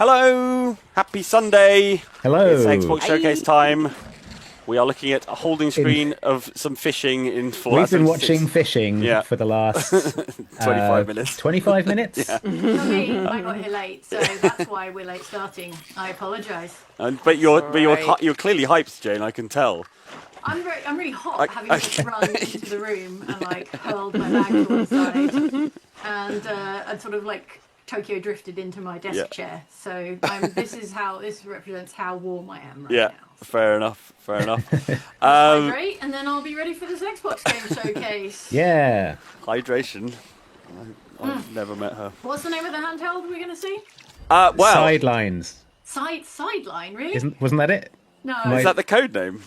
Hello! Happy Sunday! Hello. It's Xbox Showcase time. We are looking at a holding screen of some fishing in Fallout We've been 76. watching fishing for the last 25 minutes. 25 minutes? Yeah. For me, I got here late, so that's why we're late starting. I apologise. But you're clearly hyped, Jane. I can tell. I'm really hot, having just run into the room and hurled my bag to one side, and sort of Tokyo drifted into my desk chair. So this represents how warm I am right now. Fair enough. Hydrate, and then I'll be ready for this Xbox game showcase. Yeah. Hydration. I've never met her. What's the name of the handheld we're going to see? Sidelines. Sideline, really? Wasn't that it? No. Is that the code name?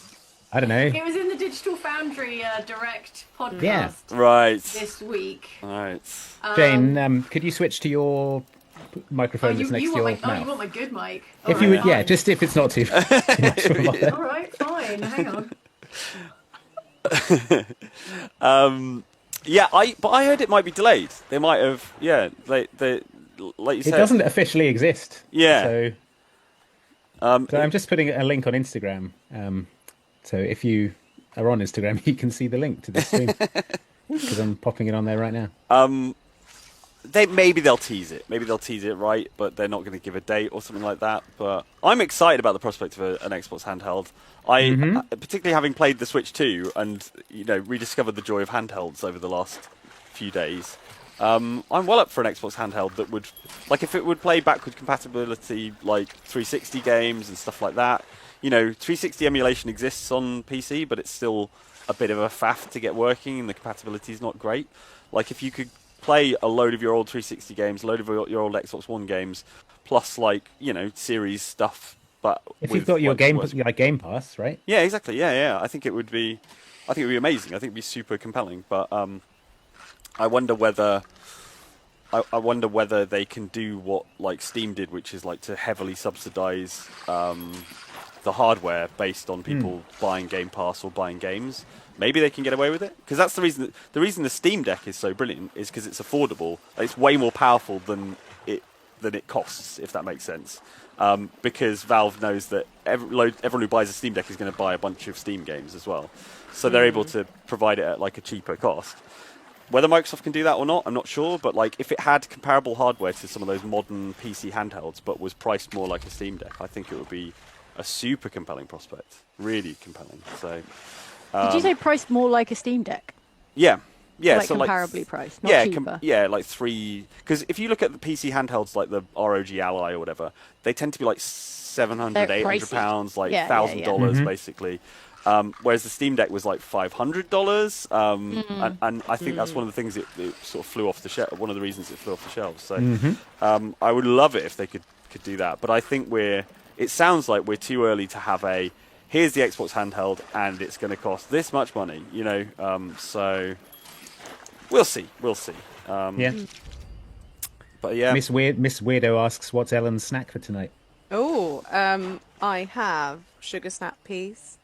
I don't know. It was in the Digital Foundry Direct podcast Right. this week. Right. Jane, could you switch to your microphone that's next to your mouth? Oh, you want my good mic? If you would, just if it's not too much of a All right, fine. Hang on. But I heard it might be delayed. They might have, they like you said. It doesn't officially exist. Yeah. So I'm just putting a link on Instagram. So if you are on Instagram, you can see the link to this stream because I'm popping it on there right now. Maybe they'll tease it. Maybe they'll tease it, right? But they're not going to give a date or something like that. But I'm excited about the prospect of an Xbox handheld. Particularly having played the Switch 2 and rediscovered the joy of handhelds over the last few days. I'm well up for an Xbox handheld that would, if it would play backward compatibility, 360 games and stuff like that. 360 emulation exists on PC, but it's still a bit of a faff to get working, and the compatibility is not great. If you could play a load of your old 360 games, a load of your old Xbox One games, plus series stuff. But if you've got your Game Pass, right? Yeah, exactly. Yeah. I think it would be amazing. I think it'd be super compelling. But I wonder whether they can do what Steam did, which is to heavily subsidize the hardware based on people buying Game Pass or buying games. Maybe they can get away with it, because that's the reason. The reason the Steam Deck is so brilliant is because it's affordable. It's way more powerful than it costs, if that makes sense. Because Valve knows that everyone who buys a Steam Deck is going to buy a bunch of Steam games as well, so they're able to provide it at a cheaper cost. Whether Microsoft can do that or not, I'm not sure. But if it had comparable hardware to some of those modern PC handhelds, but was priced more like a Steam Deck, I think it would be a super compelling prospect. Really compelling. So. Did you say priced more like a Steam Deck? Yeah. So comparably priced, not cheaper. $3. Because if you look at the PC handhelds like the ROG Ally or whatever, they tend to be $700, £800, $1,000 basically. Whereas the Steam Deck was $500, and I think that's one of the things it sort of flew off the shelf. One of the reasons it flew off the shelves. So I would love it if they could do that. But I think it sounds like we're too early to have here's the Xbox handheld and it's going to cost this much money. So we'll see. But yeah. Miss Weirdo asks, what's Ellen's snack for tonight? Oh, I have sugar snap peas.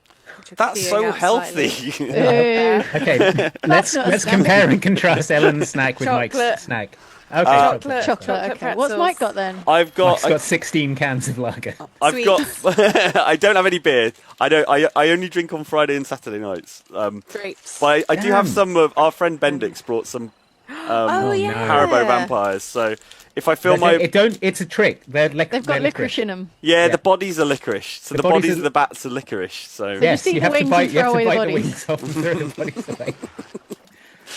That's so healthy. Okay, let's compare and contrast Ellen's snack with Mike's snack. Okay, chocolate. Okay. What's Mike got then? Mike's got 16 cans of lager. I've got. I don't have any beer. I only drink on Friday and Saturday nights. Grapes. But I do have some of our friend Bendix brought some Haribo vampires. So if I feel it's a trick. They've got licorice in them. Yeah, the bodies are licorice. So the bodies of the bats are licorice. So yes, you have to bite the wings off and throw the bodies away.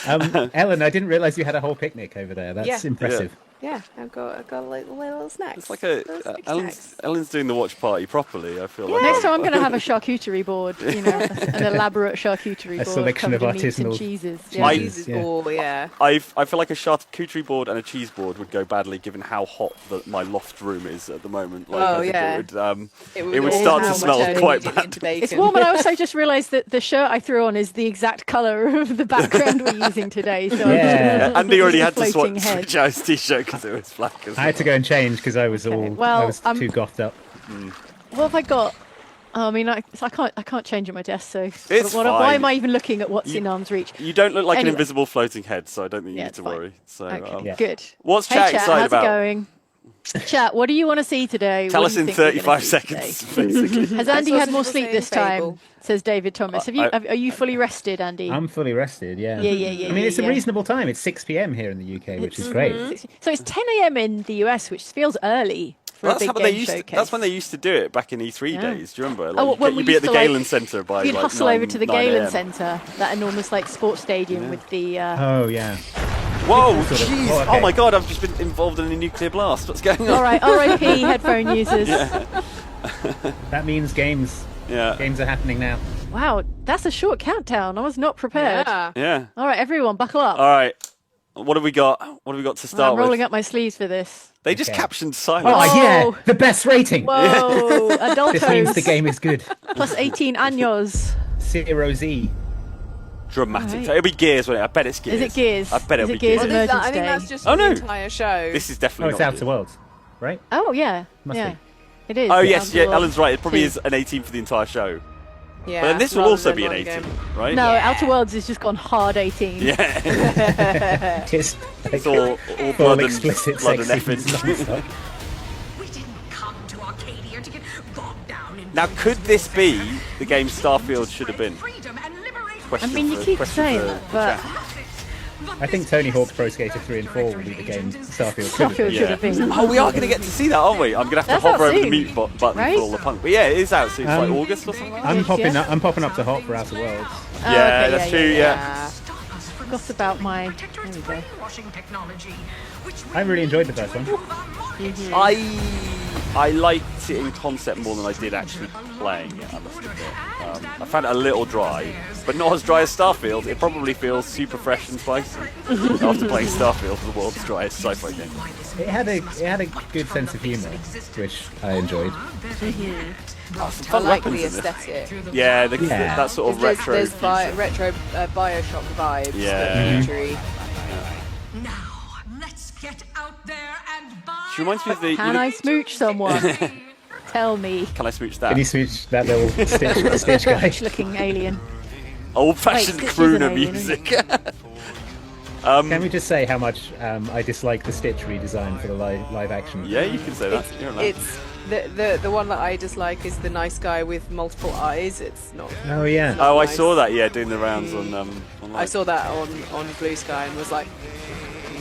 Ellen, I didn't realise you had a whole picnic over there. That's impressive. Yeah, I've got a little snack. It's like Ellen's doing the watch party properly. I feel like next time I'm going to have a charcuterie board. An elaborate charcuterie board. A selection of artisanal cheeses. I feel like a charcuterie board and a cheese board would go badly, given how hot my loft room is at the moment. It would start to smell quite bad. It's warm, and I also just realised that the shirt I threw on is the exact colour of the background we're using today. So Andy already had to switch out his t-shirt because it was black as well. I had to go and change because I was too gothed up. What have I got? I can't change at my desk, so why am I even looking at what's in arm's reach? You don't look like an invisible floating head, so I don't think you need to worry. So okay, good. What's chat excited how's about? It going? Chat, what do you want to see today? Tell What us do you in think we're gonna 35 see seconds, today? basically. Has Andy I saw had some more people sleep saying this time? Fable. Says David Thomas. Are you fully rested, Andy? I'm fully rested, yeah. Yeah. I mean, it's yeah. a reasonable time. It's 6 p.m. here in the UK, which is great. So it's 10 a.m. in the US, which feels early for Well, a big how game showcase. that's when they used to do it back in E3 days. Do you remember? Oh, Like, when we you'd be at used the to, like, Galen Centre by You'd like hustle 9, over to the 9 Galen a.m. Centre, that enormous like sports stadium with the. Oh, yeah. Whoa, Sort of- jeez! oh, okay. Oh my God, I've just been involved in a nuclear blast. What's going on? All right, R.I.P. headphone users. That means games Yeah. are happening now. Wow, that's a short countdown. I was not prepared. Yeah. Yeah. All right, everyone, buckle up. All right. What have we got? What have we got to start I'm rolling with? up my sleeves for this. They just Okay. captioned silence. Oh, Oh. yeah, the best rating. Whoa, This means the adultos game is good. plus 18 años. 0Z. Dramatic. Right. It'll be Gears, won't it? I bet it's Gears. Is it Gears? I bet Is it'll it be Gears Gears. Emergence I think Day? that's just Oh, for no. the entire show. This is Oh, definitely it's not Outer Gears. Worlds, right? Oh yeah, Must yeah, be. it is. Oh the yes, Outer yeah. Worlds Alan's right. It probably 2. is an 18 for the entire show. yeah, But then this will rather also than be an one 18, game. right? No, Outer Worlds has just gone hard 18. Yeah. It's It's all full blood and explicit blood and sex scenes effing. non-stop. We didn't come to Arcadia to get bogged down in Now, could this be the game Starfield should have been? freedom and liberate Question I mean, you for- keep question saying for that, but chat. I think Tony Hawk's Pro Skater 3 and 4 will be the game Starfield should have Starfield been. should have been. Oh, we are going to get to see that, aren't we? I'm going to have to That's hover out over the soon, mute button right? for all the punk. But yeah, it is out soon. It's like Um, August or something. I'm Yeah. popping up to Hot for Outer Worlds. Oh, Yeah, okay, that's true. Yeah. Yeah. Forgot about my. There Protectorate's we go. brainwashing technology, which I really enjoyed the first one. I liked it in concept more than I did actually playing it, I must admit. I found it a little dry, but not as dry as Starfield. It probably feels super fresh and spicy after playing Starfield, the world's driest sci-fi game. It had a good sense of humour, which I enjoyed. Oh, some I fun like weapons the in this. aesthetic. Yeah, Yeah. that sort of There's, retro. there's future. retro Bioshock vibes. Yeah. that future-y. now let's get out there and buy. She reminds me of the. Can I smooch someone? Tell me. Can I smooch Can you that? smooch that little Stitch guy? Looking alien. Old-fashioned Wait, Stitch is an crooner alien, music. Can we just say how much I dislike the Stitch redesign for the live action? Yeah, you can say that. You're allowed. It's the one that I dislike is the nice guy with multiple eyes. It's not. Oh yeah. Oh, I nice. saw that. Yeah, doing the rounds on. I saw that on Blue Sky and was like,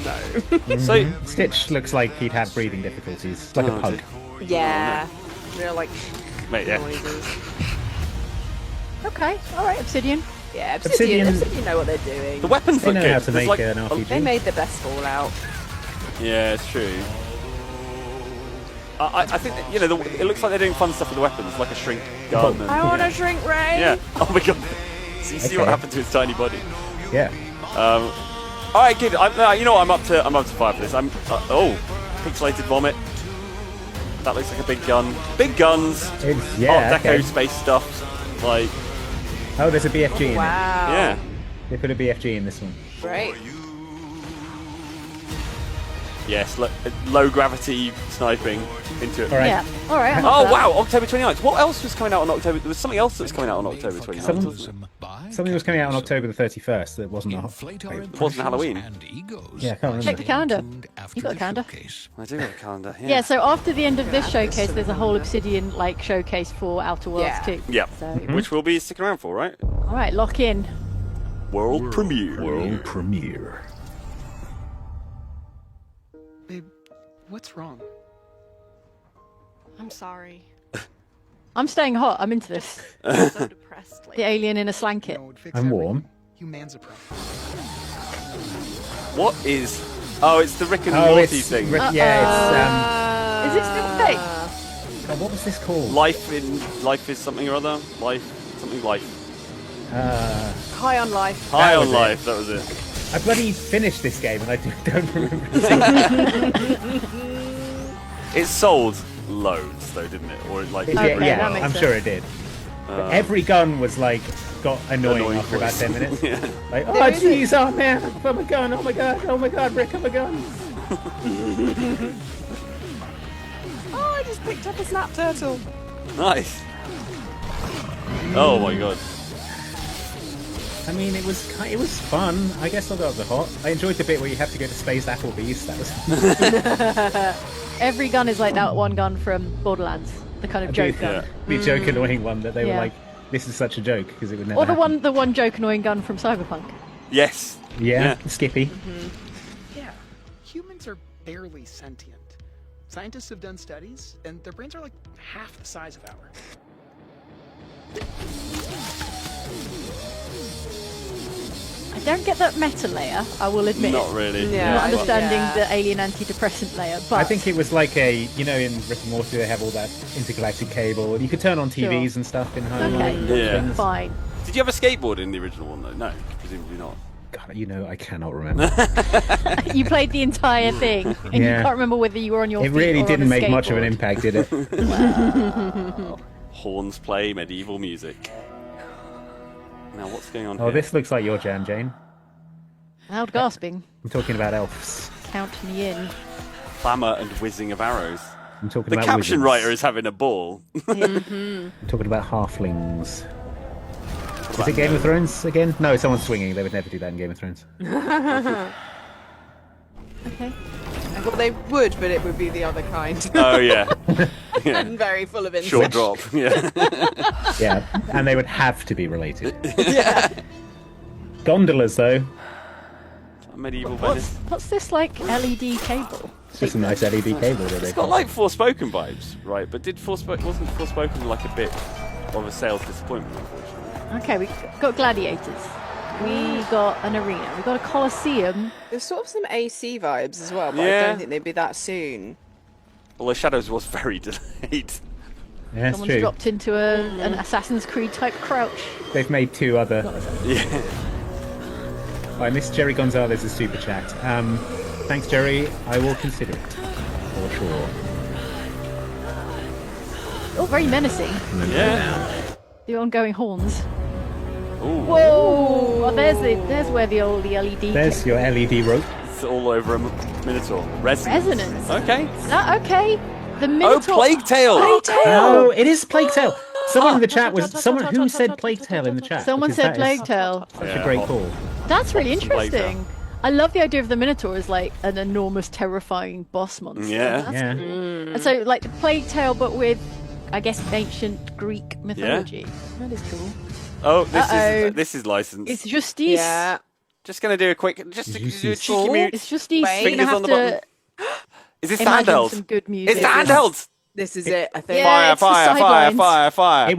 no. So Stitch looks like he'd have breathing difficulties, like a pug. Yeah. They're like mate, yeah. noises. Okay, all right, Obsidian. Yeah, Obsidian Obsidian- know what they're doing. The weapons They look know good. how to There's make like an RPG. They made the best Fallout. Yeah, it's true. I think that, it looks like they're doing fun stuff with the weapons, like a shrink gun. And, I want to shrink Ray. yeah. Oh my god. So you see what Okay. happened to his tiny body. Yeah. All right, good. You know what? I'm up to 5 for this. Pixelated vomit. That looks like a big gun. Big guns. It's, yeah. Art Deco okay. space stuff. Like, Oh, there's a BFG in it. Wow. yeah. They put a BFG in this one. Great. Yes, low gravity sniping into it. All right. Yeah, all right. I'm up Oh for that. wow, October 29th. What else was coming out on October? There was something else that was coming out on October 29th. Some- wasn't it? Something was coming out on October the 31st that wasn't a It wasn't Halloween. Yeah, I can't remember. Check the calendar. You got a calendar? I do have a calendar. Yeah. Yeah, so after the end of this showcase, there's a whole Obsidian like showcase for Outer Worlds Yeah. too. Yeah. So, Which we'll be sticking around for, right? all right, lock in. World premiere. premiere. Babe, what's wrong? I'm sorry. I'm staying hot. I'm into this. I'm so depressed. The alien in a slanket. No, it'd fix I'm everything. warm. Human's a problem. What is? Oh, it's the Rick and Oh, Morty it's thing. yeah. Is it still a thing? It's what was this called? Life is something or other. Life. High on life. High was on it. life. That was it. I bloody finished this game and I don't remember. it. It sold loads though, didn't it? Or like. yeah, Okay, yeah, that makes I'm sense. sure it did. But every gun was like got annoying after about 10 minutes. Yeah. Like, oh There is jeez, oh man, I'm a gun, oh my god, Rick, I'm a gun. Oh, I just picked up a snap turtle. Nice. Oh my god. I mean, it was fun. I guess I'll go up the hot. I enjoyed the bit where you have to go to Spaced Applebee's. That was Every gun is like that one gun from Borderlands, the kind of joke gun. The joke annoying one that they were Yeah. like, this is such a joke because it would never Or the happen. one joke annoying gun from Cyberpunk. Yes. Yeah, Skippy. Yeah, humans are barely sentient. Scientists have done studies, and their brains are like half the size of ours. I don't get that meta layer, I will admit. Not really. Yeah. Not understanding Yeah. the alien antidepressant layer, but I think it was like a, you know, in Rick and Morty they have all that intergalactic cable, and you could turn on TVs and stuff in home. okay, and Yeah. things. fine. Did you have a skateboard in the original one though? No, presumably not. God, you know, I cannot remember. You played the entire thing, and you Yeah. can't remember whether you were on your It feet really or on didn't a make much of an skateboard. impact, did it? Horns play medieval music. Now what's going on Oh, here? this looks like your jam, Jane. Loud gasping. I'm talking about elves. Count me in. Clamour and whizzing of arrows. I'm talking The about caption wizards. writer is having a ball. I'm talking about halflings. Is it Game of Thrones again? No, someone's swinging. They would never do that in Game of Thrones. Okay. Well, they would, but it would be the other kind. Oh yeah. And very full of Short insects. drop. Yeah. Yeah, and they would have to be related. Gondolas, though. Medieval Venice. What's this like LED cable? It's just a nice LED cable that It's they've got like Forspoken vibes, right? But wasn't Forspoken like a bit of a sales disappointment, unfortunately? Okay, we got gladiators. We got an arena. We got a coliseum. There's sort of some AC vibes as well, but I Yeah. don't think they'd be that soon. Although Shadows was very delayed. Yeah, that's Someone's true. dropped into an Assassin's Creed type crouch. They've made two other. Yeah. I missed Jerry Gonzalez's super chat. Thanks, Jerry. I will consider it for sure. Oh, very menacing. Yeah. The ongoing horns. Ooh. Whoa! Oh, there's where the LED. There's your LED rope. It's all over a Minotaur. Resonance. Resonance. Okay. Okay. The Oh, Minotaur. Plague Tale. Oh, it is Plague Tale. Someone in the chat was someone who said Plague Tale in the chat. Someone because said that Plague is Tale. Such Yeah, a great hot. call. That's really Some Plague Tale. interesting. I love the idea of the Minotaur as like an enormous, terrifying boss monster. Yeah. That's Yeah. cool. And so, like the Plague Tale, but with, I guess, ancient Greek mythology. That is cool. Oh, Uh-oh. this is licensed. It's Justice. Yeah. Just gonna do a quick, just to do a Justice. cheeky mute. It's Justice. Wait. You're Fingers gonna on the have button. Is this to the imagine handheld? some good music. It's the handheld. This is it, I think. Yeah. Fire, it's the fire, fire, sidelines. fire, fire.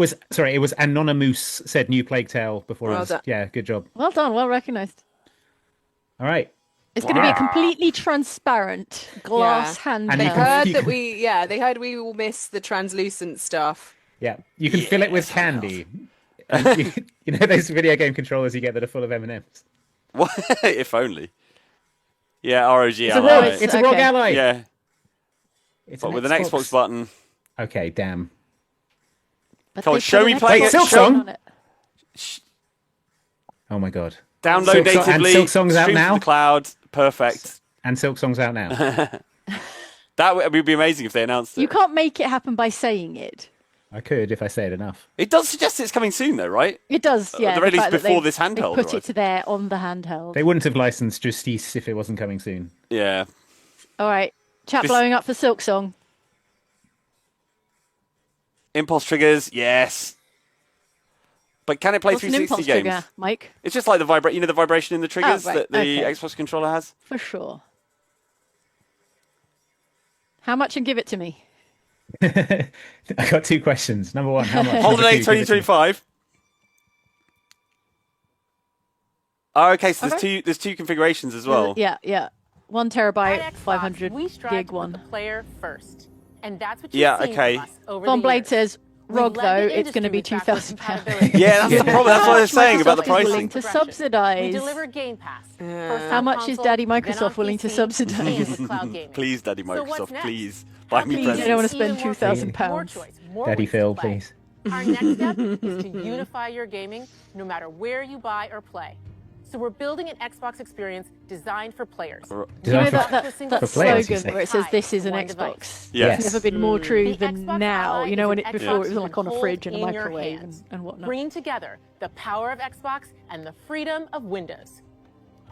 It was Anonymous said new Plague Tale before it Well was. done. Yeah, good job. Well done. Well recognised. All right. It's going to be a completely transparent glass And handheld. you They can- heard you that can- they heard we will miss the translucent stuff. Yeah, you can fill it with candy. And you know those video game controllers you get that are full of M&Ms. What? If only. Yeah, ROG It's a ally. rogue, it's- it's a rogue okay. ally. Yeah, It's but with an Xbox button. Okay, damn. But Come on, they show put me an playing Xbox it, Silk show- Song? on it. Oh my god. Download Silk Song- natively. and Silk Song's out stream to now? the cloud. Perfect. And Silk Song's out now. That would be amazing if they announced it. You can't make it happen by saying it. I could if I say it enough. It does suggest it's coming soon, though, right? It does, yeah. the very least fact that before they've- this handheld they've put arrives. it there on the handheld. They wouldn't have licensed Justice if it wasn't coming soon. Yeah. All right, chat This- blowing up for Silk Song. Impulse triggers, yes. But can it play What's an 360 impulse games? trigger, Mike? It's just like the the vibration in the triggers right, that the okay. Xbox controller has. For sure. How much and give it to me? I got two questions. Number one, how much? Holiday Number two, give it to me. 2025. Oh, okay. So Okay. there's two configurations as well. Yeah. 1 terabyte, At Xbox, 500 we strive gig to put one. the player first, and that's what Yeah, you've seen okay. from us over Von the Blade years. says, We've ROG led though, the it's going to be industry with backward £2,000. compatibility. Yeah, that's the problem. That's what they're saying about the Microsoft is willing pricing. to We subsidize. deliver Game Pass. First How on much is console, Daddy then on Microsoft willing to PC, subsidize? and with cloud gaming. Please, Daddy So what's Microsoft, next? please buy me Please, presents. I don't want to spend Even more £2,000. More choice, more Daddy ways to Phil, play. please. Our next step is to unify your gaming no matter where you buy or play. So we're building an Xbox experience designed for players. You know Designed for- that for players, you slogan say. where it says this is an One Xbox? device. Yes. It's never been more true The than Xbox now. Ally You know, is when an it Xbox before it was you like can on a hold fridge and a in your microwave hands, and whatnot. bringing together the power of Xbox and the freedom of Windows.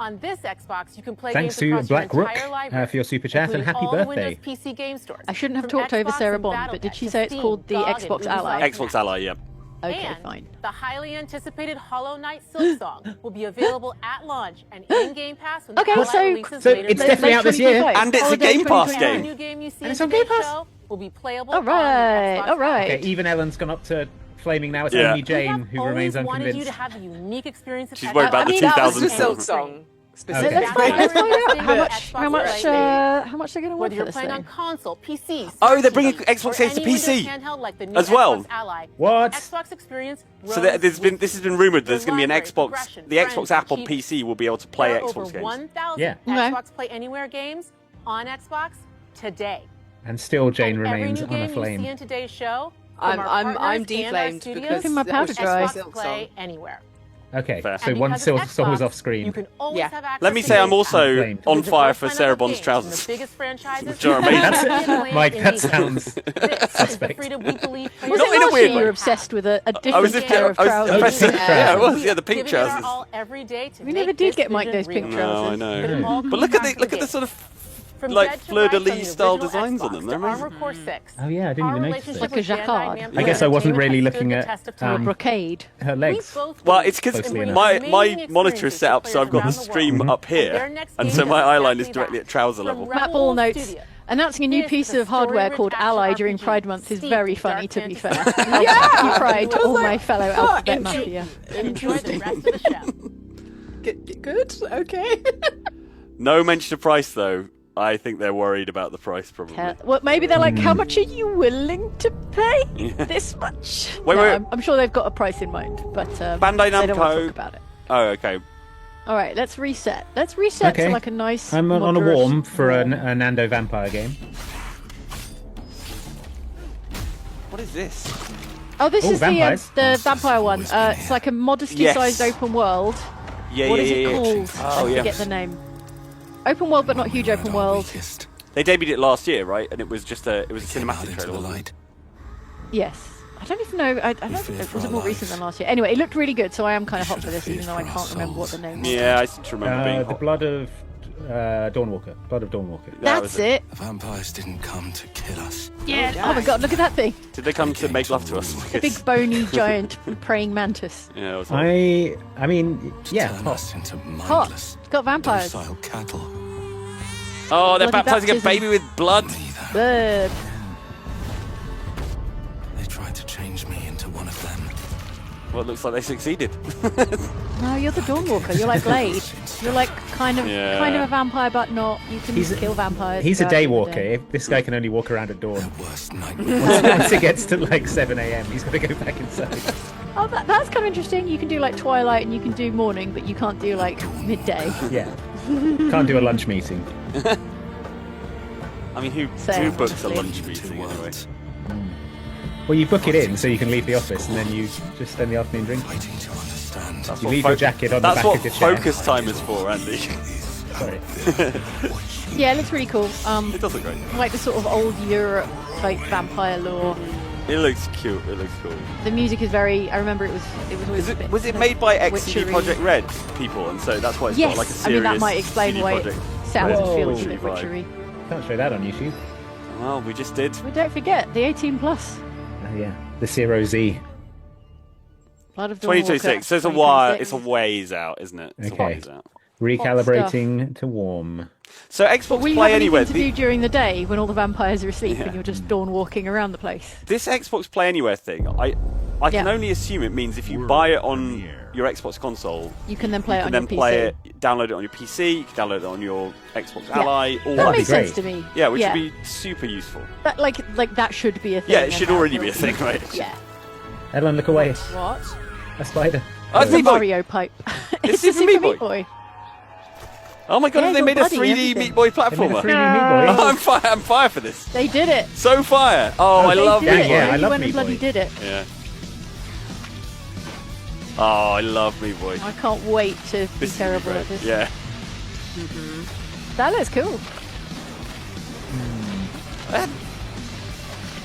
On this Xbox, you can play Thanks games to across Black your Rook entire library, for your super chat, and including happy all the birthday. Windows PC game stores. I shouldn't have From talked over Xbox Sarah and Bond, but did Battle.net she to say it's Steam, called the GOG, and Xbox Ubisoft Ally? Xbox Ally, yeah. Okay, and fine. the highly anticipated Hollow Knight Silksong will be available at launch and in Game Pass when the Okay, Ally so- releases So later it's this definitely year. out this year. And it's a Holiday Game Pass 2021. Every game. new game you see And it's in on Game today's Pass? show will be playable All on the right, Xbox all right. Okay, even Ellen's gone up to flaming now. It's Yeah. only Jane who remains We've wanted you unconvinced. to have a unique experience. She's worried about the that was 2000 the film. Silksong Okay. Let's find out how Xbox much they're going to want Whether for you're this playing thing. on console, PC, Oh, they're bringing Smart Xbox TV, Games to or any PC Windows handheld like the new as well. Xbox Ally. What? Xbox experience So grows this with has been rumored that there's your going to be an library, Xbox, progression, the friends, Xbox app on achievements. PC will be able to play There are Xbox over games. 1,000 Yeah. Okay. Xbox Play Anywhere games on Xbox today. And still Jane And remains every new game you see unaflamed. in today's show, from our I'm partners and our deflamed studios, because Keeping my that powder was dry. just Xbox Play Anywhere. Okay, Fair. so And one because still of was Xbox, off screen. You can always Yeah. have access Let me to say I'm Game also Flamed. on Visit fire both for lineup Sarah of Bond's games from trousers. The biggest franchises. Which are amazing. That's- Mike, that sounds This is the suspect. freedom we believe Was Not it in a last weird year you way. were obsessed with a I was different just pair of I was trousers? impressed. trousers. Yeah, it was. Yeah, the pink Giving it our trousers. all every day to We never make did this get Mike vision those pink real. No, I trousers. know. But it all But comes look at down to the game. sort of From like Dead to fleur de Rights on lis the style original designs on Xbox them. to They're amazing. Armored Core 6. Oh yeah, I didn't Our even notice relationship that. Like a with Bandai jacquard. Namco I guess I wasn't Entertainment really has looking stood the at, test of Or a time. brocade. Her We legs. both Well, believe it's because Closely it enough. my brings my amazing monitor is set up so I've got the experiences for stream players up around the world. here, Their next and game so is my eye line is exactly directly that. at trouser From level. Rebel Matt Ball Wolf notes, Studio. announcing a new This piece is a of hardware story-rich called action Ally during RPG Pride Month is steeped very in funny, dark to be fair. fantasy. Happy Pride to all my fellow alphabet interesting. mafia. And enjoy the rest of the show. Good. Okay. No mention of price though. I think they're worried about the price probably. Well, maybe they're like, how much are you willing to pay? This much? Wait, No, wait. I'm sure they've got a price in mind, but Bandai they don't want to Namco- talk about it. Oh, okay. All right, let's reset. Let's reset Okay. to like a nice. I'm on a moderate warm for a warm. Nando Vampire game. What is this? Oh, this Oh, is vampires. the vampire one. It's like a modestly-sized Yes. open world. Yeah, What yeah, is yeah, it yeah. called? Oh, I yeah. forget the name. Open world, but not huge open world. They debuted it last year, right? And it was just a cinematic trailer. Wasn't it? Yes. I don't even know. I don't know. Was it more recent than last year? Anyway, it looked really good, so I am kind of hot for this, even though I can't remember what the name was. Yeah, I seem to remember being The hot. blood of Dawnwalker. Blood of Dawnwalker. That That's was it. The vampires didn't come to kill us. Yeah. Oh my god, look at that thing. Did they come to make love to us? The big bony giant praying mantis. Yeah, it was hot. I mean, yeah, Turn hot. us into Hot. mindless, It's got vampires. docile cattle. Oh, they're Bloody baptizing a baptism. baby with blood. Neither. Ugh. They tried to change me into one of them. Well, it looks like they succeeded. No, you're the Dawnwalker. You're like Blade. You're like kind of Yeah. a vampire, but not. You can kill vampires. He's go a out day in the walker. day. If this guy can only walk around at dawn. Their worst nightmare. Once it gets to like 7 a.m., he's got to go back inside. Oh, that's kind of interesting. You can do like twilight and you can do morning, but you can't do like midday. Yeah. Can't do a lunch meeting. I mean, who Same, books a honestly. lunch meeting anyway? Well, you book it in so you can leave the office and then you just spend the afternoon drinking. Waiting to understand. That's You what leave your jacket on the That's back what of your chair. focus time is for, Andy. Sorry. Yeah, it looks really cool. It does look great. Like the sort of old Europe type vampire lore. It looks cute. It looks cool. The music is very. I remember it was always. a bit Was it kind of made by ex-CD witchery. Projekt Red people, and so that's why it's Yes, got like a I serious mean that might explain CD why it Projekt sounds Red and feels a witchery bit vibe. witchery. Can't show that on YouTube. Well, we just did. But don't forget the 18 plus. Oh, yeah. The Zero Z. Blood of Dawnwalker, 2026. So it's a while. 2026. It's a ways out, isn't it? It's a Okay. ways out. Recalibrating to warm. So Xbox But will you Play have Anywhere. anything to do during the day when all the vampires are asleep Yeah. and you're just dawn walking around the place? This Xbox Play Anywhere thing, I can Yeah. only assume it means if you buy it on your Xbox console, You can then play you it can on then your play PC. it, download it on your PC, you can download it on your Xbox Yeah. Ally, or That That'd makes be sense great. to me. yeah, which would be super useful. That, like that should be a thing. Yeah, it and should that already will be a thing, right? Yeah. Ellen, look away. What? A spider. Oh, it's It's a Meat Boy. Mario pipe. It's the Super Meat Boy. Oh my god, Yeah, have they it's made a all bloody 3D and Meat Boy They made a platformer? 3D Meat Boy. I'm fire for this. They did it. So fire. Oh, I They love did Meat it. Boy. Yeah, I They love went and Meat bloody Boy. did it. Yeah. Oh, I love Meat Boy. I can't wait to be This is terrible great. at this. Yeah. That looks cool.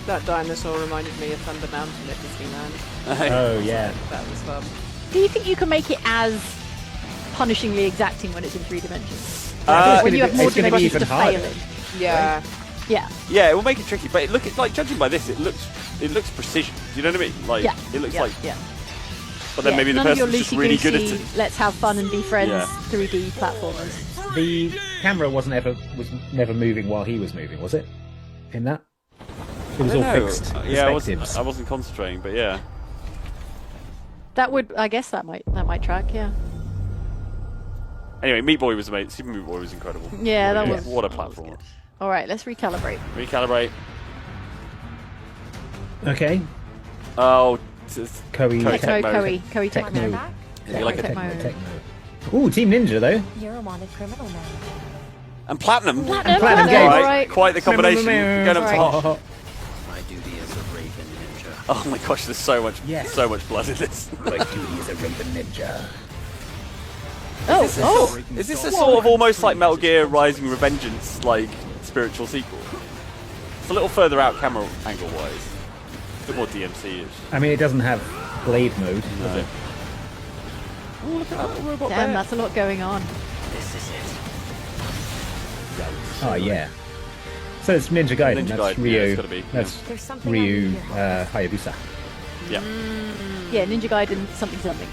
That dinosaur reminded me of Thunder Mountain at Disneyland. Oh, yeah. That was fun. Do you think you can make it as punishingly exacting when it's in 3 dimensions. It's When you gonna have more it's gonna be dimensions even to harder. fail in. Yeah. Yeah. Yeah, it will make it tricky, but like judging by this, it looks precision. Do you know what I mean? Like Yeah. it looks yeah. like. Yeah. But then Yeah, maybe the none of your person's just really good at it. loosey-goosey, let's have fun and be friends Yeah. 3D platformers. The camera was never moving while he was moving, was it? In that, it was all fixed Yeah, perspectives. I wasn't concentrating, but yeah. That would, I guess, that might track. Yeah. Anyway, Meat Boy was amazing. Super Meat Boy was incredible. Yeah, that What was. what a that was platform. good. All right, let's recalibrate. Recalibrate. Okay, Oh, Koei Tecmo, Tecmo. Koei Techno. Tecmo. you like a Tecmo. Techno. Ooh, Team Ninja though. You're a wanted criminal now. and Platinum. Platinum, Platinum All Games. right, right. quite the combination. Going up Right. top. My duty as a Raven Ninja. Oh my gosh, there's so much, Yes. so much blood in this. My duty is a Raven Ninja. Oh, Is this a sort of almost like Metal Gear Rising Revengeance like spiritual sequel? It's a little further out camera angle wise. A bit more DMC-ish. I mean, it doesn't have blade mode, does it? Oh, look at that little robot damn, there. that's a lot going on. This is it. Oh yeah. So it's Ninja Gaiden. Ninja That's Gaiden, Ryu. yeah, it's gotta be, That's There's something Ryu under your Hayabusa. Yeah. Yeah, Ninja Gaiden something something.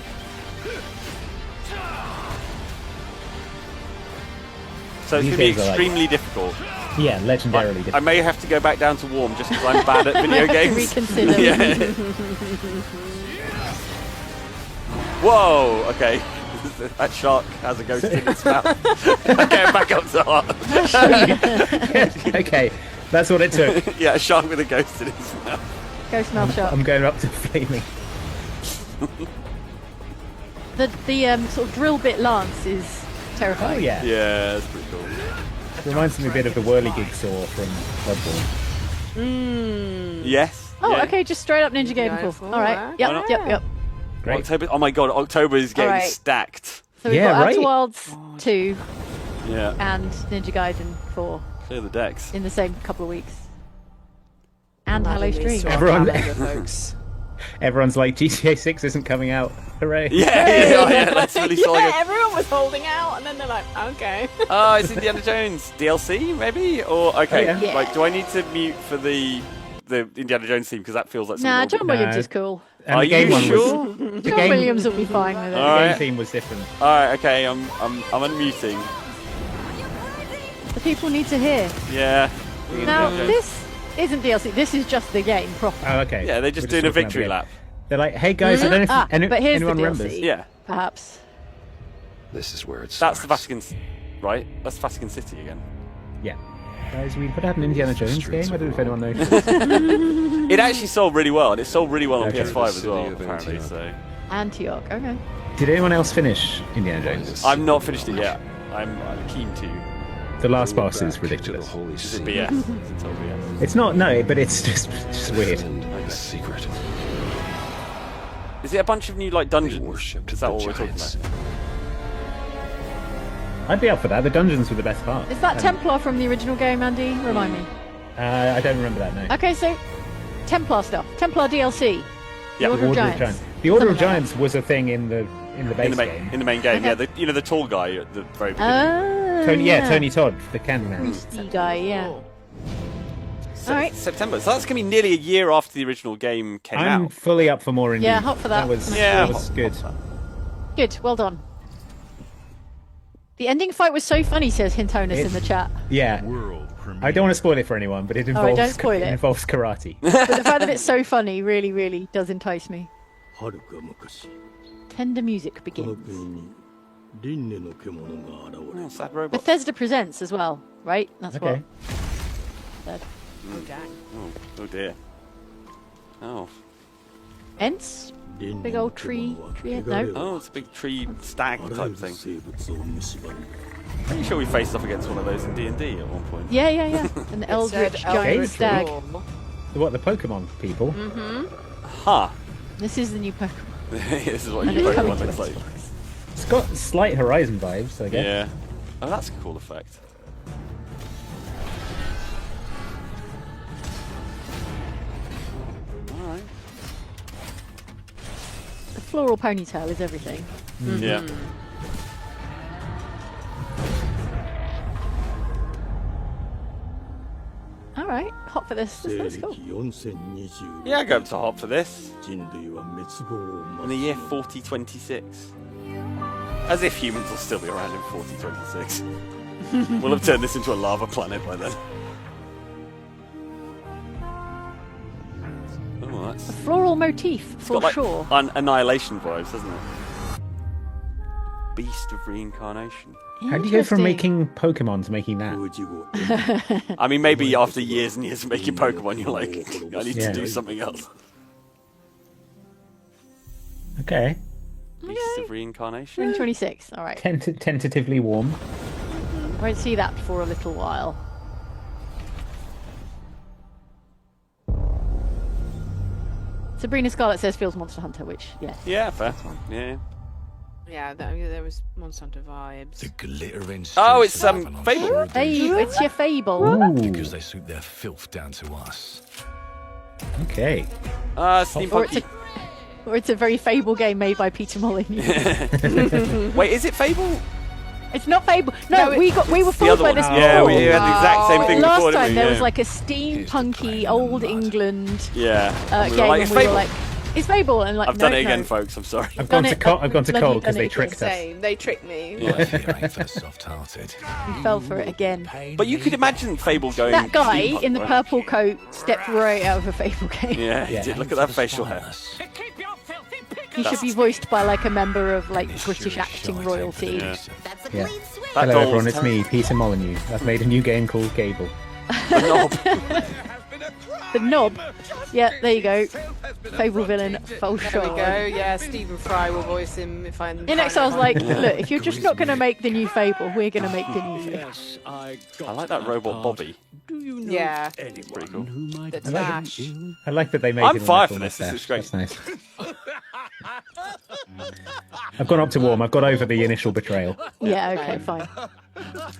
So it's These going to be games are like- extremely difficult. Yeah, legendarily I different. may have to go back down to warm just because I'm bad at video Might have to games. reconsider. Yeah. Whoa, okay. That shark has a ghost in its mouth. Get back up to heart. Okay, that's what it took. Yeah, a shark with a ghost in its mouth. Go smell sharp. I'm going up to flaming. The sort of drill bit lance is terrifying. Oh yeah. Yeah, that's pretty cool. Reminds me a bit of the whirligig saw from Bloodborne. Yes. Oh, yeah. okay, just straight up Ninja Gaiden Yeah, 4. All right. alright. Yep, Why not? yep. Great. October. Oh my god, October is getting Alright. stacked. So we've Yeah, got right. Outer Wilds 2 Yeah. and Ninja Gaiden 4 Clear the decks. in the same couple of weeks. And I'm Hello adding these Stream. to our Everyone- calendar, folks. Everyone's like, GTA 6 isn't coming out. Hooray. Yeah, that's really yeah, solid. everyone was holding out, and then they're like, okay. Oh, it's Indiana Jones DLC, maybe? Or okay, Oh, yeah. like, do I need to mute for the Indiana Jones theme because that feels like Nah, something. John a little Williams No. is cool. And Are the game you one sure? was the John game, Williams will be fine with it. the Alright. game theme was different. Bit. All right, okay, I'm unmuting. The people need to hear. Yeah. Now, Indiana Jones. this isn't DLC. This is just the game proper. Oh, okay. Yeah, they're just We're doing a talking about victory the game. lap. They're like, hey guys, I don't know if but here's anyone the remembers. DLC. Yeah, Perhaps. This is where it starts. that's the Vatican, right? That's Vatican City again. Yeah. Guys, we put out an Indiana Jones streets game. I don't know if of anyone knows. It actually sold really well, and it sold really well on Okay. PS5 as well, City of apparently. Antioch. So Antioch. Okay. Did anyone else finish Indiana Jones? I've not finished it yet. I'm keen to. The last boss Back is to the ridiculous. holy Is it scene. BS? Is it total BS? It's not, no, but it's just weird. And a secret. Is it a bunch of new like They dungeons? worshipped Is that the what we're talking giants. about? I'd be up for that. The dungeons were the best part. Is that And, Templar from the original game, Andy? Remind me. I don't remember that, no. Okay, so Templar stuff. Templar DLC. Yeah. The Order of Giants. The Order of Something like Giants was a thing in the base game. In the main game, Okay. yeah. The tall guy at the very beginning. Tony Todd, the Candyman. Priesty guy, yeah. Alright. September. So that's going to be nearly a year after the original game came I'm out. fully up for more indie. Yeah, hop for that. That was, Yeah. that was good. Good, well done. The ending fight was so funny, says Hintonus in the chat. Yeah. I don't want to spoil it for anyone, but it involves, Alright, don't spoil it. involves karate. But the fact that it's so funny really, really does entice me. Tender music begins. Oh, sad robot. Bethesda presents as well, right? That's Okay. what. Oh dear. Oh. Ents? Big old tree. No. Oh, it's a big tree stag type thing. Pretty sure we faced off against one of those in D&D at one point. Yeah. An eldritch giant Eldritch stag. What, the Pokemon people? Huh. This is the new Pokemon. This is what And your it's coming Pokemon to looks like. It's got slight Horizon vibes, I guess. Yeah. Oh, that's a cool effect. Alright. The floral ponytail is everything. Yeah. right, hot for this. This looks cool. Yeah, I go up to hop for this. In the year 4026. As if humans will still be around in 4026. We'll have turned this into a lava planet by then. Oh, that's... A floral motif, It's for got like sure. Annihilation vibes, doesn't it? Beast of Reincarnation. How do you go from Interesting. making Pokemon to making that? I mean, maybe after years and years of making Pokemon, you're like, I need Yeah. to do something else. Okay. Beast of Reincarnation? 2026. All right. Tentatively warm. I won't see that for a little while. Sabrina Scarlet says feels Monster Hunter, which, yeah. Yeah, fair. Yeah. Yeah, there was Monster Hunter vibes. Glittering Oh, streets it's of Babylon Fable. shall Fable. It's your Fable. Ooh. because they suit their filth down to us. Okay. Steampunky. Or it's a very Fable game made by Peter Molyneux. Wait, is it Fable? It's not Fable. No, we were The fooled other by one. this Yeah, before. we had the exact same thing Last before, time didn't we? there was Yeah. like a steampunky old England Yeah. And we were game, like, and it's we were Fable. like, "It's Fable," and like, I've done no, it again, no. folks. I'm sorry. I've gone Done to it- Cole because bloody they done it tricked us. Same. They tricked me. My fear ain't for the soft-hearted. We fell for it again. But you could imagine Fable going. That guy steampunk, in the right? purple coat stepped right out of a Fable game. Yeah, he did. Look at that facial hair. He should be voiced by like a member of like British acting royalty. Yeah. Yeah. That Hello doll everyone, was it's me, Peter Molyneux. I've made a new game called Gable. The knob. Yeah, there you go. Fable villain, for There sure. we go. Yeah, Stephen Fry will voice him if I'm. In Exile's like, look, if you're just not going to make the new Fable, we're going to make the new Fable. I like that robot Bobby. Yeah. Pretty cool. The Tash. I like that they made I'm him a fired little for this. This mustache. looks great. That's nice. I've gone up to warm. I've got over the initial betrayal. Yeah, okay, fine.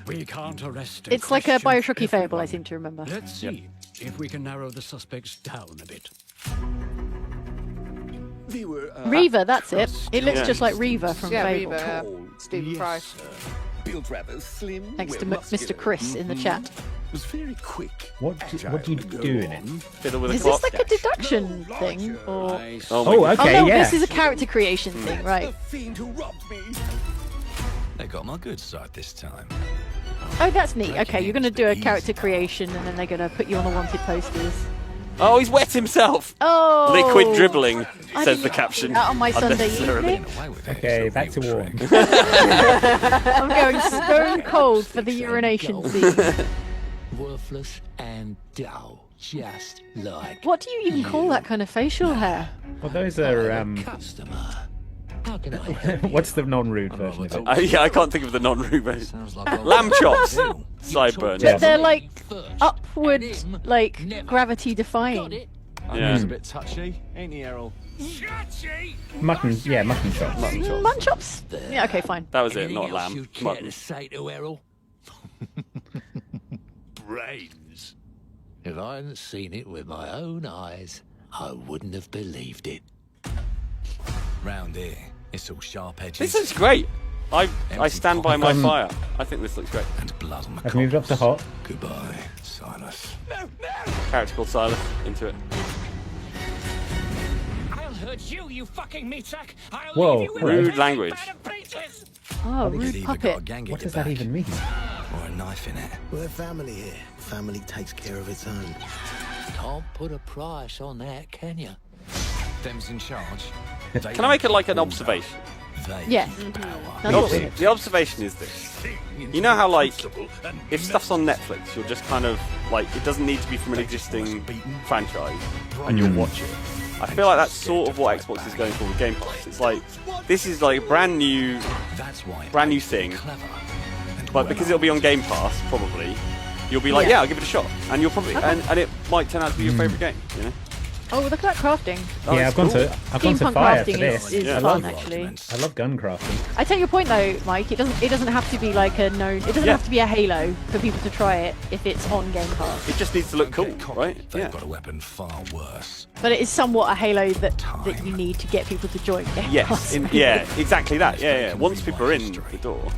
We can't arrest. It's like a Bioshocky Fable, I seem to remember. Let's see if we can narrow the suspects down a bit. Reaver, that's it. It looks Yeah. just like Reaver from Yeah, Fable. Reba. Stephen Fry. Built rather slim. Thanks to Mr. Chris in the chat. Was very quick. What do you do in it? Fiddle with a Is this clock. like a deduction thing? Or... Oh, okay, oh no, yeah. this is a character creation thing, right. Fiend who robbed me. They got my good side this time. Oh, that's neat. Okay, you're going to do a character creation and then they're going to put you on the wanted posters. Oh, he's wet himself. Oh! Liquid dribbling, I says the didn't caption. that on my Sunday Unnecessarily. evening. Okay, back to warm. I'm going stone cold for the urination scene. Worthless and dull, just like. What do you even call that kind of facial hair? Well, those are Customer. How can I help you? what's the non-rude version of it? Yeah, I can't think of the non-rude version. Lamb chops. Sideburns. But they're like upward, like gravity defying. Yeah. He's a bit touchy, ain't he, Errol? Mutton, yeah, mutton chops. Mutton chops? Yeah, okay, fine. That was it, Anything not else lamb. you'd care Mutton. to say to Errol? Brains. If I hadn't seen it with my own eyes, I wouldn't have believed it. Round here, it's all sharp edges. This looks great. I stand by my fire. I think this looks great. And blood on the I've moved up to hot. Goodbye, Silas. Character called Silas. Into it. I'll hurt you, you fucking meat sack. I'll Whoa, leave you in rude a language. bed of pieces. Oh, You've rude either puppet. got a gang What at does your that back, even mean? or a knife in it. We're family here. Family takes care of its own. Can't put a price on that, can you? Them's in charge. Can I make it like an observation? Yes. That's what we did. The observation is this. You know how, like, if stuff's on Netflix, you'll just kind of, like, it doesn't need to be from an existing franchise, and you'll watch it. I feel like that's sort of what Xbox is going for with Game Pass. It's like, this is like a brand new thing, but because it'll be on Game Pass, probably, you'll be like, yeah, I'll give it a shot, and you'll probably, and it might turn out to be your favourite game, you know? Oh, look at that crafting. Oh, Yeah, it's I've gone cool. to Steampunk fire for crafting this. is Yeah. fun, actually. I love gun crafting. I take your point though, Mike. It doesn't have to be like a known. It doesn't Yeah. have to be a Halo for people to try it if it's on Game Pass. It just needs to look cool, right? They've Yeah. got a weapon far worse. But it is somewhat a Halo that you need to get people to join Game Yes, Pass. yeah, exactly that. Yeah. Once people are in the door.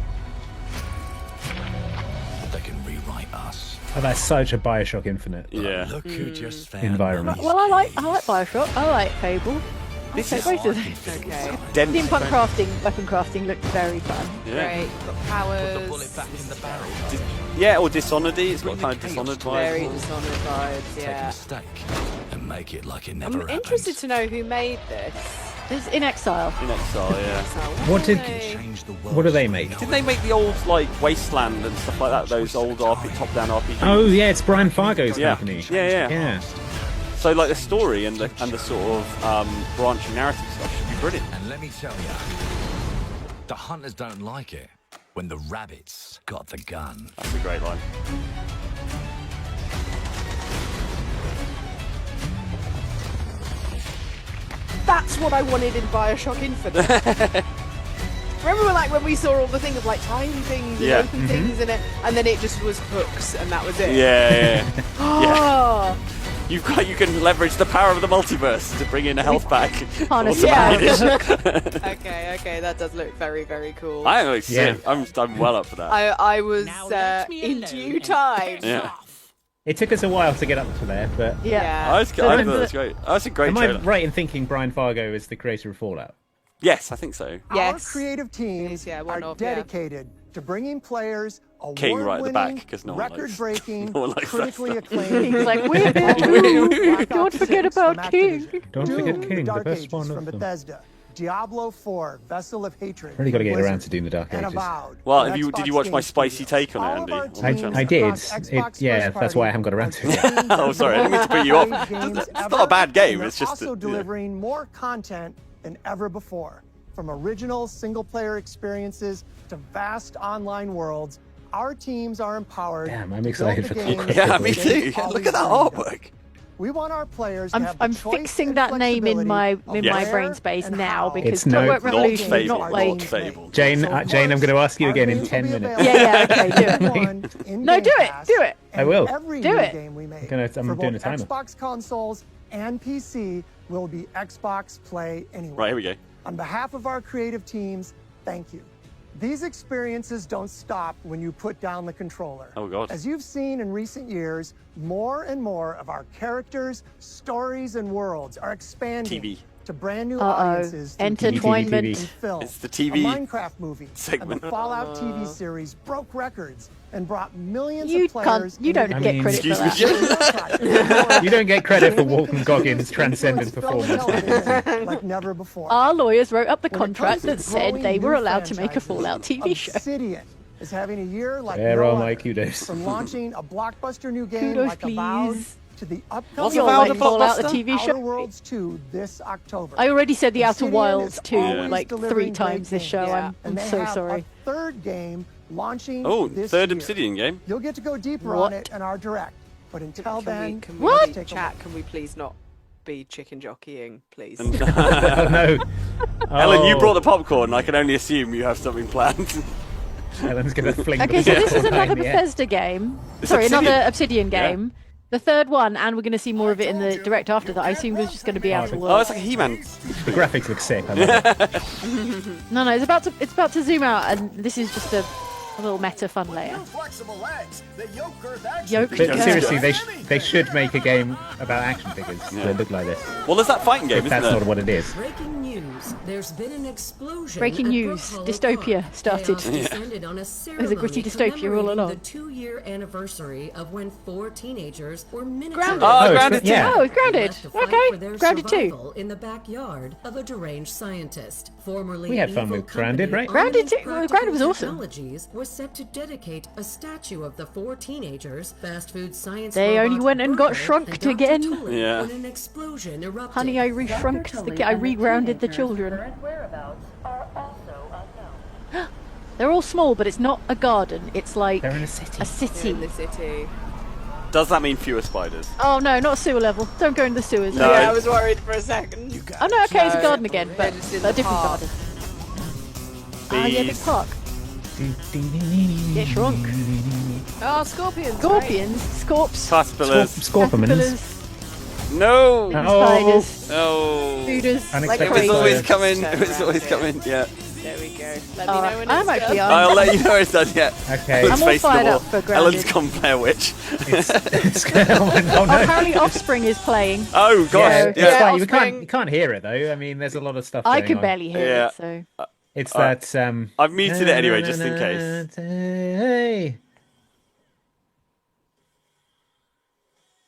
They can rewrite us. Oh, that's such a Bioshock Infinite Yeah. Look who just found environment. Well, I like Bioshock. I like Fable. This Okay, is both of those. Okay. Steampunk crafting, weapon crafting looked very fun. Yeah. Great. Got powers. Put the bullet back in the barrel. Yeah, or Dishonored-y. It's got kind of Dishonored Very vibes. Dishonored vibes, Take a yeah. mistake and make it like it I'm never happened. interested to know who made this. It's In Exile. In Exile, yeah. What did? Change the world. What do they make? Did they make the old like Wasteland and stuff like that? Those old top-down RPGs. Oh yeah, it's Brian Fargo's Yeah. company. Yeah. Yeah. So like the story and the sort of branching narrative stuff should be brilliant. And let me tell you, the hunters don't like it when the rabbits got the gun. That's a great line. That's what I wanted in Bioshock Infinite. Remember when we saw all the things of like tiny things and Yeah. open things in it, and then it just was hooks and that was it. Yeah. Oh. You can leverage the power of the multiverse to bring in a health pack. Harness Okay, that does look very, very cool. I am sick. I'm well up for that. I was in due time. Yeah. It took us a while to get up to there, but Yeah. I thought that's great. That's a great am trailer. I right in thinking Brian Fargo is the creator of Fallout? Yes, I think so. Our creative teams one are of, yeah. dedicated to bringing players King right at the back, award-winning, 'cause no one likes- record-breaking, no one likes that critically stuff. acclaimed. He's like, we're there Black too. Ops Don't 6 forget from about Activision, King. Don't Doom, forget King, the Dark best Ages one from of them. Bethesda, Diablo 4, Vessel of Hatred. Really got to get Blizzard, around to Doom the Dark and Ages. Avowed. Well, from did you Xbox watch my Game spicy Studios. take on it, All of Andy? our On the teams channel? I did. across Xbox Yeah, first that's why I party haven't got around to it. games Oh, sorry, I didn't mean to put you off. are games It's ever, not a bad game, and they're it's just also that, yeah. delivering more content than ever before. From original single-player experiences to vast online worlds, our teams are empowered. Damn, I'm to excited build the for games Concrete Yeah, me that too. they've Look at that always dreamed of. artwork. We want our players to have the I'm choice fixing and that name in my flexibility of brain where space and now how because It's no- Clockwork not Revolution is Fable, not like. not Fable. Jane, So, Jane, I'm going to ask you our again in games 10 will be minutes. available Yeah, okay, do it. day one in No, Game do it, Pass do it. I will. and every Do new it. game we make I'm for doing both a timer. Xbox consoles and PC will be Xbox Play Anywhere. Right, here we go. On behalf of our creative teams, thank you. These experiences don't stop when you put down the controller. Oh, God. As you've seen in recent years, more and more of our characters, stories, and worlds are expanding TV. to brand new Uh-oh. audiences through Intertwinement. TV and film. It's the TV A Minecraft movie segment. and the Fallout TV series broke records and brought millions You of players. can't. You don't into get mean- credit for Excuse that. You don't get credit for Walton Goggins' transcendent performance. like never before. Our lawyers wrote up the When it contract comes to that said growing they were new allowed to make a franchises, Fallout TV show. Obsidian is having a year like There no are my other. kudos. From launching a blockbuster new game Kudos, like Avowed please. to the Was upcoming You're Avowed like a Fallout, the blockbuster? TV Outer show. Worlds 2 this October. I already said the Outer Obsidian Wilds is 2 always like 3 delivering times great this show. games. Yeah. I'm And they so have sorry. a third game launching Oh, this third year. Obsidian game. You'll get to go deeper What? on it in our direct. But until then, Can we What? take a chat? look. Can we please not be chicken jockeying, please? Oh no. Ellen, you Oh, brought the popcorn. I can only assume you have something planned. Ellen's going to fling Okay, the so this is popcorn another in the air. Bethesda game. It's Sorry, Obsidian. another Obsidian Yeah. game. The third one, and we're going to see more of it in the direct after that. I assume was just going to be Outer Oh, Worlds. it's like a He-Man. The graphics look sick. I love it. No, it's about to zoom out, and this is just a little meta fun layer. Flexible legs. The yoke Yoke But girth. seriously, they should make a game about action figures that look like this. Well, there's that fighting game, If isn't that's there? not what it is. Breaking news. There's been an explosion. Breaking at news. Brook Hollow Dystopia Park. started. Chaos descended on a There's a gritty ceremony dystopia all commemorating along. The 2-year anniversary of when 4 teenagers were Grounded. miniaturized. Oh, it's- Grounded. yeah. Oh, it's Grounded. Left to fight Okay, for their Grounded too. survival in the backyard of a deranged scientist. Formerly We had fun evil with Grounded, company right? Grounded Omnis too. Well, Practical Grounded was awesome. Technologies was set to dedicate a statue of the 4 teenagers. Fast food science. They only robot went and got Burger shrunked and Dr. again. Tulip Yeah. when an explosion erupted. Honey, I re-shrunk I re-grounded the children. They're all small, but it's not a garden. It's like They're in a city. a city. In the city. Does that mean fewer spiders? Oh no, not sewer level. Don't go in the sewers. No. Yeah, I was worried for a second. Oh no, okay, it's a No, garden again, they're but just in a the different park. garden. Ah, yeah, big Bees. park. Get shrunk. Oh, scorpions. Scorpions, scorps, Caterpillars. Scorpions. caterpillars, No! Oh, spiders, Oh! fooders, like Unexpected It was crazy. always Spiders. coming. Turn It was around always here. coming. Yeah. There we we go. Let me know when I'm it's actually done. I'll let you know it's done yet. Okay. Let's I'm all face the fired wall. up for Grounded. Ellen's gone Blair Witch. Oh, no. Apparently Offspring is playing. Oh gosh. Yeah, Yeah. it's fine. Offspring. You can't hear it though. I mean, there's a lot of stuff. I going can on. barely hear Yeah. it, so... It's that. I've muted it anyway, just in case. Hey.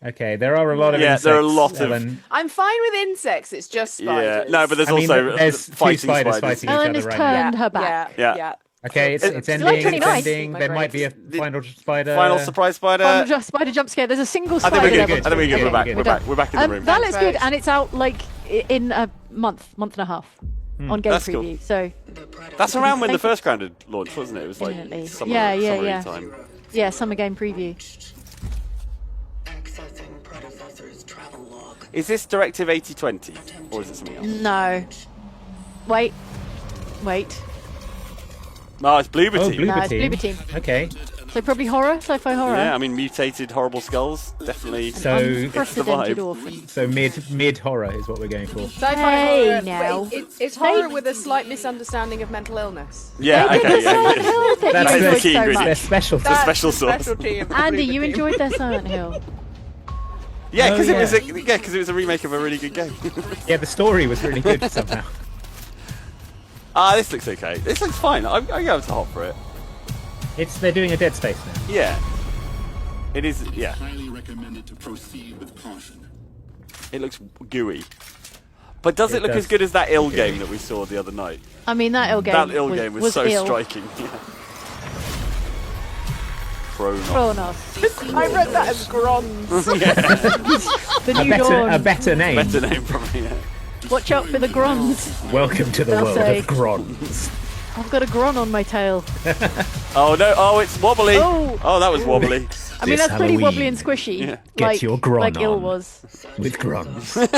Okay, there are a lot of insects. there are a lot of- Ellen. I'm fine with insects. It's just Yeah. spiders. No, but there's I mean, also there's two fighting spiders spiders. fighting each Ellen other has right now. turned her back. Yeah. Okay, it's It's ending. like It's 29. ending. There might be a final spider. Final surprise spider. Spider jump scare. There's a single I spider. think we're level good. I think we're good. We're back. Good. We're back. We're back in the room. That looks good, folks. and it's out like in a month and a half on Game That's cool. Preview. So That's around when the Thank you. first Grounded launched, wasn't it? It was like Definitely. summer, Yeah. summery time. yeah, summer Game Preview. Accessing predecessor's travel log. Is this Directive 8020 or is it something else? No. Wait. No, it's Bloober Oh, Team. Bloober No, it's Team. Bloober Team. Okay, So probably horror, sci-fi horror. Yeah, I mean mutated horrible skulls, definitely. So- Unprecedented vibe. orphan. so mid horror is what we're going for. Sci-fi Hey, horror. now. Wait, it's horror with a slight misunderstanding of mental illness. Yeah, They did okay, the Silent Hill yeah. thing That's you the enjoyed key so ingredient. They're much. special. That's special the sauce. specialty of the Andy, Bloober you Team. enjoyed their Silent Hill. Yeah, because Oh, it was a remake of a really good game. Yeah, the story was really good somehow. This looks okay. This looks fine. I'm going to hop for it. They're doing a Dead Space now. Yeah. It is, yeah. Highly recommended to proceed with caution. It looks gooey. But does it look does. as good as that ill game that we saw the other night? I mean, that ill game. That ill game was so ill. striking. Yeah. Chronos. Chronos. I read that as Grons. The new dawn. A better name. Better name probably, yeah. Watch out for the grons. Welcome to the They'll world say. of Grons. I've got a gron on my tail. Oh no! Oh, it's wobbly. Oh. That was wobbly. I mean, This that's pretty wobbly Halloween. and squishy. Yeah. Get like, your gron like ill on. was. With Grons. I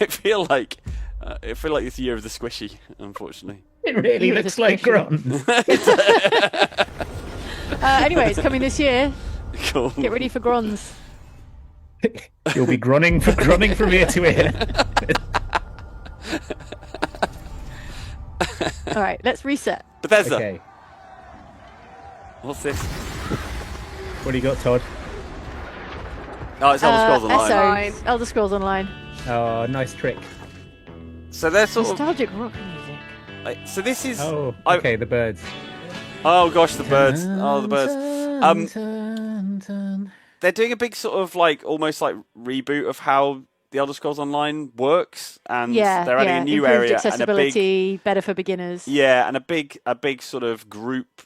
feel like it's the year of the squishy, unfortunately. It really You're looks the like squishy. Grons. Anyway, it's coming this year. Cool. Get ready for grons. You'll be grunning from ear to ear. All right, let's reset. Bethesda. Okay. What's this? What do you got, Todd? Oh, it's Elder Scrolls Online. SO, Elder Scrolls Online. Oh, nice trick. So they're sort of. Nostalgic rock music. So this is. Oh, okay, the birds. Oh gosh, the birds. Oh, the birds. They're doing a big sort of like almost like reboot of how the Elder Scrolls Online works, and they're adding a new improved area accessibility, and a big, better for beginners. yeah, and a big sort of group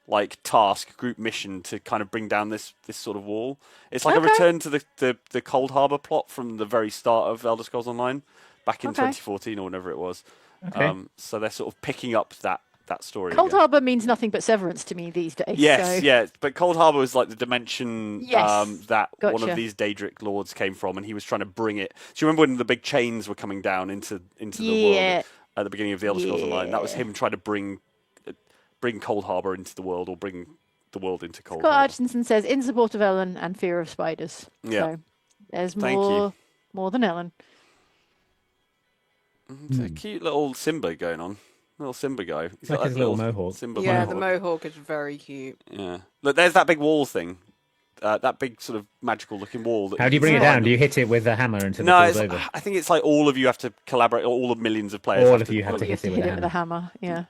like task, group mission to kind of bring down this sort of wall. It's like a return to the Cold Harbor plot from the very start of Elder Scrolls Online back in 2014 or whenever it was. Okay. So they're sort of picking up that story. Cold again. Harbor means nothing but Severance to me these days. Yes, so. yeah, but Cold Harbor was like the dimension Yes, that one gotcha. of these Daedric lords came from, and he was trying to bring it. Do you remember when the big chains were coming down into the world at the beginning of the Elder Scrolls Online? That was him trying to bring Cold Harbor into the world, or bring the world into Cold Scott Harbor. Atchison says, in support of Ellen and fear of spiders. Yeah. So there's Thank you. more than Ellen. It's a cute little Simba going on. Little Simba guy. He's Like got his that little mohawk. Simba Yeah, mohawk. the mohawk is very cute. Yeah. Look, there's that big wall thing. That big sort of magical looking wall. How do you bring it down? Do you hit it with a hammer until No, it falls over? I think it's like all of you have to collaborate. All the millions of players. All of you have to You have hit to it with hit a it with a hammer. hammer. Yeah.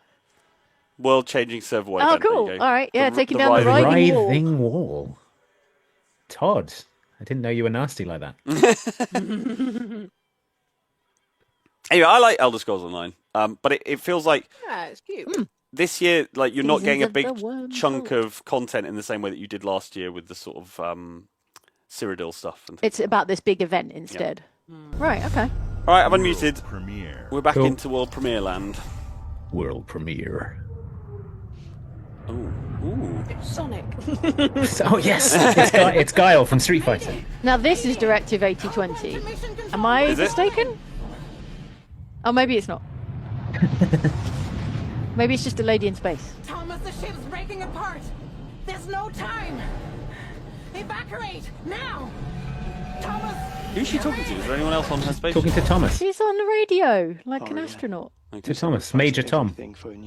World-changing server. Oh, cool. All right. Yeah, taking down the writhing wall. Writhing wall. Todd, I didn't know you were nasty like that. Anyway, I like Elder Scrolls Online, but it feels like Yeah, it's cute. this year, like you're not Seasons getting a of big the worm chunk of content in the same way that you did last year with the sort of Cyrodiil stuff. And It's about this big event instead. Right. Okay. all right, I've unmuted. Premiere. We're back Cool. into World Premiere land. World premiere. Ooh. Sonic. Oh yes, it's Guile from Street Fighter. Now this is Directive 8020. Am I Is it? mistaken? Oh, maybe it's not. Maybe it's just a lady in space. Thomas, the ship's breaking apart. There's no time. Evacuate now. Who's she talking to? Is there anyone else on her spaceship? Talking to Thomas. She's on the radio like an astronaut. To Thomas, Major Tom.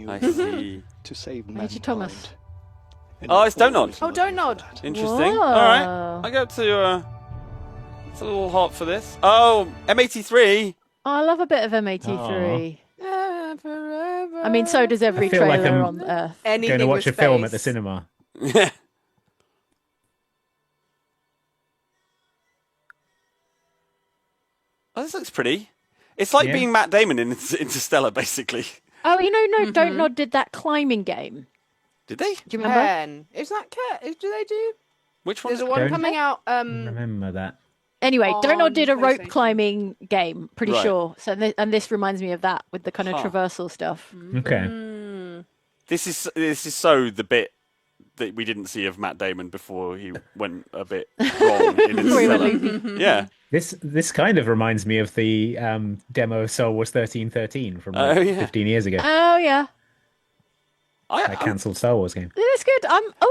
I see. To save Major Thomas. Oh, it's Don't Nod. Oh, Don't Nod. Interesting. Whoa. All right. I go to. It's a little hot for this. Oh, M83. Oh, I love a bit of M83. I mean, so does every I feel like trailer I'm on Earth. Anything Going to watch a with film at the space. cinema. Yeah. Oh, this looks pretty. It's like Yeah. being Matt Damon in Interstellar, basically. Oh, no, Don't Nod did that climbing game. Did they? Do you remember? Ken. Is that Ken? Do they do? Which one? There's a one Don't- coming out. Remember that. Anyway, Don't Nod On did a rope PlayStation. climbing game, pretty Right. sure. So, and this reminds me of that with the kind of Huh. traversal stuff. Okay. This is so the bit that we didn't see of Matt Damon before he went a bit wrong in Before he went Interstellar. Yeah. This kind of reminds me of the demo of Star Wars 1313 from like Oh, yeah. 15 years ago. Oh, yeah. That cancelled Star Wars game. It's good.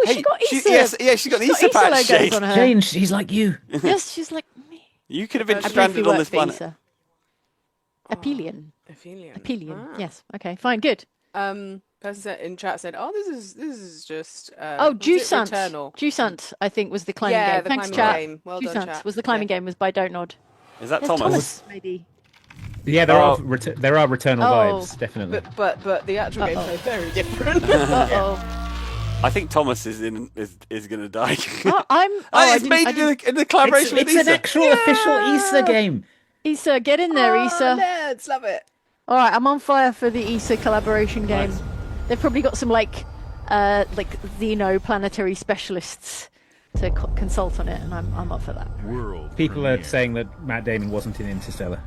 She got Easter. She's got an Easter patch logos shade. on her. Jane, she's like you. Yes, she's like me. You could have been I briefly stranded on worked this for planet. Easter. Apelian. Aphelion. Apelian. Ah. Yes. Okay. Fine. Good. Person said in chat said, "Oh, this is just." Oh, was it Jusant. Returnal? Jusant, I think, was the climbing Yeah, game. the Thanks, climbing chat. game. Well done, Jusant chat. was the climbing Yeah. game. Was by Don't Nod. Is that There's Thomas? Maybe. Yeah, there are Returnal Oh. vibes, definitely. But the actual gameplay very different. Uh-oh. I think Thomas is going to die. Oh, It's made in the collaboration with it's an Issa. actual official Issa game. Issa, get in there, Oh, Issa. nerds, love it. All right, I'm on fire for the Issa collaboration game. Nice. They've probably got some like xenoplanetary specialists to consult on it, and I'm up for that. People are saying that Matt Damon wasn't in Interstellar.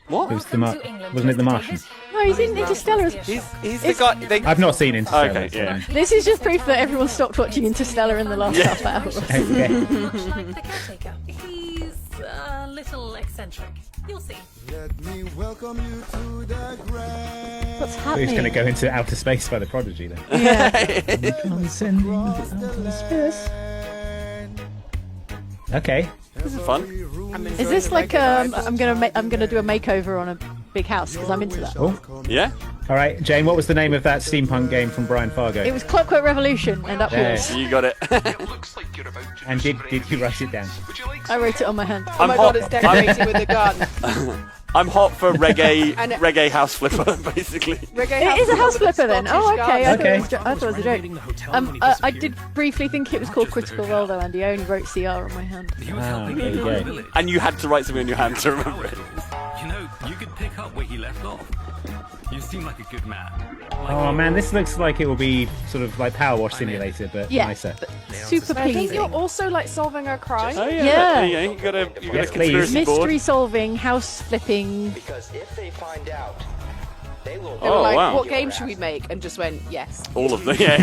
What? It was wasn't it The Martian? No, he's in Interstellar. He's the guy. I've not seen Interstellar. Okay, so- yeah. This is just proof that everyone stopped watching Interstellar in the last half hour. Okay. The caretaker. He's a little eccentric. You'll see. Let me welcome you to the grand. What's Who's happening? going to go into outer space by the Prodigy then? Okay. This is fun. Is this like I'm gonna do a makeover on a big house because I'm into that. Oh. Yeah? All right, Jane, what was the name of that steampunk game from Brian Fargo? It was Clockwork Revolution, and up There. yours. You got it. And did you write it down? I wrote it on my hand. Oh my god, it's decorating with a gun. I'm hot for reggae And- reggae house flipper, basically. Reggae It is a house flipper then. Oh, okay. I Okay. thought it was a joke. I did briefly think it was called Critical Role though, Andy. I only wrote CR on my hand. Ah, there you go. And you had to write something on your hand to remember it. You know, you could pick up where he left off. You seem like a good man. Oh man, this looks like it will be sort of like Power Wash Simulator, but Yeah, nicer. but super I think pleasing. you're also like solving a crime. Oh yeah. Yeah. Yeah, you got a Yes, conspiracy board. Mystery solving, house flipping. Because if they find out, they will. They were Oh, like, wow. what game should we make? And just went, yes. All of them. Yeah.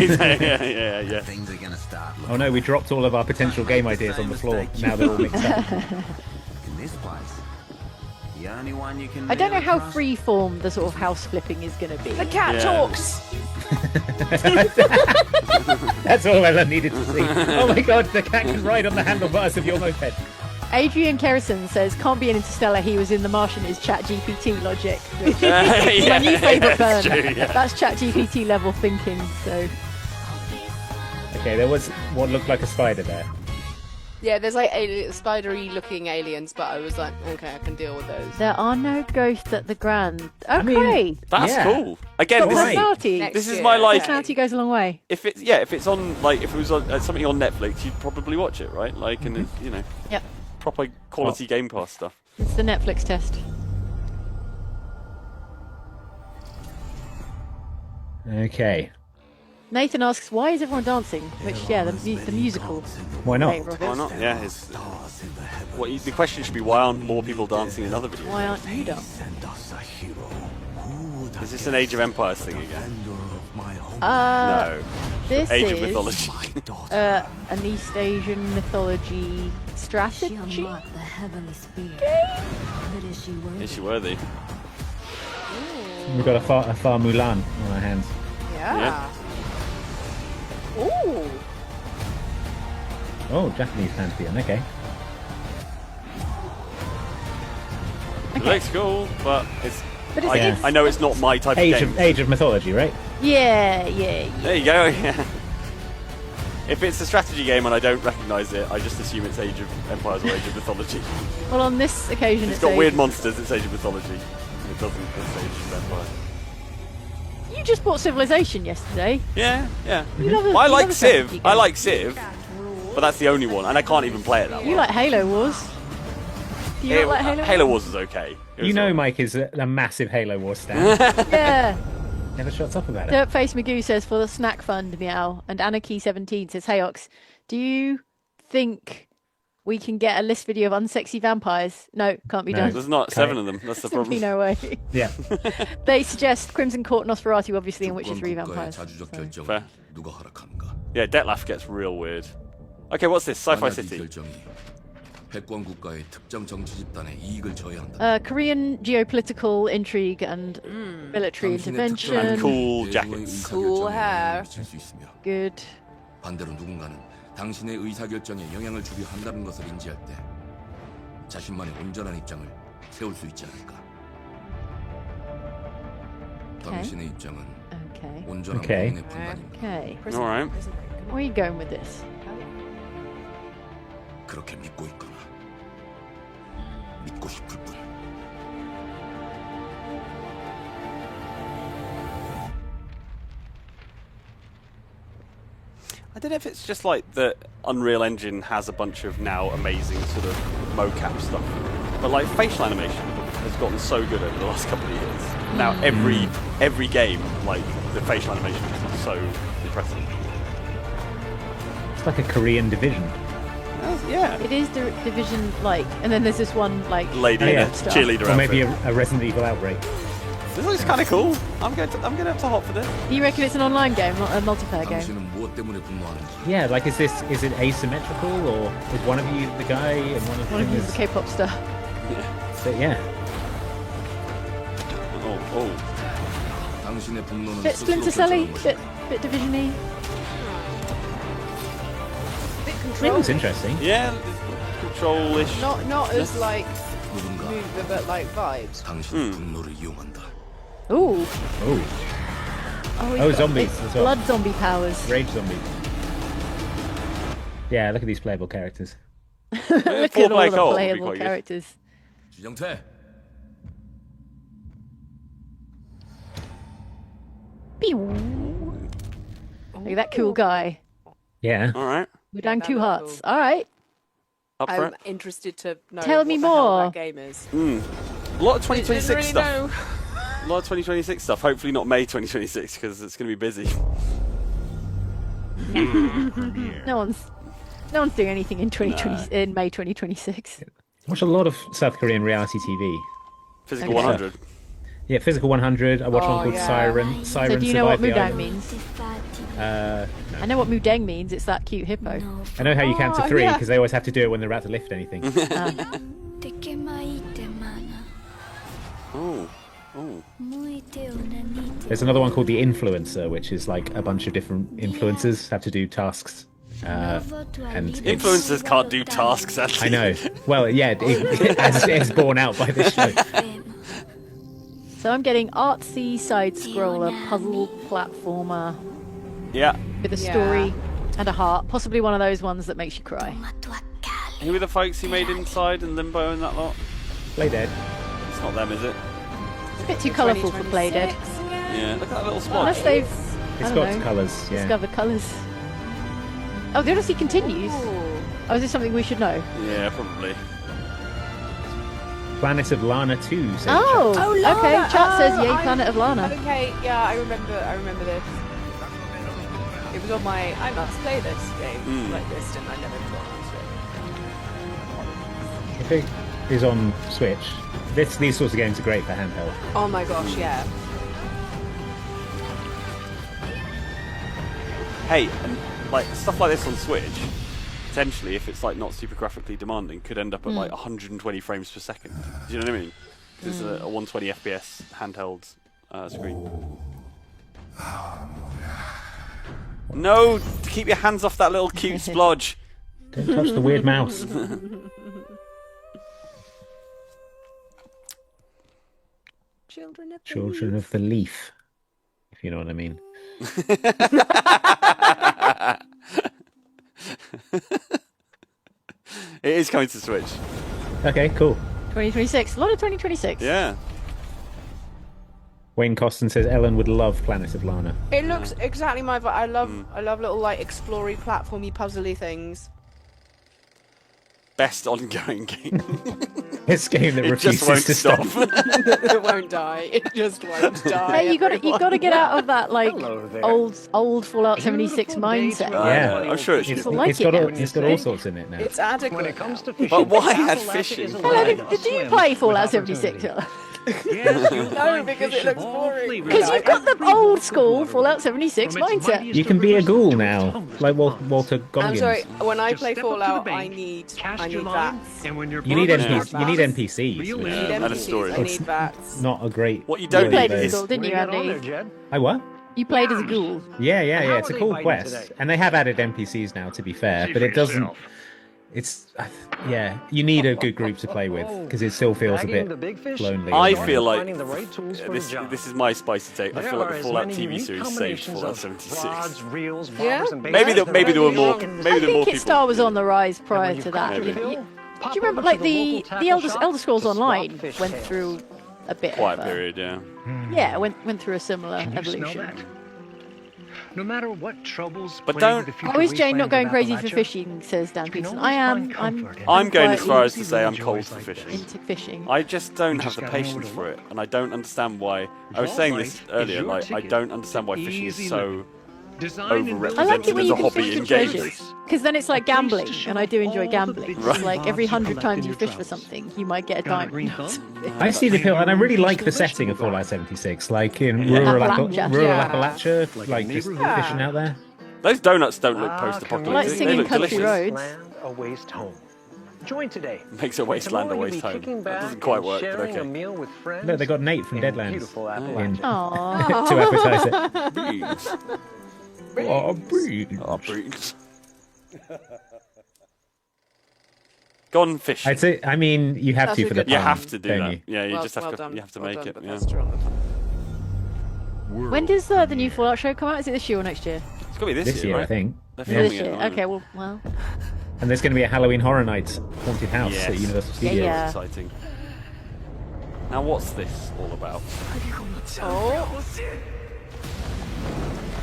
Things are gonna start Oh no, we dropped all of our potential game ideas on the floor. Now they're all mixed up. in this place. The only one you can. I don't know how freeform the sort of house flipping is going to be. The cat Yeah. talks. That's all Ella needed to see. Oh my god, the cat can ride on the handlebars of your moped. Adrian Kerrison says, can't be an Interstellar, he was in The Martian, is ChatGPT logic. Which Yeah, is my new favourite burn. that's true, yeah. That's ChatGPT level thinking, so... Okay, there was what looked like a spider there. Yeah, there's like spidery looking aliens, but I was like, okay, I can deal with those. There are no ghosts at the Grand. Okay. mean, That's Yeah. cool. Again, Got this right. is, personality. Next this is year. my like. Personality goes a long way. If it's on like if it was on something on Netflix, you'd probably watch it, right? Like, and it's, you know, Yep. proper quality Game Pass stuff. It's the Netflix test. Okay. Nathan asks, why is everyone dancing? Which, yeah, the musical. Why not? favour of Why it. not? Yeah. The question should be why aren't more people dancing in other videos? Why aren't you dancing? Is this an Age of Empires thing again? No. This Age is of Mythology. An East Asian mythology strategy. The heavenly spirit. But is she worthy? Is she worthy? We've got a far Mulan on our hands. Yeah. Ooh. Oh, Japanese pantheon. Okay. It looks cool, but it's. But it's I know it's not my type of game. Age of Mythology, right? Yeah. There you go. Yeah. If it's a strategy game and I don't recognise it, I just assume it's Age of Empires or Age of Mythology. Well, on this occasion, It's got weird monsters. It's Age of Mythology. It doesn't. It's Age of Empires. You just bought Civilization yesterday. Yeah. You love Well, I you like love a Civ. strategy I game. like Civ, but that's the only one, and I can't even play it that You well. like Halo Wars? Do you not like Halo? Halo Wars is okay. You know, Mike is a massive Halo Wars stan. Yeah. Never shuts up about it. Dirtface Magoo says for the snack fund, meow. And Anarchy17 says, hey Ox, do you think we can get a list video of unsexy vampires? No, can't be done. There's not 7 of them. That's the problem. Simply no way. Yeah. They suggest Crimson Court, Nosferatu, obviously, and Witcher 3 vampires. Fair. Yeah, Detlef gets real weird. Okay, what's this? Sci-Fi City. Korean geopolitical intrigue and military intervention. And cool jackets. Cool hair. Good. 반대로 누군가는 당신의 의사결정에 영향을 주려 한다는 것을 인지할 때 자신만의 온전한 입장을 세울 수 있지 않을까? 당신의 입장은 온전한 본인의 판단입니다. Okay. Alright. Where are you going with this? 그렇게 믿고 있거나 믿고 싶을 뿐. I don't know if it's just like the Unreal Engine has a bunch of now amazing sort of mocap stuff, but like facial animation has gotten so good over the last couple of years. Now every game, like the facial animation is so impressive. It's like a Korean Division. Yeah. It is the Division like, and then there's this one like lady in a cheerleader or maybe outfit. a Resident Evil Outbreak. This looks kind of cool. I'm going to have to hop for this. Do you reckon it's an online game, not a multiplayer game? Yeah, like is it asymmetrical, or is one of you the guy and one of you One of you is is the K-pop star. But yeah. Bit Splinter Cell-y, bit Division-y. Seems interesting. Yeah, control-ish. Not as like mover, but like vibes. Ooh. Oh, zombies as well. Blood zombie powers. Rage zombies. Yeah, look at these playable characters. Look at all the playable characters. Pew. Look at that cool guy. Yeah. All right. We're down 2 hearts. All right. I'm interested to know Tell me what the hell more. that game is. A lot of 2026 Didn't really stuff. know. A lot of 2026 stuff. Hopefully not May 2026 because it's going to be busy. No one's doing anything in 2020 in May 2026. Watch a lot of South Korean reality TV. Physical 100. Yeah, Physical 100. I watch one called Siren. So do you know what Survive the Mudang Island. means? No. I know what Mudang means. It's that cute hippo. I know how you count to Oh, 3 yeah. because they always have to do it when they're about to lift anything. Oh. There's another one called The Influencer, which is like a bunch of different influencers have to do tasks. And Influencers can't do tasks, actually. I know. Well, yeah, it's borne out by this show. So I'm getting artsy side scroller puzzle platformer Yeah. with a story and a heart. Possibly one of those ones that makes you cry. Who are the folks who made Inside and Limbo and that lot? Playdead. It's not them, is it? It's a bit too colourful for Playdead. Yeah, look at that little spot. Unless they've It's got colours, yeah. discovered colours. Oh, the Odyssey continues. Oh, is this something we should know? Yeah, probably. Planet of Lana 2. Says Oh, Chat. okay. Chat says yay, I'm- Planet of Lana. Okay, yeah, I remember this. It was on my I must play this game like this, and I never got onto it. If it is on Switch, these sorts of games are great for handheld. Oh my gosh, yeah. Hey, and like stuff like this on Switch, potentially, if it's like not super graphically demanding, could end up at like 120 frames per second. Do you know what I mean? 'Cause it's a 120 FPS handheld screen. No, keep your hands off that little cute splodge. Don't touch the weird mouse. Children of the Leaf, if you know what I mean. It is coming to Switch. Okay, cool. 2026. A lot of 2026. Yeah. Wayne Costin says Ellen would love Planet of Lana. It looks exactly my vibe. I love little like explory, platformy, puzzly things. Best ongoing game. This game that it refuses just won't to stop. It won't die. It just won't die. Hey, you got to get out of that like old Fallout 76 mindset. Yeah, I'm sure it's it's got all sorts in it now. It's adequate. When it comes to fishing, But why add fishing? Hello, did you play Fallout 76? No, because it looks boring. Because you've got the old school Fallout 76 mindset. You can be a ghoul now, like Walter Goggins. I'm sorry. When I play Fallout, I need VATS. You need NPCs. I need and a NPCs. story. I need VATs. Not a great. What you don't played need as a is ghoul, didn't you, Andy? I what? You played as a ghoul. Yeah. It's a cool quest, and they have added NPCs now. To be fair, but it doesn't. It's you need a good group to play with because it still feels a bit lonely. I feel like this is my spicy take. I feel like the Fallout TV series saved Fallout 76. Yeah. Maybe there were more. I think its star was on the rise prior to that. Maybe. Do you remember, like the Elder Scrolls Online went through a bit Quiet of period, yeah. Yeah, went through a similar evolution. No matter what troubles. But don't. Oh, is Jane not going crazy for fishing? Says Dan Peterson. I am. I'm going as far as to say I'm cold for fishing. Into fishing. I just don't have the patience for it, and I don't understand why. I was saying this earlier. Like, I don't understand why fishing is so overrepresented I like it when as you a can hobby fish in for games. treasures. Because then it's like gambling, and I do enjoy gambling. Right. It's like every 100 times you fish for something, you might get a diamond. I see the appeal, and I really like the setting of Fallout 76, like in rural Appalachia, like just fishing out there. Those donuts don't look post-apocalyptic. I like They singing look country delicious. roads. a waste home. Join today. Makes a wasteland a waste home. That doesn't quite work, but okay. Look, they got Nate from Deadlands in Aww. to advertise it. Beans. Oh, beans. Oh, beans. Gone fishing. I'd say, I mean, you have That's to a for the good You pun, have to do don't that. you? Yeah, you Well- just have well to. done, You have to well make done, it. but Yeah. that's true on the pun. When does the new Fallout show come out? Is it this year or next year? It's gonna be This year, right? I think. They're Yeah. filming This it year. at the moment. Okay, well. And there's going to be a Halloween Horror Nights haunted house Yes. at Universal Studios. Yeah. Exciting. Now, what's this all about?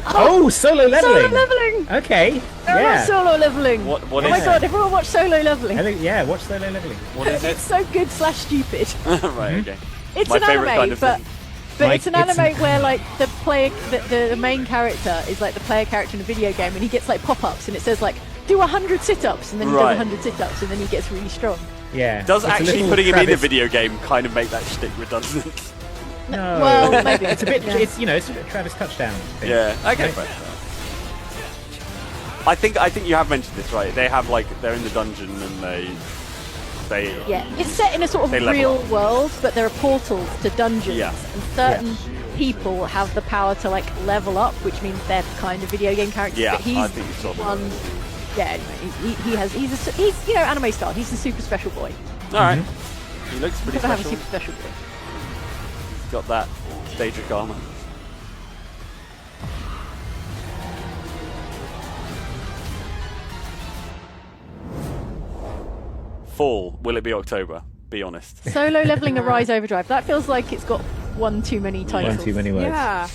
Oh, solo leveling. Solo leveling. Okay. I Yeah. love solo leveling. What Oh is my it? god, everyone watch solo leveling. I think, yeah, watch solo leveling. What is it? It's so good / stupid. Right. Okay. It's My an favourite anime, kind of but thing. Like, it's an it's anime where like the main character is like the player character in a video game, and he gets like pop-ups, and it says like do 100 sit-ups, and then he Right. does 100 sit-ups, and then he gets really strong. Yeah. Does It's a actually little putting him in a Travis- video game kind of make that shtick redundant? No. Well, maybe. It's a bit. Yeah. It's it's a Travis Touchdown thing. Yeah. Okay. Right. I think you have mentioned this, right? They have like they're in the dungeon and they Yeah, it's set in a sort of They level real up. world, but there are portals to dungeons, Yeah. and certain people have the power to like level up, which means they're kind of video game characters. Yeah, but he's I think you saw that. one. Yeah, anyway, he's you know anime style. He's a super special boy. All right. Mm-hmm. He looks pretty Gotta have a special. super special boy. He's got that Daedric armor. Fall. Will it be October? Be honest. Solo leveling Arise Overdrive. That feels like it's got one too many titles. One too many words. Yeah.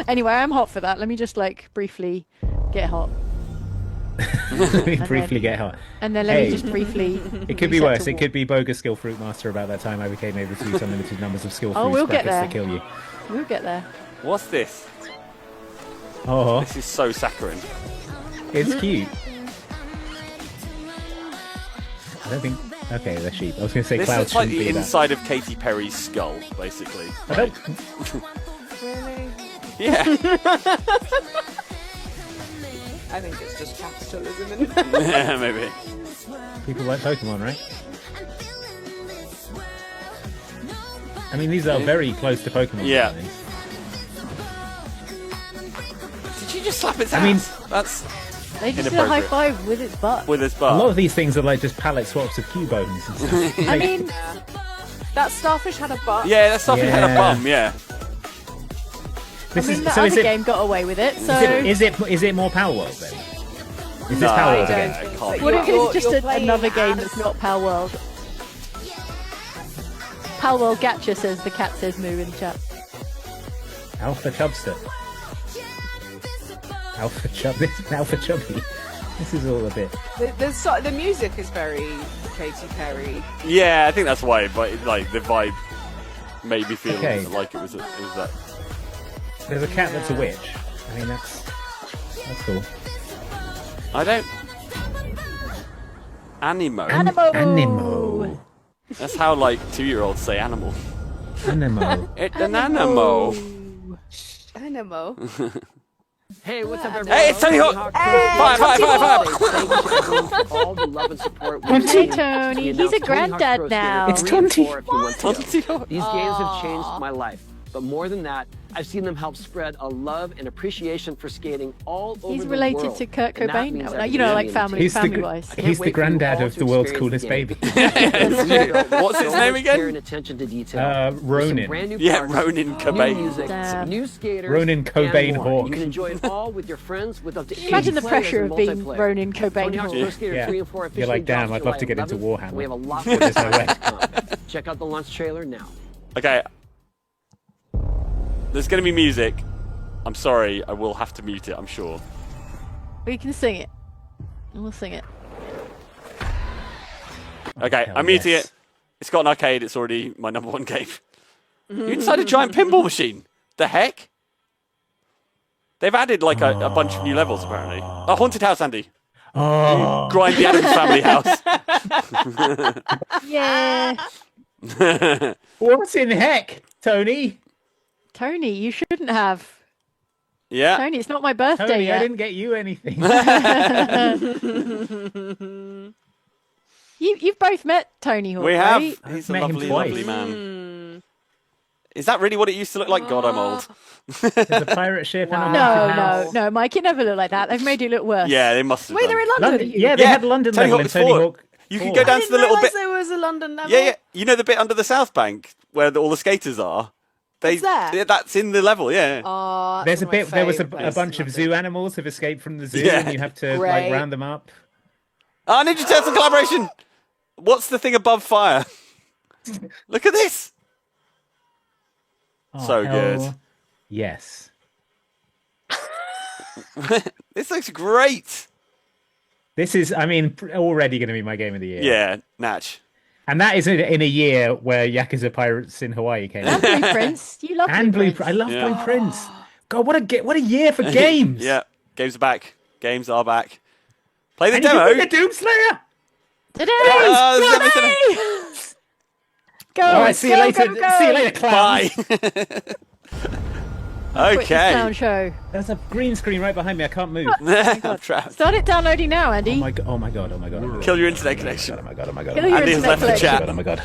Anyway, I'm hot for that. Let me just like briefly get hot, Briefly get hot. and then let Hey. me just briefly. It could be reset worse. to It could be Bogus Skill Fruit Master. About that time, I became able to use unlimited numbers of skill Oh, fruits we'll get brackets there. to kill you. We'll get there. What's this? Oh, This is so saccharine. it's cute. I don't think. Okay, they're sheep. I was going to say This clouds is like shouldn't the be that. inside of Katy Perry's skull, basically. I don't. Really? Yeah. I think it's just capitalism. And Yeah, maybe. People like Pokemon, right? I mean, these are very close to Pokemon. Yeah. designs. Did you just slap its I mean- ass? That's They just did a high inappropriate. five with its butt. With his A butt. lot of these things are like just palette swaps of Cubones and stuff. I mean, That starfish had a butt. Yeah, that starfish had a bum. Yeah. I mean, the other game got away with it. So is it more Power World then? Is this Power World again? What if it's just another game that's not Power World? Power World Gacha says the cat says moo in the chat. Alpha Chubster. Alpha Chub. This is Alpha Chubby. This is all a bit. The music is very Katy Perry. Yeah, I think that's why. But like the vibe made me feel like it was that. There's a cat that's a witch. I mean, that's cool. I don't. Animo. Animo. That's how like 2-year-olds say animal. Animo. It's an animo. Animo. Hey, what's up, everyone? Hey, it's Tony Hawk! Fire! Thank you for all the love and support. Hey, Tony. He's a granddad now. It's 20. These games have changed my life. But more than that, I've seen them help spread a love and appreciation for skating all over the world. He's related to Kurt Cobain now. You know, like family-wise. He's the granddad of the world's coolest baby. What's his name again? Ronin. Yeah, Ronin Cobain. New skaters, Ronin Cobain Hawk. You can enjoy it all with your friends with up to 80 Imagine the players pressure in of being multiplayer. Ronin Cobain Hawk. You're like, damn, I'd love to get into Warhammer. We have a lot more There's no way. Check out the launch trailer now. Okay. There's going to be music. I'm sorry, I will have to mute it, I'm sure. We can sing it. We'll sing it. Okay, I'm muting it. It's got an arcade, it's already my #1 game. You inside a giant pinball machine. The heck? They've added like a bunch of new levels, apparently. A haunted house, Andy. Oh. Grind the Addams Family house. Yeah. What in heck, Tony? Tony, you shouldn't have. Yeah. Tony, it's not my birthday Tony, yet. I didn't get you anything. You've both met Tony Hawk, We have. right? He's a met him lovely, twice. lovely man. Is that really what it used to look like? God, I'm old. There's a pirate ship and a No, Mike, it never looked like that. They've made it look worse. Yeah, they must have Wait, done. they're in London. Yeah, they had London Tony level Hawk in is Tony forward. Hawk. You can go down to the little bit. There was a London level. Yeah. You know the bit under the South Bank where all the skaters are? It's there? Yeah, that's in the level, yeah. Oh, There's a bit. There was a bunch of zoo animals have escaped from the zoo, and you have to like round them up. Ah, Ninja Turtle collaboration. What's the thing above fire? Look at this. So good. Yes. This looks great. This is, I mean, already going to be my game of the year. Yeah, Natch. And that is in a year where Yakuza Pirates in Hawaii came out. And Blue Prince. You love And Blue Blue Prince. I love Blue Prince. God, what a year for games. Yeah, games are back. Games are back. Play the And demo. you can play the Doomslayer. Today! Go, All right, see you later. Go, go. See you later, clowns. Bye. Okay. Clown show. There's a green screen right behind me. I can't move. I'm trapped. Start it downloading now, Andy. Oh my god. Kill your internet connection. Oh my god. Kill your Andy's internet left the connection. chat. Oh my god.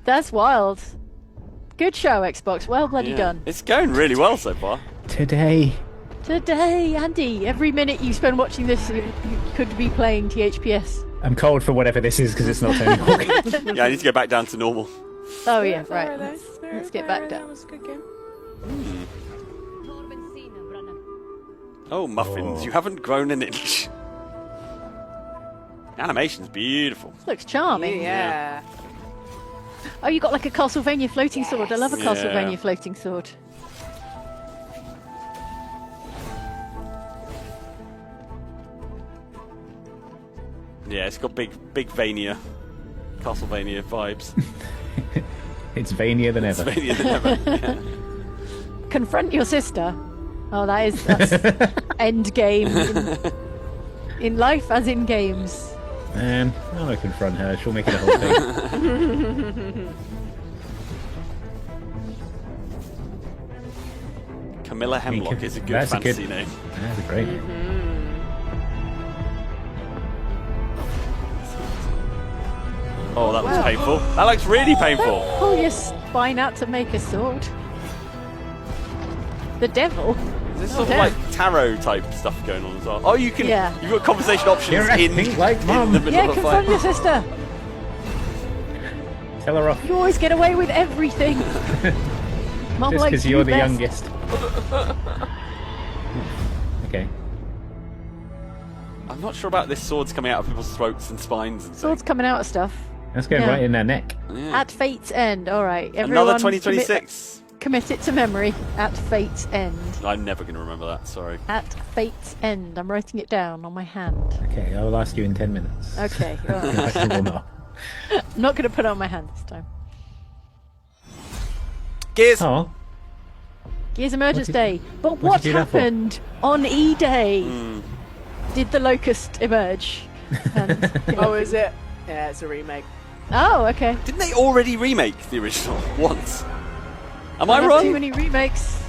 That's wild. Good show, Xbox. Well bloody done. It's going really well so far. Today, Andy, every minute you spend watching this, you could be playing THPS. I'm cold for whatever this is because it's not Tony Hawk. Yeah, I need to go back down to normal. Oh yeah, right. Let's get back down. That was a good game. Oh, muffins, you haven't grown an inch. Animation's beautiful. Looks charming. Yeah. Oh, you got like a Castlevania floating sword. I love a Yeah. Castlevania floating sword. Yeah, it's got big Vania, Castlevania vibes. It's Vania than ever. Vania than ever. Yeah. Confront your sister. Oh, that's end game in life as in games. I'm gonna confront her. She'll make it a whole thing. Camilla Hemlock is a good That's a fantasy good- name. That's great. Oh, that looks painful. That looks really painful. Pull your spine out to make a sword. The devil. Is this Oh, sort of damn. like tarot type stuff going on as well? Oh, you can. Yeah. You've got conversation options You're in acting like in Mum. the middle Yeah, of a confront fight. your sister. Tell her off. You always get away with everything. Mum Just likes because you you're the best. youngest. Okay. I'm not sure about this swords coming out of people's throats and spines and Swords coming out of stuff. That's going Yeah. right in their neck. Yeah. At Fate's End. All right. Another Everyone 2026. Commit it to memory. At Fate's End. I'm never going to remember that. Sorry. At Fate's End. I'm writing it down on my hand. Okay, I will ask you in 10 minutes. Okay. all right. I will not. I'm not going to put it on my hand this time. Gears. Oh. Gears Emergence Day. But what'd what you do that for? happened on E-Day? Did the Locust emerge? And Oh, is it? Yeah, it's a remake. Oh, okay. Didn't they already remake the original once? Am I Not wrong? Too many remakes.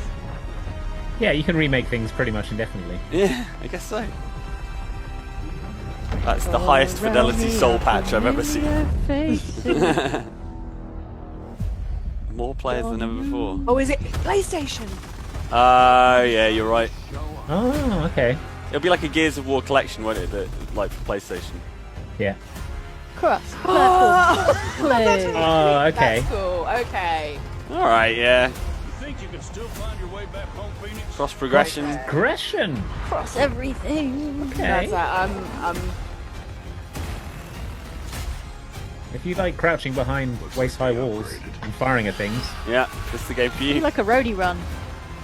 Yeah, you can remake things pretty much indefinitely. Yeah, I guess so. That's the highest fidelity soul patch I've ever seen. More players than ever before. Oh, is it PlayStation? Yeah, you're right. Oh, okay. It'll be like a Gears of War collection, won't it? Like for PlayStation. Yeah. Cross. Play. Oh, okay. That's cool. Okay. All right, yeah. You think you can still find your way back home, Phoenix? Cross progression. Progression. Cross everything. That's like, If you like crouching behind waist-high walls and firing at things. Yeah, this is the game for you. Like a roadie run.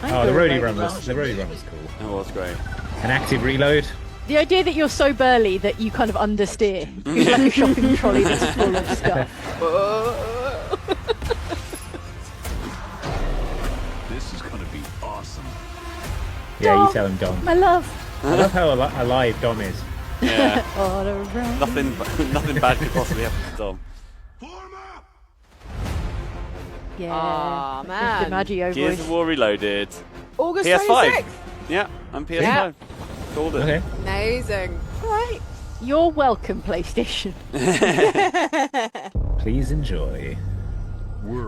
Oh, the roadie run was cool. That was great. An active reload. The idea that you're so burly that you kind of understeer. You're like a shopping trolley that's full of stuff. This is gonna be awesome. Yeah, you tell him, Dom. My love. I love how alive Dom is. Yeah. All around. Nothing bad could possibly happen to Dom. Yeah. Aw, man. The DiMaggio Gears voice. of War Reloaded. August PS5. 26th. Yeah, I'm PS5. Yeah. Called it. Okay. Amazing. Right. You're welcome, PlayStation. Please enjoy.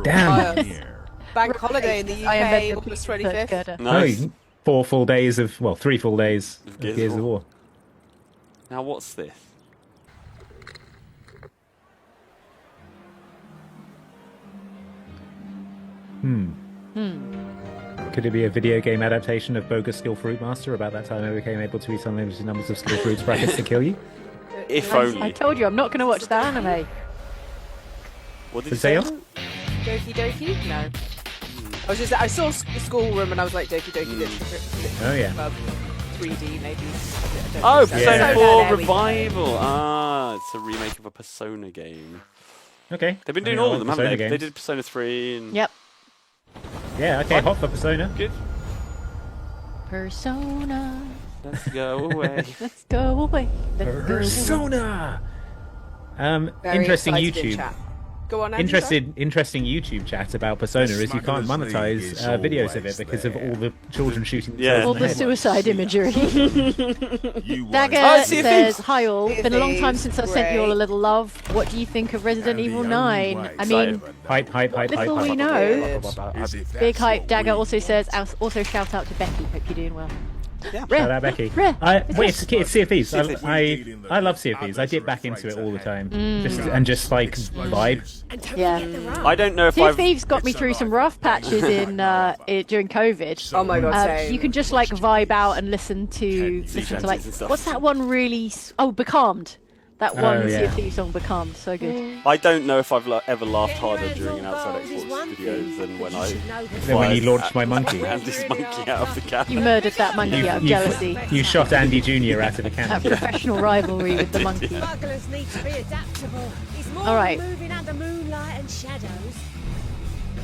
Damn. Damn. Bank holiday in the UK, I am August 25th. Nice. Oh, 4 full days of, well, 3 full days of Gears of War. Now what's this? Could it be a video game adaptation of Bogus Skill Fruit Master? About that time I became able to eat unlimited numbers of skill fruits brackets to kill you? If I only. told you I'm not going to watch that anime. What did For you say? sale? Doki Doki? No. I saw Schoolroom and I was like, Doki Doki Literature. Oh, yeah. 3D maybe. Oh, Persona Yeah. 4 There we go. Revival. Ah, it's a remake of a Persona game. Okay. They've been doing I mean, all of them, haven't Persona they? They games. did Persona 3 and... Yep. Yeah, okay, hot for Persona. Good. Persona. Let's go away. Let's go away. Let's go away. Persona! Very Interesting excited in YouTube. chat. Go on, Andy, sorry. Interesting YouTube chat about Persona is you can't monetize videos of it because of all the children shooting Yeah. themselves All in the head. suicide imagery. Dagger Oh, Sea of says, Thieves. "Hi all. Sea of Been a long time Thieves, since I sent you all a great. little love. What do you think of Resident Evil 9? I mean, Hype. little we know. Big hype. Dagger also says, also shout out to Becky. Hope you're doing well. Yeah. Shout out Becky. Rare. Wait, it's Sea of Thieves. Sea of Thieves. I love Sea of Thieves. I dip back into it all the time. Just like vibe. Yeah. I don't know if Sea of I've... Thieves got me through some rough patches during COVID. Oh my god, same. You can just like vibe out and listen to like and stuff. what's that one really? Becalmed. That one Oh, Sea yeah. of Thieves song, Becalmed, so good. I don't know if I've ever laughed harder during an Outside Xbox video than when I... Then when you launched my monkey. Andy's monkey out of the camera. You murdered that monkey out of jealousy. You shot Andy Jr. out of a That cannon. professional rivalry with the monkey. Smugglers need to be adaptable. It's more All right. than moving under moonlight and shadows.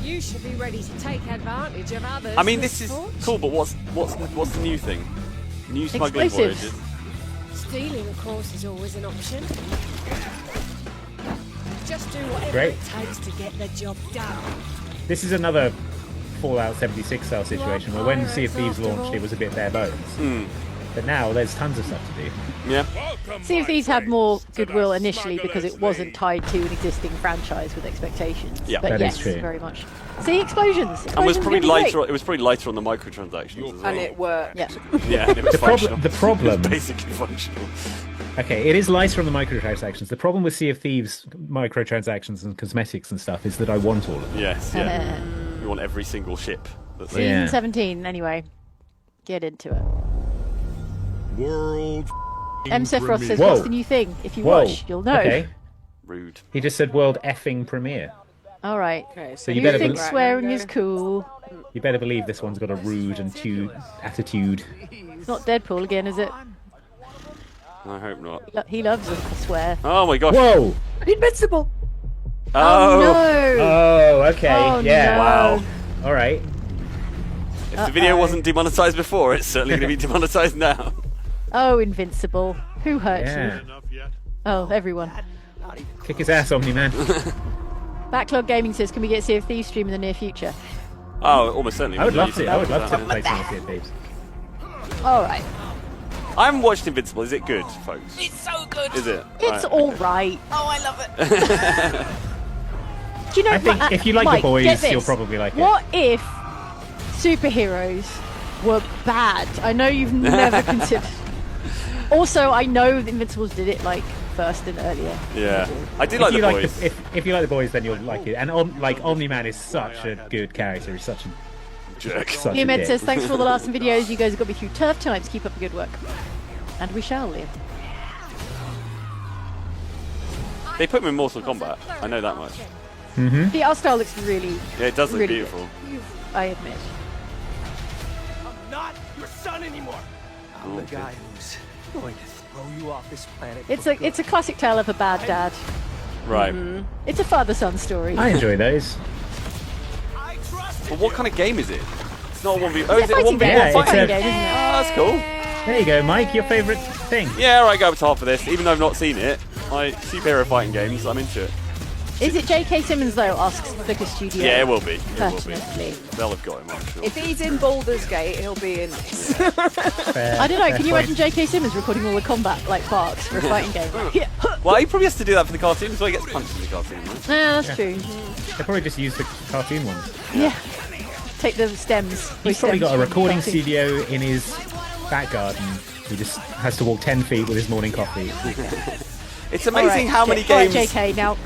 You should be ready to take advantage of others. I mean, this is cool, but what's the new thing? New smuggling Explosives. voyages. Stealing, of course, is always an option. Just do whatever Great. it takes to get the job done. This is another Fallout 76 style situation where when Sea of Thieves launched, it was a bit bare bones. But now there's tons of stuff to do. Yeah. Sea of Thieves had more goodwill initially because it wasn't tied to an existing franchise with expectations. Yeah. But That yes, is true. very much. See, explosions. And was Explosions probably are gonna be great. lighter. It was probably lighter on the microtransactions as well. And it worked. Yeah. Yeah, and it was functional. The problem It was basically functional. Okay, it is lighter on the microtransactions. The problem with Sea of Thieves microtransactions and cosmetics and stuff is that I want all of them. Yes, yeah. You want every single ship. That's Season 17, anyway. Get into it. World M. Sephiroth says, Whoa. what's the new thing? If you Whoa. watch, you'll know. Okay. Rude. He just said world effing premiere. All right. Okay, So you Who better thinks bel- swearing is cool? You better believe this one's got a rude and attitude. It's not Deadpool again, is it? I hope not. He loves a swear. Oh my gosh. Whoa! Invincible! Oh, no! Oh, okay. Oh, yeah. no. Wow. All right. If the video wasn't demonetized before, it's certainly going to be demonetized now. Oh, Invincible. Who hurt Yeah. you? Oh, everyone. Kick his ass, Omni-Man. Backlog Gaming says, can we get Sea of Thieves stream in the near future? Oh, almost certainly. I would love We'll to. I would use love that. to play some of Sea of Thieves. All right. I haven't watched Invincible. Is it good, folks? It's so good. Is it? It's Right, all right. Oh, I love it. Do you know I think what, if you like Mike, The Boys, get this. you'll probably like it. What if superheroes were bad? I know you've never considered. Also, I know the Invincibles did it like first and earlier. Yeah, I did If like you The like Boys. if you like The Boys, then you'll like it. And Omni-Man is such a good character. He's such a jerk. Such a Niemed dick. says, thanks for all the last videos. You guys have got me through tough times. Keep up the good work. And we shall, Liam. They put him in Mortal Kombat. I know that much. Mm-hmm. The art style looks really, Yeah, it does look really beautiful. good. I admit. I'm not your son anymore. I'm the guy who's going to throw you off this planet. It's a classic tale of a bad dad. Right. It's a father-son story. I enjoy those. But what kind of game is it? It's not a 1v. Oh, It's is a it a fighting 1v1 game. Yeah, it's fighting a- game? isn't it? Oh, that's cool. There you go, Mike. Your favourite thing. Yeah, alright, go up top for this. Even though I've not seen it, my superhero fighting games, I'm into it. Is it J.K. Simmons though? Asks Flickr Studio. Yeah, it will be. It will be. Pertinently. They'll have got him, I'm sure. If he's in Baldur's Gate, he'll be in this. I don't know. Can you imagine J.K. Simmons recording all the combat like barks for a fighting game? Yeah, Well, he probably has to do that for the cartoon, so he gets punched in the cartoon. Right? that's true. They probably just use the cartoon ones. Yeah. Take the stems. He's probably got a recording cartoon. studio in his back garden. He just has to walk 10 feet with his morning coffee. It's amazing All right, how many All right, games. J.K. Now,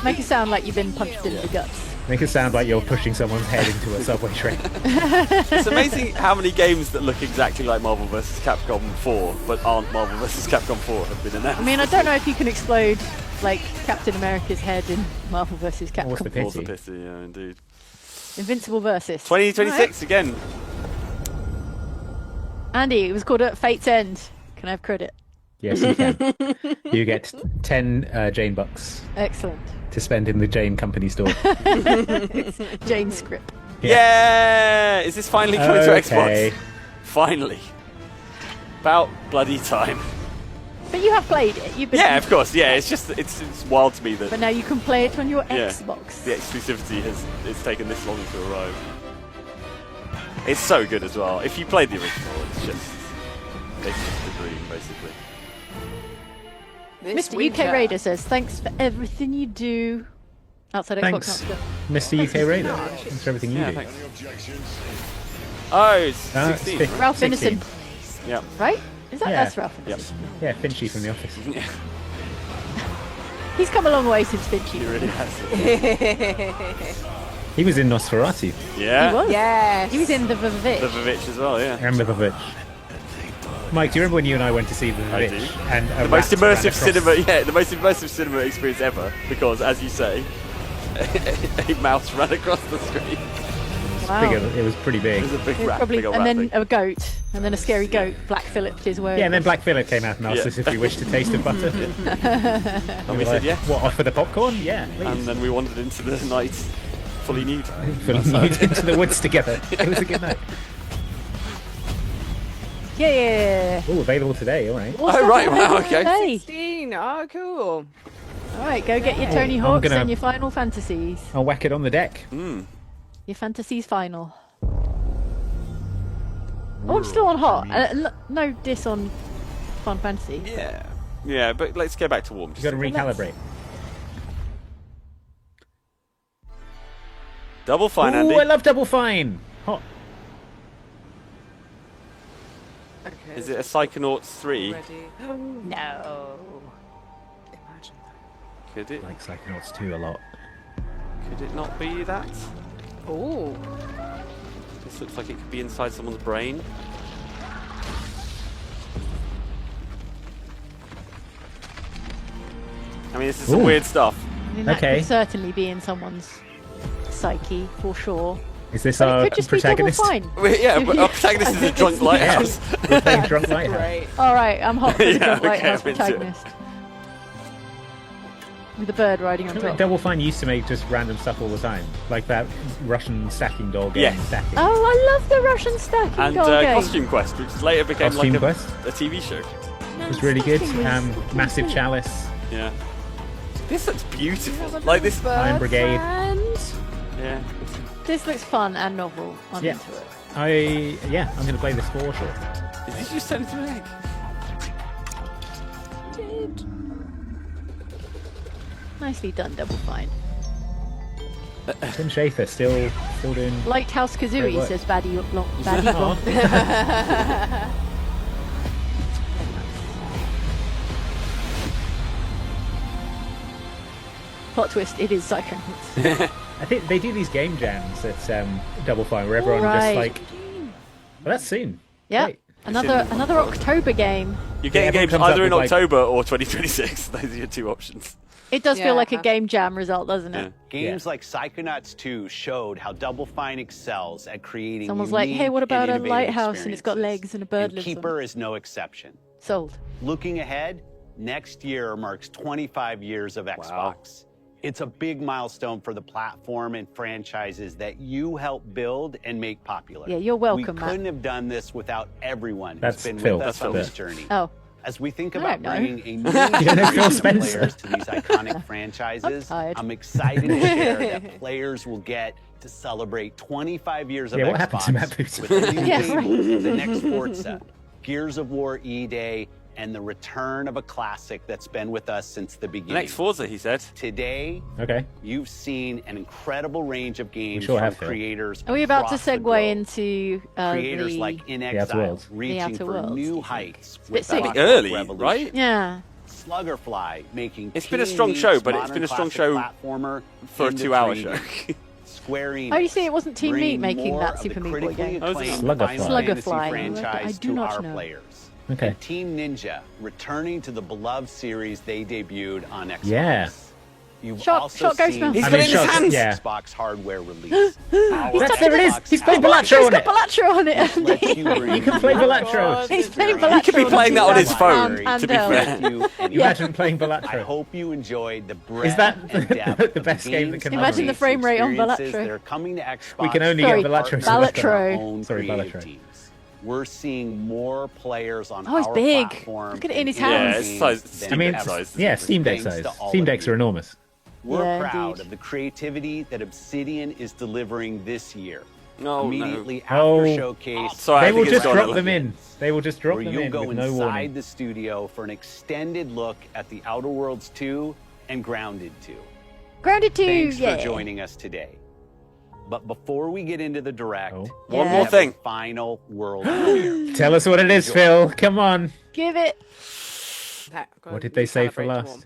make it sound like you've been punched in the guts. Make it sound like you're pushing someone's head into a subway train. It's amazing how many games that look exactly like Marvel vs. Capcom 4, but aren't Marvel vs. Capcom 4, have been announced. I mean, I don't know if you can explode like Captain America's head in Marvel vs. Capcom. What's the pity? What's the pity? Yeah, indeed. Invincible versus 2026 again. Andy, it was called Fate's End. Can I have credit? Yes, you can. You get 10 Jane bucks Excellent. to spend in the Jane company store. It's Jane's script. Yeah! Is this finally coming to Okay. Xbox? Finally. About bloody time. But you have played it. You've been. Yeah, of course. Yeah, it's just it's wild to me that But now you can play it on your yeah, Xbox. the exclusivity it's taken this long to arrive. It's so good as well. If you played the original, it's just the dream, basically. This Mr. winter. UK Raider says, thanks for everything you do. Outside Xbox Thanks, Master. Mr. UK Raider. Thanks for everything you Yeah, do. thanks. Oh, it's Ah, it's 16. fif- Ralph 16. Innocent, Yeah. right? Is that Yeah. that's Ralph? Yep. Yeah, Finchy from The Office. He's come a long way since Finchy. He really has. He was in Nosferatu. Yeah. He was. Yes. He was in the Vivitch. The Vivitch as well, yeah. And Vivitch. Mike, do you remember when you and I went to see I do. Vivitch? And The most immersive cinema experience ever, because as you say, a mouse ran across the screen. Wow. It was pretty big. It was a big It was rat, probably, big old and rat then thing. a goat, and then a scary goat. Black Phillip his way. Yeah, and then Black Phillip came out and asked Yeah. us if we wished to taste of butter. And we were said like, yes. What, offer the popcorn? Yeah, And please. then we wandered into the night fully nude. Fully nude into the woods together. It was a good night. Yeah. Oh, available today, alright. What's Oh, that right, wow, available okay. today? 16. Oh, cool. All right, go get your Hey, Tony I'm Hawks gonna- and your Final Fantasies. I'll whack it on the deck. Your Fantasies Final. Oh, I'm still on hot. No diss on Final Fantasy. Yeah. Yeah, but let's go back to warm. You got to recalibrate. Double Fine, Oh, Andy. I love Double Fine. Hot. Okay. Is it a Psychonauts 3? No. Imagine that. Could it? I like Psychonauts 2 a lot. Could it not be that? Oh. This looks like it could be inside someone's brain. I mean, this is some Ooh. weird stuff. I mean, that Okay. could certainly be in someone's psyche, for sure. Is this But it our could just be double protagonist? fine. Wait, yeah, but our protagonist is a drunk lighthouse. We're playing Drunk Lighthouse. Right. All right, I'm hot for the Yeah, drunk okay, lighthouse I'm into it. protagonist. With a bird riding on top. Double Fine used to make just random stuff all the time, like that Russian stacking doll game. Yes. Stacking. Oh, I love the Russian stacking And doll game. Costume Quest, which later became Costume like Quest? a TV show. It was really good. Stacking was Massive brilliant. Chalice. Yeah. This looks beautiful. Like this. Iron Brigade. Yeah. This looks fun and novel. I'm Yeah. into it. I'm going to play this for sure. Did you just turn into an egg? Nicely done, Double Fine. Tim Schafer still doing. Lighthouse Great Kazooie work. says Baddie Baddie Aw. Blonde. Plot twist, it is Psychonauts. I think they do these game jams at Double Fine where everyone Right. just like. Well, that's soon. Yeah, Great. another October game. You're getting everyone games comes up either in with, like- October or 2026. Those are your two options. It does feel like a Yeah. game jam result, doesn't it? Games like Psychonauts 2 showed how Double Fine excels at creating. Someone's like, hey, what unique about and a innovative lighthouse and it's got experiences. legs and a bird And lives on Keeper it? is no exception. Sold. Looking ahead, next year marks 25 years of Xbox. It's a big milestone for the platform and franchises that you helped build and make popular. Yeah, you're welcome, We Matt. couldn't have done this without everyone That's who's been Phil. with us That's on Phil. this journey. Oh. As we think I about don't know. bringing a new You don't know Phil generation of Spencer? players to these iconic franchises, tired. I'm excited to share that players will get to celebrate 25 years of Yeah, Xbox what happened to Matt Booty? with a new Yeah, game, right. the next Forza, Gears of War E-Day, and the return of a classic that's been with us since the The beginning. next Forza, he said. Today, Okay. you've seen an incredible range of games sure from have, Phil. creators. Are we about to across the segue globe. into Creators the... like In Outer Exile, Worlds. The reaching Outer for Worlds, do you new think? heights Bit with soon. Clockwork Early, Revolution. right? Yeah. Sluggerfly making. It's been a Teen strong meets show, but it's modern been a strong classic show platformer for a into 2-hour 3D. show. Square Enix. Oh, you see, it wasn't Team Meat bringing making more that of Super the Meat Boy critically game. acclaimed Sluggerfly. Final Fantasy Sluggerfly. franchise I do to not our know. players. Okay. And Team Ninja returning to the beloved series they debuted on Xbox. Yeah. You've Shot- also shot Ghost seen Mouse. He's I got mean, it in his shots, hands. yeah. Xbox hardware release. That's, there it is. He's playing He's Balatro on got it. Balatro on it. Lets you bring You can play Balatro. He's playing He Balatro. could be playing that on his phone, And to be fair. Imagine playing I Balatro. hope you enjoyed the breadth Is that and depth the of best game that games can and Imagine the games frame rate on experiences Balatro. that are coming to Xbox. We can only Sorry, get Balatro. Balatro. Sorry, Creative Balatro. teams. We're seeing more players on Oh, it's our big. platform. Look at it in his and Yeah, hands. it's size, than Steam Deck ever. size. Yeah, Steam Deck Thanks size. to all Steam of Decks you. are enormous. We're Yeah, proud indeed. of the creativity that Obsidian is delivering this year. No, Immediately Oh. after Showcase, Sorry, I They will think it's just gone drop a them little. in. They will just drop where them you'll in go with no inside warning. the studio for an extended look at the Outer Worlds 2 and Grounded 2. Grounded 2, Thanks yeah. for joining us today. But before we get into the direct, Oh. we One Yeah. more have thing. a final world premiere. Tell us what it is, Phil. Come on. Give it. What did they say for last?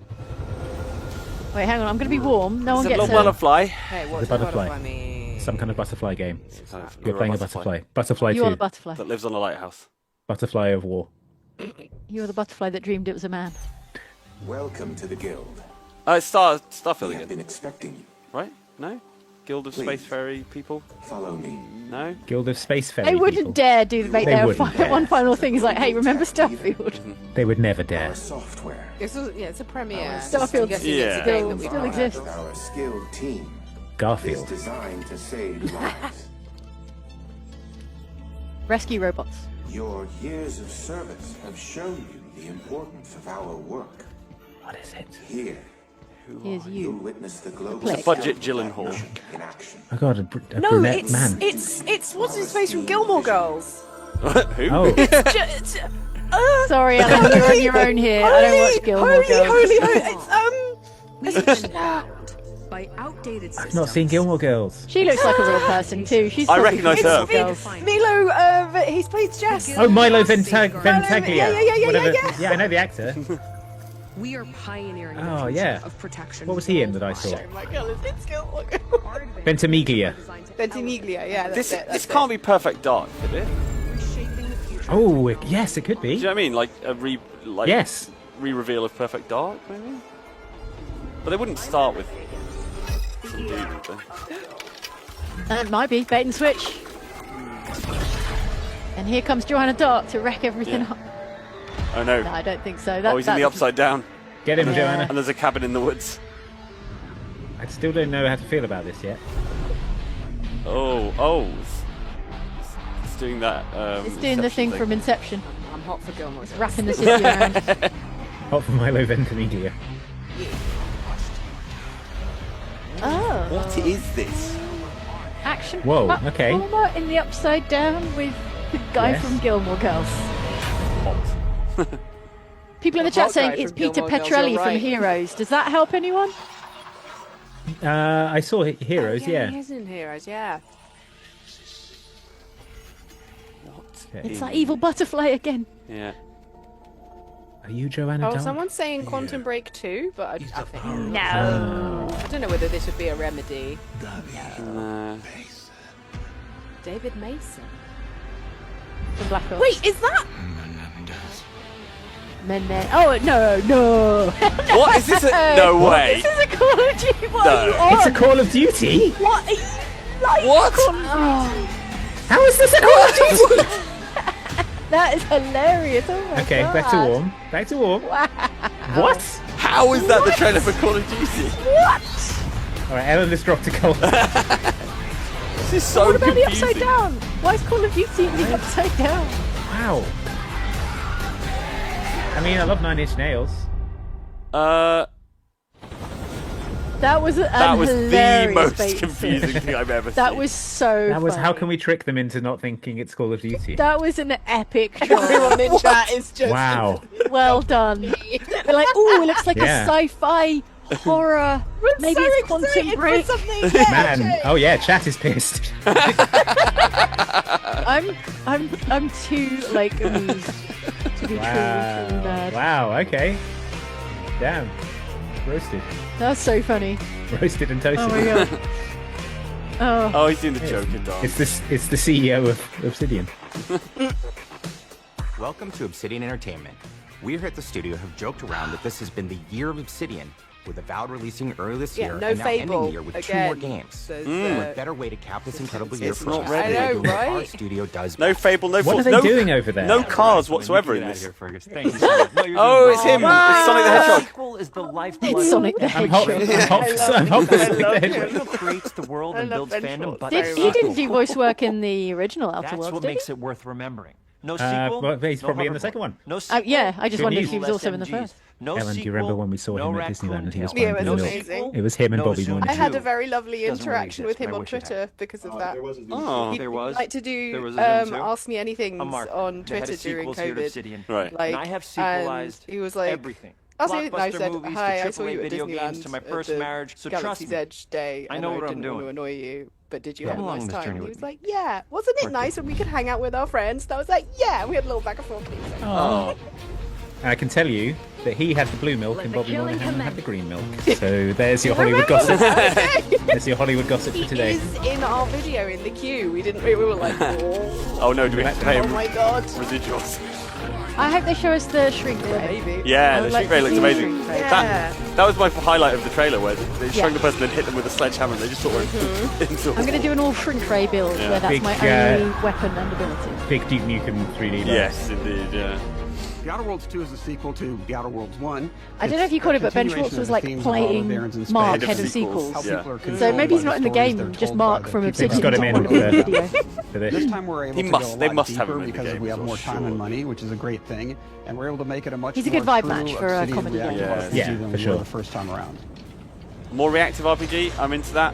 Wait, hang on. I'm going to be warm. No one It's a gets little butterfly. Hey, The what's butterfly. mean? Some kind of butterfly game. Kind of- You're playing a butterfly. Butterfly You are 2. the butterfly. that lives on a lighthouse. Butterfly of War. You are the butterfly that dreamed it was a man. Welcome to the Guild. It's Starfield We have been again, expecting you. right? No? Guild of Please. Spacefaring people? Follow me. No? Guild of Space Fairy They wouldn't people. dare make They their wouldn't dare. one final thing is like, hey, remember Starfield? They would never dare. Our software, It's a premiere. Starfield I'm guessing it's Yeah. a game that we still can exists. our skilled team, is Garfield. designed to save lives. Rescue robots. Your years of service have shown you the importance of our work. What is it? Here, Here's you'll you. witness the global Click. Budget Gyllenhaal. in action. Oh god, a No, brunette man. it's what's his face from Gilmore Girls. Who? Oh, Sorry, Alan, you're on your own here. I don't watch Gilmore Girls. Holy, it's by outdated systems. I've not seen Gilmore Girls. She looks like a real person too. She's I probably recognise from her. Gilmore Girls. Milo, he plays Jess. Oh, Milo Ventaglia. Yeah. Whatever. Yeah, I know the actor. We are pioneering the Oh, future yeah. of protection. What was he in that I saw? Oh my god, it's Gilmore Ventimiglia. Ventimiglia, yeah. This can't be Perfect Dark, could it? Oh, yes, it could be. Do you know what I mean? Like a Yes. re-reveal of Perfect Dark, maybe. But they wouldn't start with some dude, would they? It might be bait and switch. And here comes Joanna Dark to wreck everything up. Oh no. No, I don't think so. Oh, he's in the upside down. Get him, Joanna. And there's a cabin in the woods. I still don't know how to feel about this yet. Oh. It's doing that. It's doing the thing from Inception. I'm hot for Gilmore. It's wrapping the city around. Hot for Milo Ventimiglia. Oh. What is this? Action. Whoa, okay. Platformer in the upside down with the guy Yes. from Gilmore Girls. People in the chat hot saying guy it's from Peter Gilmore Girls, Petrelli you're from right. Heroes. Does that help anyone? I saw Heroes, He yeah. is in Heroes, yeah. It's that evil butterfly again. Yeah. Are you Joanna Oh, Dark? someone's saying Quantum Break 2, but I think... No. I don't know whether this would be a remedy. No. David Mason. From Black Ops. Wait, is that... Oh, no. What? Is this a... No way. This is a Call of Duty. What No. are you on? It's a Call of Duty? What are you like? What? How is this a Call of Duty? That is hilarious. Oh my Okay, God. back to warm. Back to warm. Wow. What? How is that the trailer for Call of Duty? What? Alright, Ellen has dropped a cold. This is so What about the confusing. upside down? Why is Call of Duty in the upside down? Wow. I mean, I love Nine Inch Nails. That was That was the hilarious most bait and confusing switch. thing I've ever That seen. was so That was how funny. can we trick them into not thinking it's Call of Duty? That was an epic troll. Everyone in chat is just... Wow. Well done. They're like, oh, it looks like Yeah. a sci-fi horror. Maybe so it's Quantum excited for Break. something. Yeah, Man, oh yeah, chat is pissed. I'm too like amused to be truly mad. Wow, okay. Damn. Roasted. That's so funny. Roasted and toasted. Oh my god. Oh. Oh, he's doing the Joker dance. It's the CEO of Obsidian. Welcome to Obsidian Entertainment. We here at the studio have joked around that this has been the year of Obsidian, with Avowed releasing early this Yeah, year no no and now ending Fable the year with again. 2 more games. There's, What better way to cap this incredible year It's for not us ready. I know, than what our right? studio does No best. Fable, no What Force, are they no, doing over there? No cars whatsoever in this. Thank you. Oh, it's him. It's Sonic the Hedgehog. Sequel is the lifeblood. It's Sonic the I'm hot. Hedgehog. I'm hot for Sonic the The Hedgehog. studio creates the world I and love builds Ben fandom, Schwartz but very He didn't do voice work in the original Outer that's Worlds, what did makes he? it worth remembering. No sequel. Well, he's no probably in the hoverboard. second one. No sequel. Yeah, I just Good wondered news. if he was also in the first. No Ellen, do you remember when we saw no him at Disneyland and he was raccoon Yeah, buying it was milk? amazing. It was him and No Bobby Zoom Moynihan. I had a Two very lovely doesn't really interaction with exist. him I on wish it had. Twitter because of that. Oh. He'd There was. like to do There was a Zoom too. Ask Me Anything Mark. on They had Twitter a during sequels here at COVID. Obsidian. Right. Like, And I have and sequelized he was like, everything. Ask Me Anything, and I Blockbuster said, movies to hi, I saw AAA you at video Disneyland games to my at first the marriage, so Galaxy's trust me. Edge day, I and know what I'm didn't want to doing. annoy you, but did you Yeah. have a Come along nice this time? journey And he with was me. like, yeah, wasn't it nice when we could hang out with our friends? And I was like, yeah, we had a little back and forth. And he was like, Oh. And I can tell you that he had the blue milk and Bobby Moynihan had the green milk. So there's your Hollywood gossip. There's your Hollywood gossip for he today. is in our video in the queue. We were like, oh, Oh no, do we have to pay oh him my god. residuals? I hope they show us the shrink ray. Maybe. Yeah, I the would shrink like ray to looks see the amazing. shrink ray. That was my highlight of the trailer, where they showing Yeah. the person and hit them with a sledgehammer and they just sort of into I'm going to do an all shrink ray build Yeah. where that's Big, my only weapon and ability. Big Duke Nukem 3D. Live. Yes, indeed, yeah. The Outer Worlds 2 is a sequel to The Outer Worlds 1. I don't know if you caught it, but Ben Schwartz was like playing Mark, head of sequels. So maybe he's not in the game, just Mark from They Obsidian. just got him in on the video. for this. This time we're able He to must- go a they lot must have deeper him in the because game, we have for more time sure. and money, which is a great thing, and we're able to make it a much He's a more good vibe true match for a Obsidian comedy game. reactive Yeah. RPG Yeah, than for we sure. were the first time around. More reactive RPG, I'm into that.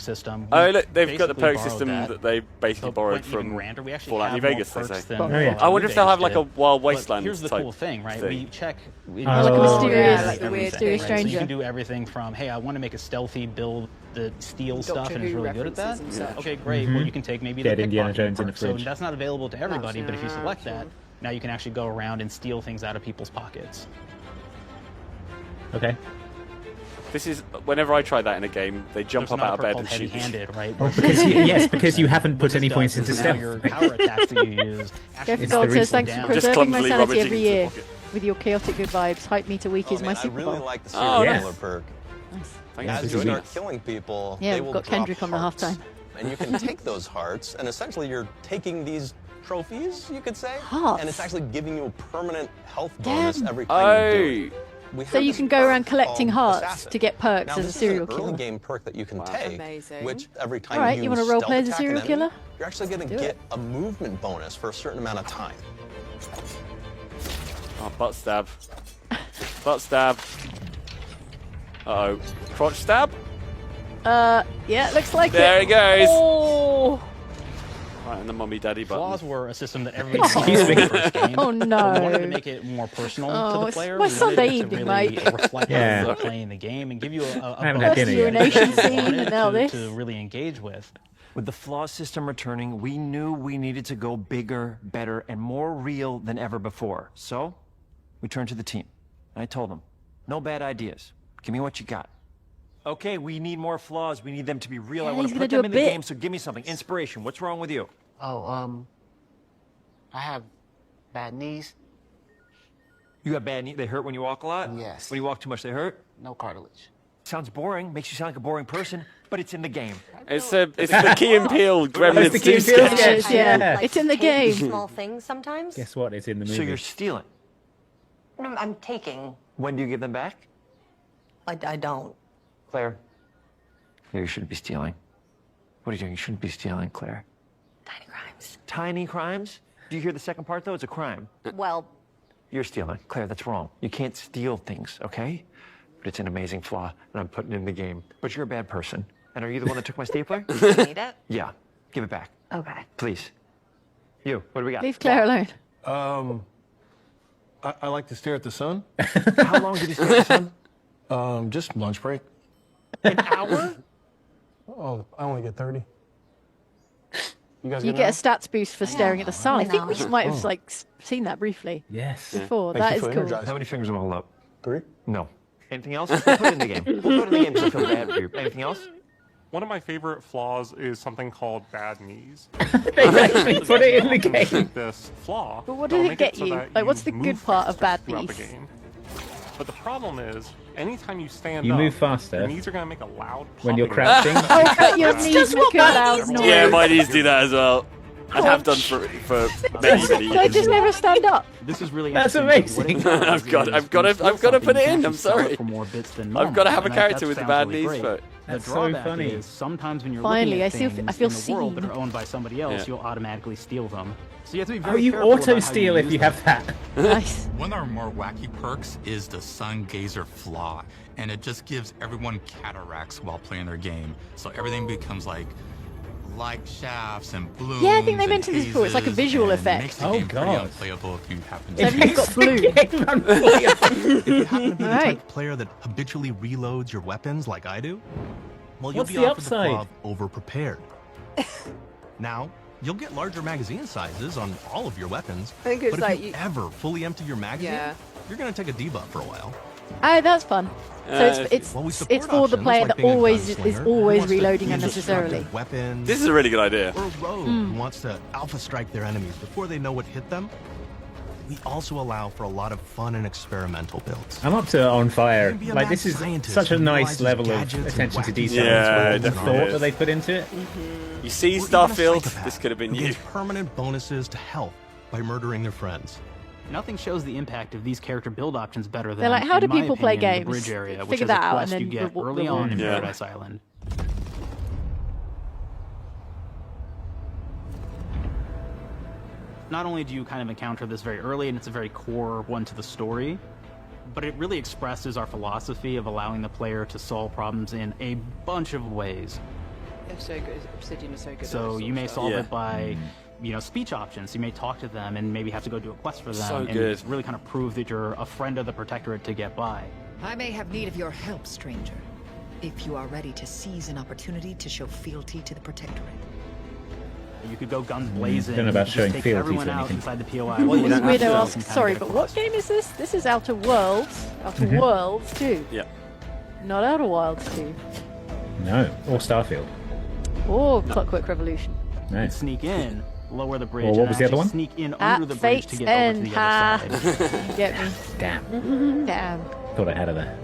system. Oh, look, they've got the basically perk borrowed system that they basically but borrowed went even from grander. We actually Fallout have New more Vegas, they perks say. than Oh, yeah. Fallout I wonder New if they'll have Vegas like a did. Wild But Wasteland here's the type cool thing, right? thing. We check. like a mysterious, like the weird mysterious thing. So you stranger. can do everything from, hey, I want to make a stealthy build, the steal stuff, Doctor and is Who really good at that. references and such. Okay, great. Well, you can take maybe Get the Indiana pickpocketing Jones in a perk. So fridge. that's not available to everybody, but if you select that, Now you can actually go around and steal things out of people's pockets. Okay. This is whenever I try that in a game, they jump There's up out of bed another and perk called shoot me. heavy-handed, right? Well, because you haven't put any points into Now stealth. your power attacks that you use. Jeff It's Gold the says, reason. thanks for Just preserving my clumsily sanity rummaging every into the year pocket. with your chaotic good vibes. Hype Me to Week is my Super I Bowl. really like the Oh, serial nice. killer perk. Thanks As for you joining start us. killing people, Yeah, they we've will got drop Kendrick on the hearts. halftime. And you can take those hearts, and essentially you're taking these trophies, you could say, Hearts? and it's actually giving you a permanent health Damn. bonus every time you do it. We So have you this can go around perk collecting called hearts Assassin. to get perks Now, as a this serial is an killer. early game perk that you can take, Amazing. which every time All right, you you use wanna role play stealth as a attack serial an enemy, killer? you're actually going to Do get it. a movement bonus for a certain amount of time. Oh, butt stab. Butt stab. Uh-oh. Crotch stab? Yeah, looks like There it. he goes. Oh, Right in the mummy daddy button. Flaws were a system that everybody Excuse used in me. the first game. Oh, But we wanted no. to make it more personal Oh, to the it's player. my We wanted Sunday it to evening, really mate. reflect Yeah. how you're playing the game and give you a I haven't had bonus dinner yet. urination that you scene wanted and now this. to really engage with. With the flaw system returning, we knew we needed to go bigger, better, and more real than ever before. So, we turned to the team. I told them, no bad ideas. Give me what you got. Okay, we need more flaws. We need them to be real. I Yeah, want he's to gonna put do them a in the bit. game, so give me something. Inspiration. What's wrong with you? Oh, I have bad knees. You got bad knees? They hurt when you walk a lot? Yes. When you walk too much, they hurt? No cartilage. Sounds boring. Makes you sound like a boring person, but it's in the game. It's the Key and Peele Gremlins It's the Key and 2 Peele sketch. sketch. Yes, yeah. Yeah. It's in the game. Small things sometimes. Guess what? It's in the movie. So you're stealing. No, I'm taking. When do you give them back? I don't. Claire. You shouldn't be stealing. What are you doing? You shouldn't be stealing, Claire. Tiny crimes. Tiny crimes? Do you hear the second part, though? It's a crime. Well, You're stealing. Claire, that's wrong. You can't steal things, okay? But it's an amazing flaw, and I'm putting it in the game. But you're a bad person. And are you the one that took my stapler? you need it? Yeah. Give it back. Okay. Please. You, what do we got? Leave Claire alone. I like to stare at the sun. How long did you stare at the sun? Just lunch break. An hour? Oh, I only get 30. You guys You good get a now? stats boost for staring at the sun. I think we might have seen that briefly Yes. before. Makes That you is feel cool. energized. How many fingers am I holding up? 3? No. Anything else? We'll put it in the game. We'll put it in the game because I feel bad for you. Anything else? One of my favorite flaws is something called bad knees. They actually put it in the game. Take this flaw. But what they'll does it make get so you? that Like, what's the move good part of faster bad throughout the knees? game. But the problem is, anytime you stand You up, move faster your knees are going to make a loud when you're popping crouching. Oh, but your That's knees just make what a bad loud knees noise. do. Yeah, my knees do that as well. I have done for many, many They years. just never stand up. This is really That's interesting. amazing. I've got to put it in. I'm sorry. For more bits than I've got to have a normal, and character that with the sounds bad really knees great. for it. That's The so drawback funny. is sometimes when you're Finally, looking at I feel- things I feel in the world that seen. are owned by somebody else, Yeah. you'll automatically steal them. So you have to be Oh, very you careful about how auto steal if use you them. have that. Nice. One of our more wacky perks is the Sun Gazer Flaw, and it just gives everyone cataracts while playing their game. So everything becomes like light shafts and blooms. Yeah, I think they and mentioned this before. It's like a hazes, visual and effect. Makes the Oh, game pretty God. unplayable if you happen So to. you've got blue. If you happen to be the Alright. type of player that habitually reloads your weapons like I do, well, you'll What's be the offered the flaw upside? of over-prepared. Now, you'll get larger magazine sizes on all of your weapons, I think it's but if like you you- ever fully empty your magazine, Yeah. you're going to take a debuff for a while. Oh, that's fun. So it's Well, we support it's for the options player like that being a always gunslinger is who always wants to reloading use unnecessarily. destructive weapons, This is a really good idea. or a rogue who wants to alpha strike their enemies before they know what hit them. We also allow for a lot of fun and experimental builds. I'm up to On Fire. You can be a Like, mad this is scientist such a who nice realizes level of gadgets and attention to wacky detail Yeah, as well. The definitely thought is. that they put into it. You see Or even a Starfield? psychopath This could have been who you. gives permanent bonuses to health by murdering their friends. Nothing shows the impact of these character build options better than, They're like, how in do my people play opinion, the games? bridge area, which Figure is that a out, quest and you then get we'll early on in Yeah. Paradise Island. Not only do you kind of encounter this very early, and it's a very core one to the story, but it really expresses our philosophy of allowing the player to solve problems in a bunch of ways. They're so good. Obsidian is so good. at So this you may sort of solve Yeah. it by, speech options. You may talk to them and maybe have to go do a quest for them, So and good. really kind of prove that you're a friend of the Protectorate to get by. I may have need of your help, stranger, if you are ready to seize an opportunity to show fealty to the Protectorate. You could go guns blazing. Don't know about just showing take fealty everyone to out anything. inside the POI. Well, You this don't have weirdo to asks, kind of sorry, get but across. what game is this? This is Outer Worlds. Outer Worlds 2. Yeah. Not Outer Wilds 2. No, or Starfield. Or Clockwork Revolution. No. Sneak in, lower the bridge. Or what and was the other actually one? Sneak in At under the bridge to Fate's get over to End. the other side. You get me. Damn. Damn. Thought I had her there.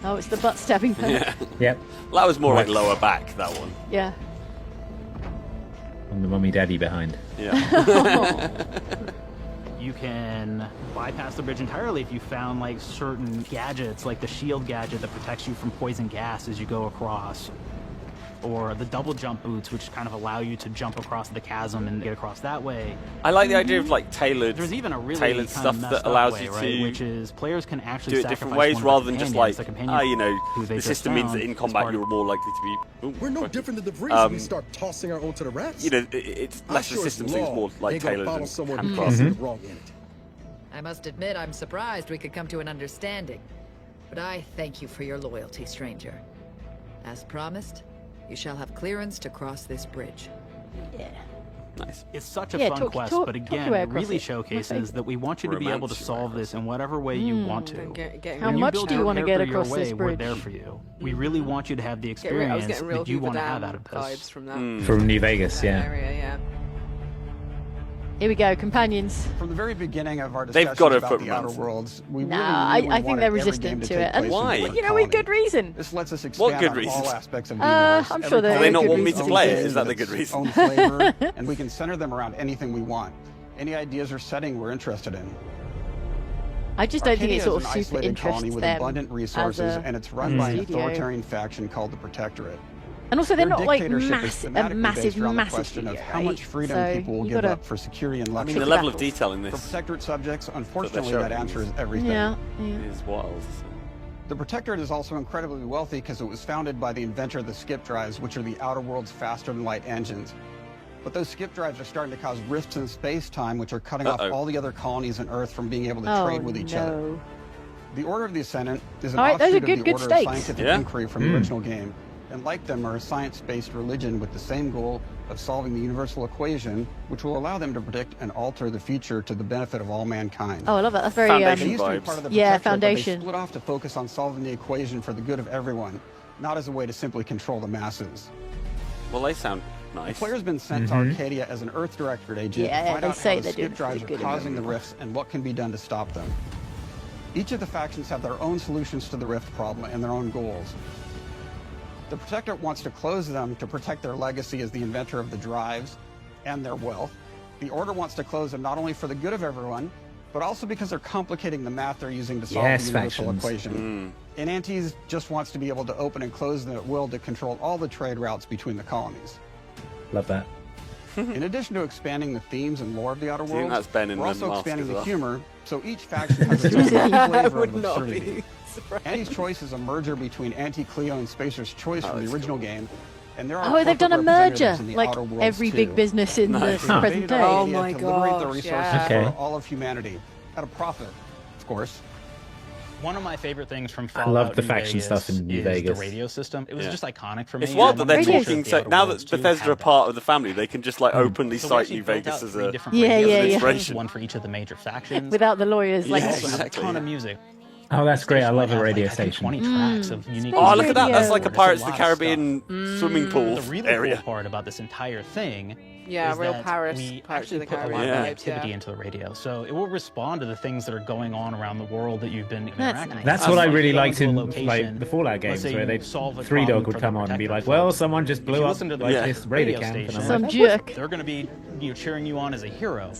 Oh, it's the butt stabbing perk. Yeah. Yep. Well, that was more like lower back, that one. Yeah. And the mummy daddy behind. Yeah. You can bypass the bridge entirely if you found like certain gadgets, like the shield gadget that protects you from poison gas as you go across, or the double jump boots, which kind of allow you to jump across the chasm and get across that way. I like the idea of like tailored, There's even a really tailored kind stuff of that messed up allows way, you right? to Which is players can actually do it different sacrifice ways one of rather their than just companions, like, the companion you know, who they the just system means that found in as combat part of- you're more likely to be. Ooh, We're no fuck. different than the Vrees when we start tossing our own to the rats. You know, it's I'm less sure the it's system seems law. more like Ain't gonna tailored follow and someone who handcrafted. crosses the wrong end. I must admit, I'm surprised we could come to an understanding. But I thank you for your loyalty, stranger. As promised, you shall have clearance to cross this bridge. Yeah. Nice. It's such a Yeah, fun talk- quest, talk- but talk your again, way it across really it. showcases that we want you to be able to Romance your way solve this in whatever way you want to. How When you much build do you your want to get character your across this way, we're bridge? there for you. We really want you to have the I experience was getting real that you Hoover want to Dam have out of this. vibes from that. From New Vegas, yeah. Area, yeah. Here we go, companions. From the very beginning of our They've discussions gotta about put the romance Outer Worlds, we No, really I think wanted they're every resistant game to take it. And place in Why? one you know, with good colony. reason. This lets us What expand good on reasons? all aspects of the universe. I'm sure Every there Do they are not good want me to reasons. play it? game Is that the with good its reason? own flavor, and we can center them around anything we want. Any ideas or setting we're interested in. I just don't think Arcadia it sort is of an super isolated colony interests with them abundant as resources, a and it's run by an studio. authoritarian faction called the Protectorate. And also, they're Their not like dictatorship is a thematically massive, based around the massive question studio, of how much right? freedom So people will you give gotta- up for security and I luxury. mean, the level of detail in For this Protectorate subjects, unfortunately, showing that answer is everything. Yeah, yeah. is wild. The Protectorate is also incredibly wealthy because it was founded by the inventor of the skip drives, which are the Outer World's faster-than-light engines. But those skip drives are starting to cause rifts in space-time, which are cutting off all the other colonies on Earth from being able to trade with each other. no. The Order of the Ascendant is an All right, those are offshoot of the good Order stakes. of Scientific Yeah. Inquiry from the original game, and like them are a science-based religion with the same goal of solving the universal equation, which will allow them to predict and alter the future to the benefit of all mankind. Oh, I love that. That's very They used to be part of the yeah, Protectorate, but Foundation. They split off to focus on solving the equation for the good of everyone, not as a way to simply control the masses. Well, they sound The nice. player's been sent to Arcadia as an Earth Directorate agent Yeah, to find they out say how the they're doing skip drives pretty are good in causing the that. rifts and what can be done to stop them. Each of the factions have their own solutions to the rift problem and their own goals. The Protectorate wants to close them to protect their legacy as the inventor of the drives and their wealth. The Order wants to close them not only for the good of everyone, but also because they're complicating the math they're using to solve Yes, the universal factions. equation. And Antes just wants to be able to open and close them at will to control all the trade routes between the colonies. Love that. In addition to expanding the themes and lore of the Outer Do you think Worlds, that's Ben in we're the also mask expanding as the well? humor, so each faction has its own flavor would of not absurdity. be surprised. Annie's Choice is a merger between Anti-Cleo and Spacer's Choice from the original game, and there are Oh, they've done a corporate merger, representatives in the like Outer Worlds every too. big business in Nice. the They present invaded day. Arcadia Oh my to liberate the gosh, resources yeah. Okay. for all of humanity, at a profit, of course. One of my favorite things from I Fallout love the New faction Vegas stuff in New is Vegas. the radio system. It was Yeah. just iconic for me. It's and wild I that they're wanted to make sure talking the so Outer now Worlds that too Bethesda had are that. part of the family, they can just like openly So we cite actually New built Vegas out as 3 a different Yeah, radio yeah, yeah. stations, inspiration. one for each of the major factions. Without the lawyers, like Yeah, We also have a exactly, ton yeah. of music. Oh, that's great. I love a Have, radio like, I think, station. 20 tracks of unique Oh, music. look at that! That's like a There's Pirates of lot the Caribbean stuff. swimming pool The really area. cool part about this entire thing Yeah, is real that Paris, we Pirates of actually the put a lot Caribbean of Yeah. vibes, activity yeah. into the radio, so it will respond to the things that are going on around the world that you've been interacting with. That's what I really Go liked into a in location, like the Fallout games, let's say where you they solve a Three problem Dog would for come the on and be Protectorate like, "Well, folks. someone just If blew you up listen to the like this radio camp," and I'm station, like, Some jerk. they're going to be cheering you on as a hero.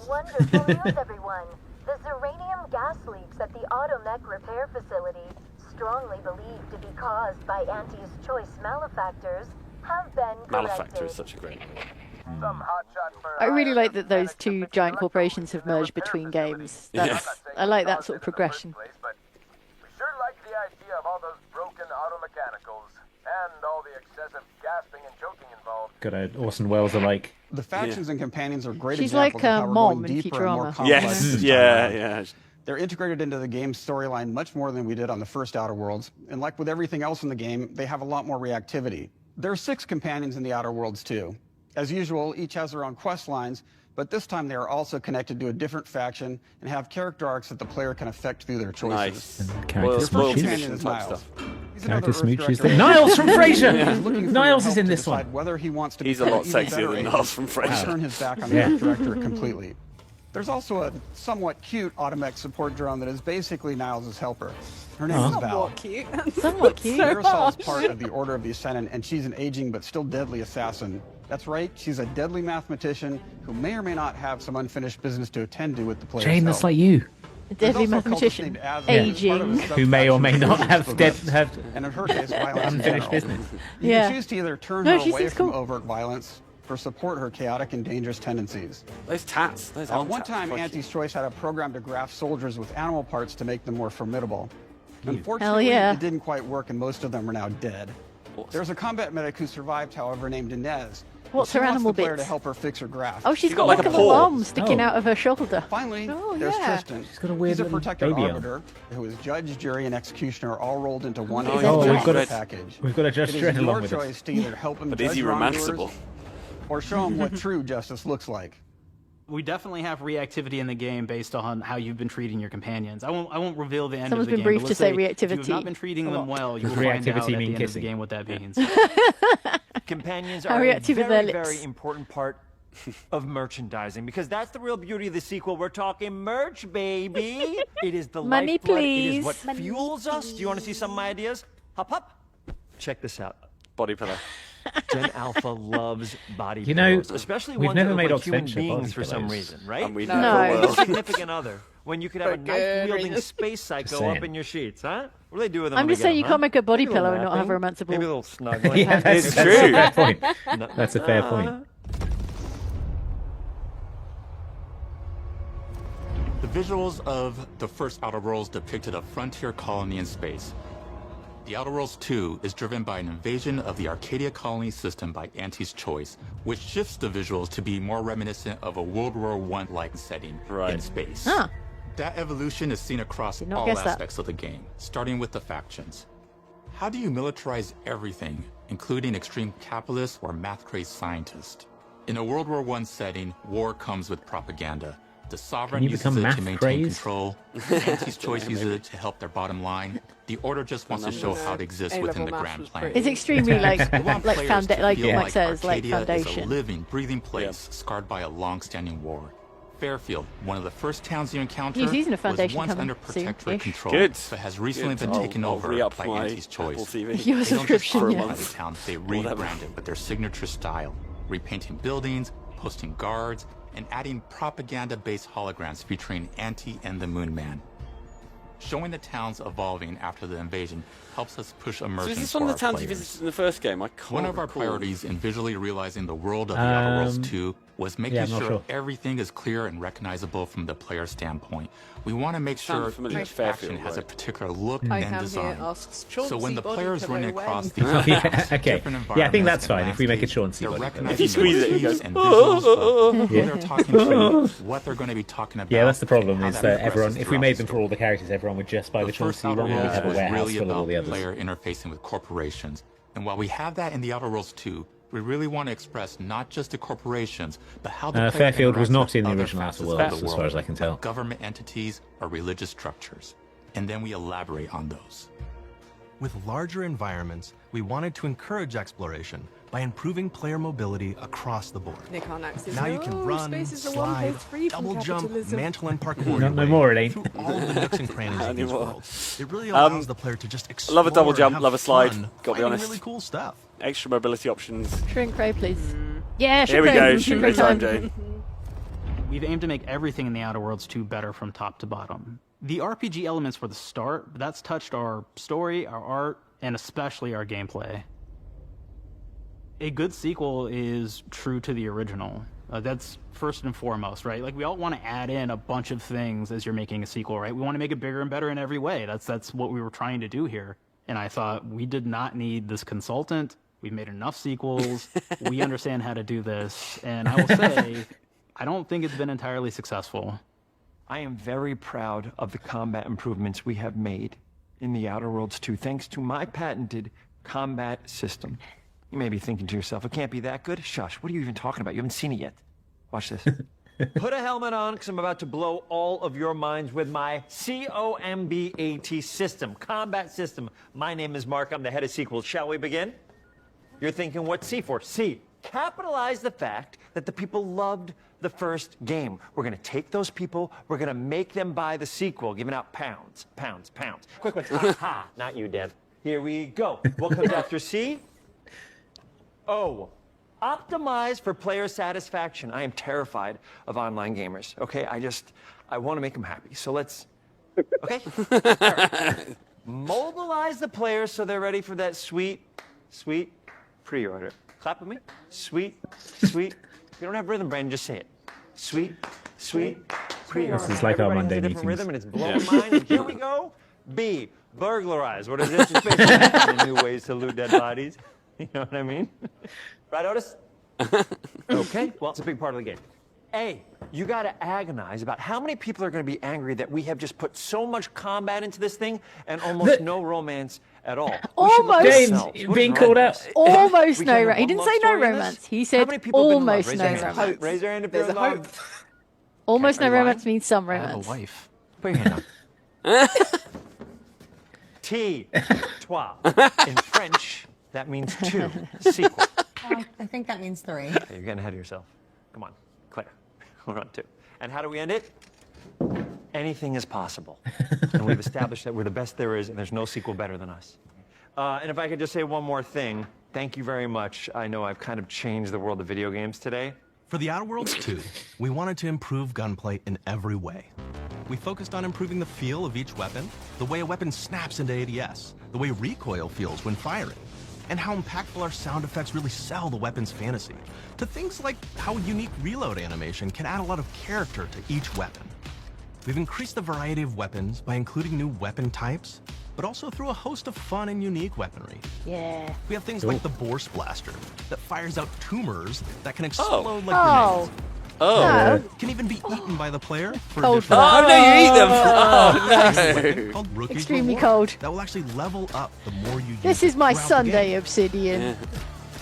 Wonderful news, everyone. The Zeranium gas leaks at the Automech repair facility, strongly believed to be caused by Anti's Choice malefactors, have been Malefactor corrected. is such a great name. I really like that those two giant corporations have merged between games. That's, I like that sort of progression. We sure like the idea of all those broken auto mechanicals and all the excessive gasping and choking involved. "Good." Orson Welles are like, The factions and companions are great She's examples like of how we're Mom going in deeper and more Futurama. complex Yes, this time yeah, around. yeah. They're integrated into the game's storyline much more than we did on the first Outer Worlds, and like with everything else in the game, they have a lot more reactivity. There are 6 companions in the Outer Worlds too. As usual, each has their own quest lines, but this time they are also connected to a different faction and have character arcs that the player can affect through their choices. Nice. Character Companion is smooches. Niles. He's Character another Earth smooches. director. Niles from Frasier! He's looking for Niles your is help in to this one. decide whether he wants to He's a become lot even sexier better than agent Niles from or Frasier. turn his back on the Earth director completely. There's also a somewhat cute Automech support drone that is basically Niles' helper. Her name is Val. Somewhat cute. Somewhat cute. Mirasol's part of the Order of the Ascendant, and she's an aging but still deadly assassin. That's right, she's a deadly mathematician who may or may not have some unfinished business to attend to with the player's Jane, help. that's like you. A deadly mathematician. Aging. Who may or may not have and in her case, violence in unfinished general. business. You Yeah. can choose to either turn No, her she away seems from cool. overt violence or support her chaotic and dangerous tendencies. Those tats. Those At arm one tats. time, Crikey. Auntie's Choice had a program to graft soldiers with animal parts to make them more formidable. Hell Unfortunately, yeah. it didn't quite work, and most of them are now dead. There's a combat medic who survived, however, named Inez. What's She her wants animal the player bits? to help her fix her graft. Oh, she's got like like a a paw. arm sticking Oh. out of her shoulder. Finally, Oh, there's yeah. Tristan. She's got a weird He's a little protector baby arm. arbiter who is judge, jury, and executioner all rolled into one Oh, individual we've got armor a- package. We've got a Judge It Dredd is along your with us. choice to either help him But judge is he wrongdoers romanceable? or show him what true justice looks like. We definitely have reactivity in the game based on how you've been treating your companions. I won't reveal the end Someone's of the been game. briefed but to let's say If you have reactivity not been treating a them lot. well, you will Does find out reactivity at the mean end of kissing? the game what that means. Companions How are a reactive are their very, lips? very important part of merchandising because that's the real beauty of the sequel. We're talking merch, baby. It is the Money, lifeblood. It please. is what fuels us. Do you want to see some of my ideas? Hop, hop. Check this out. Body pillow. Gen Alpha loves body You know, pillows, especially we've ones never that made look like human Oxventure body beings for some pillows. reason, right? And we No. never Your will. significant other. When you could have a For good knife-wielding reason. space psycho saying. up in your sheets, huh? What do they do with them? I'm when just they get saying you them, can't huh? make a body Maybe a little pillow and not have a napping. romanceable. Maybe a little snuggling. Yeah, that's It's a true. fair point. No. That's a fair point. The visuals of the first Outer Worlds depicted a frontier colony in space. The Outer Worlds 2 is driven by an invasion of the Arcadia colony system by Auntie's Choice, which shifts the visuals to be more reminiscent of a World War I-like setting in space. Ah. That evolution is seen across Did not all guess that. aspects of the game, starting with the factions. How do you militarize everything, including extreme capitalists or math-crazed scientists? In a World War I setting, war comes with propaganda. The sovereign Can you uses become it to math maintain crazed? control. Auntie's Choice uses it to help their bottom line. The Order just wants to show how it exists A-level within the maths grand was plan. pretty- It's extremely like We want like players to like feel Mike says, like Arcadia is a foundation. living, breathing place scarred by a long-standing war. Fairfield, one of the first towns you encounter, He's using a was foundation once coming under protectorate soon-ish. control, Good. but has recently Good. been taken I'll over re-up by my Auntie's Choice. Apple TV. Your They don't just subscription, occupy yes. the town, they Whatever. rebrand it with their signature style, repainting buildings, posting guards, and adding propaganda-based holograms featuring Auntie and the Moon Man. Showing the towns evolving after the invasion helps us push So immersion is this for one of our the towns you players. visited in the first game? I can't One of our recall. priorities in visually realizing the world of the Outer Worlds 2 was making I'm not sure sure. everything is clear and recognizable from the player standpoint. We want to make Sounds sure familiar. each Fairfield, faction has a right? particular look I and am design. here asks So when the Chauncey player's body running pillow across when? these Yeah, okay. different Yeah, I think environments that's and fine if we make a landscapes, Chauncey they're body pillow. recognizing If you squeeze it, it motifs goes, and visuals of who they're talking to, what they're going to be talking about. Yeah, that's the problem, and is how that progresses everyone, if we throughout made the them for all the characters, everyone would just buy the first Chauncey Outer one, and we'd Worlds have a was warehouse really full of all about the others. player interfacing with corporations. And while we have that in the Outer Worlds 2, we really want to express not just the corporations, but how the player Fairfield was interacts not with in the other original Outer facets of Worlds, the as far as I can tell. like government entities or religious structures. And then we elaborate on those. With larger environments, we wanted to encourage exploration by improving player mobility across the board. They can't access. Now you can run, space is the one slide, place free from double jump, capitalism. mantle and parkour No, your no way more, it ain't. through all of the nooks and crannies of these Anymore. worlds. It really allows the player to just explore Love a double jump, and have love a slide, fun, gotta be finding honest. really cool stuff. Extra mobility options. Shrink ray, please. Yeah, Here shrink we ray. go. Shrink ray time, Jane. We've aimed to make everything in the Outer Worlds 2 better from top to bottom. The RPG elements were the start, but that's touched our story, our art, and especially our gameplay. A good sequel is true to the original. That's first and foremost, right? Like, we all want to add in a bunch of things as you're making a sequel, right? We want to make it bigger and better in every way. That's what we were trying to do here. And I thought, we did not need this consultant. We've made enough sequels. We understand how to do this. And I will say, I don't think it's been entirely successful. I am very proud of the combat improvements we have made in The Outer Worlds 2, thanks to my patented combat system. You may be thinking to yourself, it can't be that good. Shush, what are you even talking about? You haven't seen it yet. Watch this. Put a helmet on, because I'm about to blow all of your minds with my COMBAT system, combat system. My name is Mark, I'm the head of sequels. Shall we begin? You're thinking, what's C for? C, capitalize the fact that the people loved the first game. We're going to take those people, we're going to make them buy the sequel, giving out pounds, pounds, pounds. Quick, quick. Aha, not you, Dev. Here we go. What comes after C? O. Optimize for player satisfaction. I am terrified of online gamers, okay? I want to make them happy. So let's, okay? All right. Mobilize the players so they're ready for that sweet, sweet pre-order. Clap with me. Sweet, sweet. If you don't have rhythm, Brandon, just say it. Sweet, sweet pre-order. This is like our Monday Everybody has a different meetings. rhythm and it's blowing mine. And here we go. B. Burglarize. What is this? It's basically new ways to loot dead bodies. You know what I mean? Right, Otis? Okay, well, it's a big part of the game. A, you got to agonize about how many people are going to be angry that we have just put so much combat into this thing and almost no romance at all. Almost. James being called out. Almost We no can have romance. He one didn't love say no story in this? romance. He How said many people have been in love? almost Raise no your hand. romance. Raise your hand if There's you're a in love. hope. Almost no Are you lying? romance means some I have romance. a wife. Put your hand down. T, trois. In French, that means two. Sequel. I think that means 3. Okay, you're getting ahead of yourself. Come on, Claire. We're on 2. And how do we end it? Anything is possible. And we've established that we're the best there is, and there's no sequel better than us. And if I could just say one more thing, thank you very much. I know I've kind of changed the world of video games today. For The Outer Worlds 2, we wanted to improve gunplay in every way. We focused on improving the feel of each weapon, the way a weapon snaps into ADS, the way recoil feels when firing, and how impactful our sound effects really sell the weapon's fantasy, to things like how a unique reload animation can add a lot of character to each weapon. We've increased the variety of weapons by including new weapon types, but also through a host of fun and unique weaponry. Yeah. We have things like the Borscht Blaster that fires out tumors that can explode like Oh. grenades. No. Can even be eaten by the player for Cold additional- for Oh, no, you eat them. There's a weapon Oh, called Rookie's Extremely Reward cold. that will actually level up the more you use This it is my throughout the Sunday game. Obsidian. no.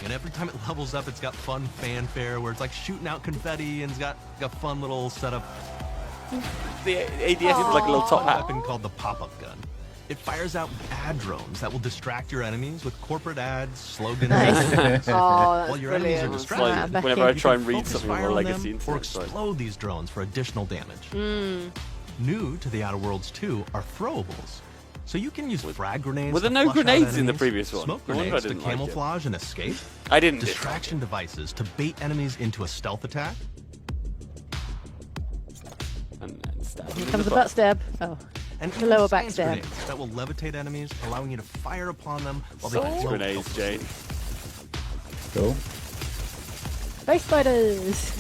And every time it levels up, it's got fun fanfare where it's like shooting out confetti and it's got a fun little setup. The ADS is like a little top A hat. weapon called the pop-up gun. It fires out ad drones that will distract your enemies with corporate ads, slogans, Nice. and Oh, while that's your enemies are brilliant. It's distracted. like Becky. whenever I you try can and read focus something on fire the on Legacy them or internet site. explode these drones for additional damage. Mm. New to The Outer Worlds 2 are throwables. So you can use frag grenades. Were there to no flush out grenades in the enemies, previous one? Smoke No wonder I grenades to didn't like it. camouflage and escape. I didn't. Distraction devices to bait enemies into a stealth attack. And stab them Here in comes the the butt. butt stab. Oh. And The even lower back science stab. grenades that will levitate enemies, allowing you to fire upon them while they Science float grenades, over. Jane. Cool. Space spiders.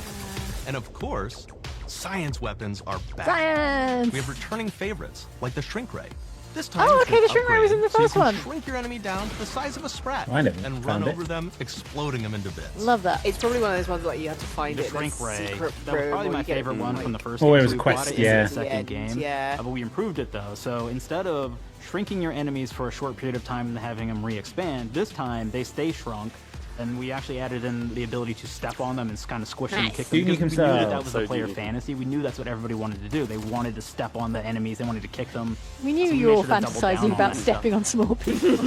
And of course, science weapons are back. Science. We have returning favorites, like the shrink ray. This time, Oh, it's okay, been the shrink ray was in the upgraded so you first can one. Shrink your enemy down to the size of a sprat I never and found run it. over them, exploding them into bits. Love that. It's probably one of those ones like you have to find The it in a shrink ray. secret That was room, probably or my you get it favorite one from the first Oh, game. it so was we quest, brought it yeah. into the second Yeah, game. yeah. But we improved it though. So instead of shrinking your enemies for a short period of time and having them re-expand, this time they stay shrunk. And we actually added in the ability to step on them and kind of squish them and Nice. kick them. Unique Because we knew that himself. was So the player unique. fantasy. We knew that's what everybody wanted to do. They wanted to step on the enemies. They wanted to kick them. We knew So we you made were sure to double down fantasizing on about that stepping on small people.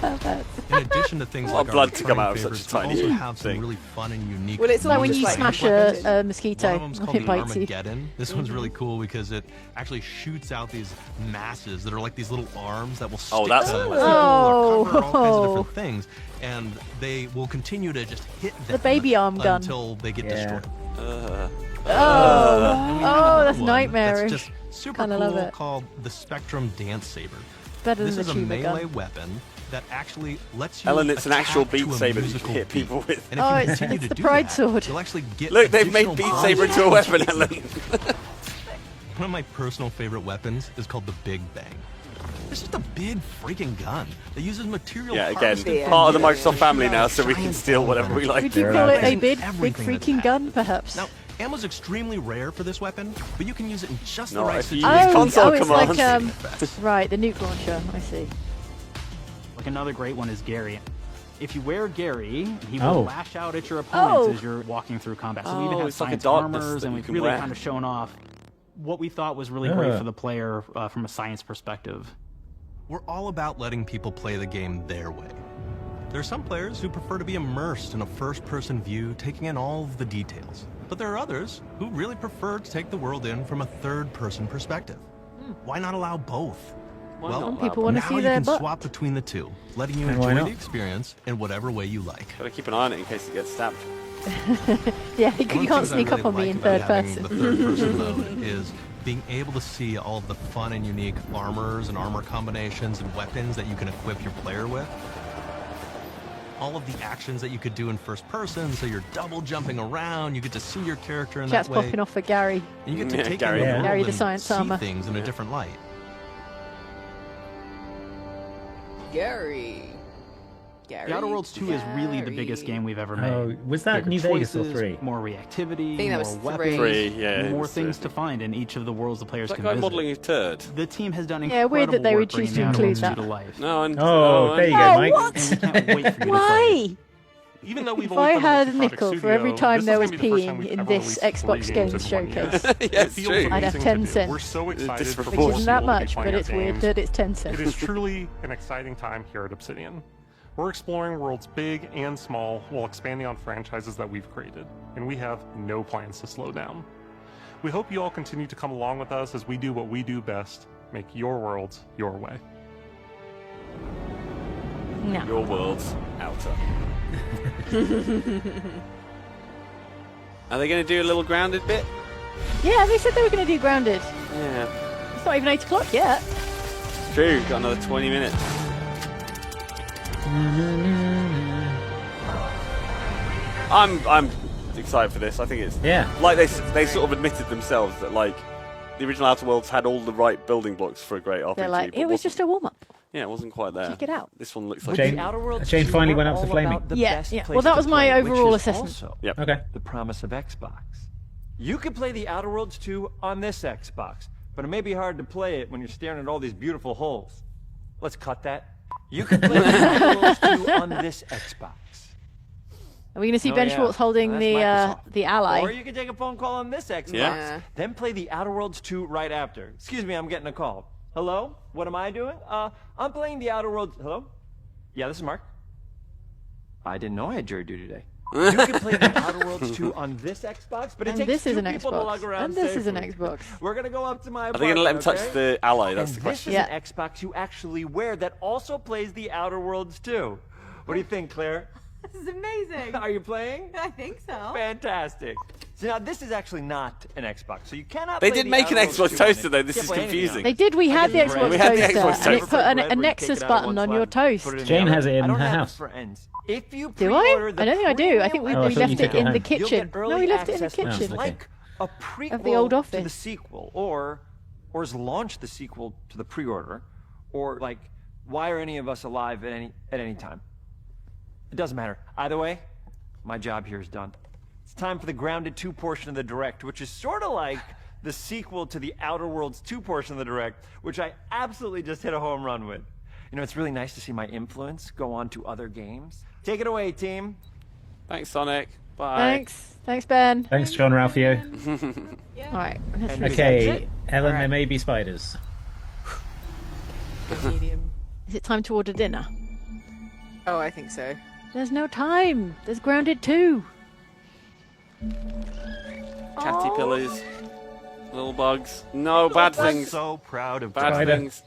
Perfect. In addition to things A lot like of blood our to come returning out of such a favorites, tiny we also have some thing. really fun and unique. Well, it's Like when Just you like smash weapons. a mosquito One of them's and called it the bites you. Armageddon. This one's really cool because it actually shoots out these masses that are like these little arms that will stick Oh, that's to cool. people or cover all kinds of Oh. different things, and they will continue to just hit them The baby arm gun. until they get Yeah. destroyed. Oh, And we have oh, another that's one nightmarish. That's just super Kinda cool love it. called the Spectrum Dance Saber. Better This than is the a tuba melee gun. weapon that actually lets you Ellen, it's an actual attack Beat to a Saber that you musical can hit beat. people with. And if Oh, you it's continue to the do Pride that, Sword. you'll actually get Look, they've made additional Beat bonus Saber into a weapon, points. Ellen. One of my personal favorite weapons is called the Big Bang. It's just a big freaking gun that uses material Yeah, again, harvested from part of the nature Microsoft to family shoot now, out so we can giant steal whatever we bombs. like. Would you They're call allowed it a to. big Everything that's freaking gun, perhaps? Now, Ammo's extremely rare for this weapon, but you can use it in just the No, right if you situation. use console it's commands. like right, the nuke launcher. I see. Like another great one is Gary. If you wear Gary, he will lash out at your Oh. opponents as you're walking through combat. So we even have it's like a science darkness armors, that and you we've can really wear. kind of shown off what we thought was really great for the player from a science perspective. We're all about letting people play the game their way. There are some players who prefer to be immersed in a first-person view, taking in all of the details. But there are others who really prefer to take the world in from a third-person perspective. Why not allow both? Some people want to now see you their can butt. swap between the two, letting you And why enjoy not? the experience in whatever way you like. Gotta keep an eye on it in case it gets stabbed. Yeah, you One of the can't things I sneak really up on me like in about third having person. The third-person mode is being able to see all of the fun and unique armors and armor combinations and weapons that you can equip your player with. All of the actions that you could do in first person, so you're double jumping around, you get to see your character in Chat's that way. popping off for Gary. And you get to Yeah, take Gary. in the Yeah. world Gary the and science see armor. things in a different light. Gary. Gary. The Outer Worlds 2 is really the biggest game we've ever made. Oh, was that Bigger New Vegas or choices, 3? More reactivity, I think that more was weapons, 3, yeah, more it's things 3. to find in each of the worlds the players That can guy visit. modelling a turd. The team has done Yeah, incredible weird that they would work bringing choose the to Outer include Worlds 2 that. to life. No, and There you go, Oh, Mike. what? And we can't wait for you to play. Why? Even though we've If always I done had a multi-project nickel for studio, every time this there is was gonna be the first time peeing we've in ever this released Xbox 3 Games in 1 year. showcase. Yeah, It it's feels true. amazing I'd have to 10 do. cents. We're so excited for Which more isn't that people to be much, playing but our it's weird games. that it's 10 It cents. is truly an exciting time here at Obsidian. We're exploring worlds big and small while expanding on franchises that we've created, and we have no plans to slow down. We hope you all continue to come along with us as we do what we do best, make your worlds your way. No. Your world's outer. Are they going to do a little grounded bit? Yeah, they said they were going to do Grounded. Yeah. It's not even 8 o'clock yet. It's true. Got another 20 minutes. I'm excited for this. I think it's like they sort of admitted themselves that like the original Outer Worlds had all the right building blocks for a great RPG. They're like, but it was wasn't- just a warm up. Yeah, it wasn't quite there. Check it out. This one looks like Jane, Jane finally went up to flaming. Yeah. Well, that was my overall assessment. Yep. Okay. The promise of Xbox. You could play the Outer Worlds 2 on this Xbox, but it may be hard to play it when you're staring at all these beautiful holes. Let's cut that. You can play the Outer Worlds 2 on this Xbox. Are we going to see Oh, Ben yeah. Schwartz holding That's the Microsoft. ally? Or you can take a phone call on this Xbox, Yeah. then play the Outer Worlds 2 right after. Excuse me, I'm getting a call. Hello? What am I doing? I'm playing the Outer Worlds. Hello? Yeah, this is Mark. I didn't know I had jury duty today. You can play the Outer Worlds 2 on this Xbox, but it And takes this is 2 an people to Xbox. lug around And this is an safely. Xbox. We're gonna go up to my Are apartment, they going to let him touch okay? the ally? That's And the this question. is an Xbox you actually wear that also plays the Outer Worlds 2. What do you think, Claire? This is amazing. Are you playing? I think so. Fantastic. So now this is actually not an Xbox, so you cannot. They play did the make an Outer Worlds Xbox 2 on toaster, it. though. This Can't is play anything confusing. on They did. We had the I get Xbox We had the toaster, Xbox and it toaster. put a Bread, where you Nexus take it out button one on your slab, toast. put it in the Jane oven. has it in I don't her have house. friends. If you Do I? pre-order the I don't think I do. I think premium Oh, I we thought left you it took it in the home. You'll kitchen. get early No, we left it in the access, which Oh, is kitchen. okay. like a prequel Of the old to office. the sequel, or has launched the sequel to the pre-order, or like, why are any of us alive at any time? It doesn't matter. Either way, my job here is done. It's time for the Grounded 2 portion of the Direct, which is sort of like the sequel to the Outer Worlds 2 portion of the Direct, which I absolutely just hit a home run with. You know, it's really nice to see my influence go on to other games. Take it away, team. Thanks, Sonic. Bye. Thanks. Thanks, Ben. Thanks, John Ralphio. All right. let's And read Okay, it. Ellen, All there right. may be spiders. Medium. Is it time to order dinner? Oh, I think so. There's no time. There's Grounded 2. Catty pillows. Little bugs. No, bad things. So proud of Bad Spider. things.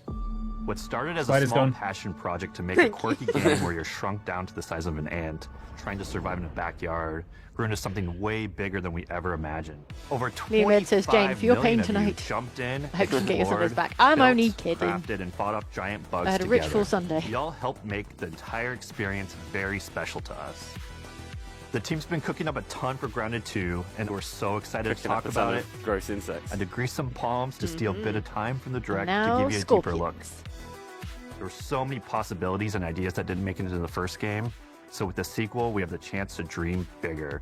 What started as a Spider's small gone. passion project to make a quirky game where you're shrunk down to the size of an ant, trying to survive in a backyard, grew into something way bigger than we ever imagined. Over Liam Ed says, Jane, 25 for your pain million of you tonight. jumped in, I hope you can get your explored, Sundays back. I'm built, only kidding. crafted, and fought off giant bugs I had a together. rich full Sunday. Y'all helped make the entire experience very special to us. The team's been cooking up a ton for Grounded 2, and we're so excited to Cooking talk up a ton about of it gross insects. and to grease some palms to steal a bit of time from the direct to Now give you a scorpions. deeper look. There were so many possibilities and ideas that didn't make it into the first game, so with the sequel, we have the chance to dream bigger.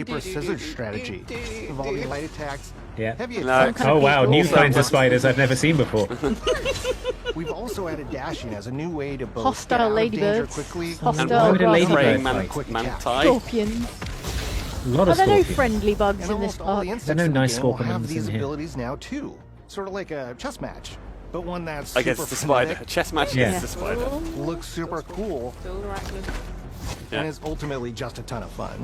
paper scissors strategy, involving light attacks, Yeah. heavy No. attacks. Oh wow, new Also- kinds of spiders I've never seen before. We've also added dashing as a new way to both Hostile get out of danger ladybirds, quickly hostile Why would a grasshoppers, ladybird Praying fight? manti. scorpions. A lot Are of there no scorpions. friendly bugs And in this almost all park? the insects There are no in the nice game will have scorpions these in here. abilities now too. Sort of like a chess match, but one that's Against super the spider. frenetic, Chess match Yeah. against the spider. looks super cool, Still arachnid. Yeah. and is ultimately just a ton of fun.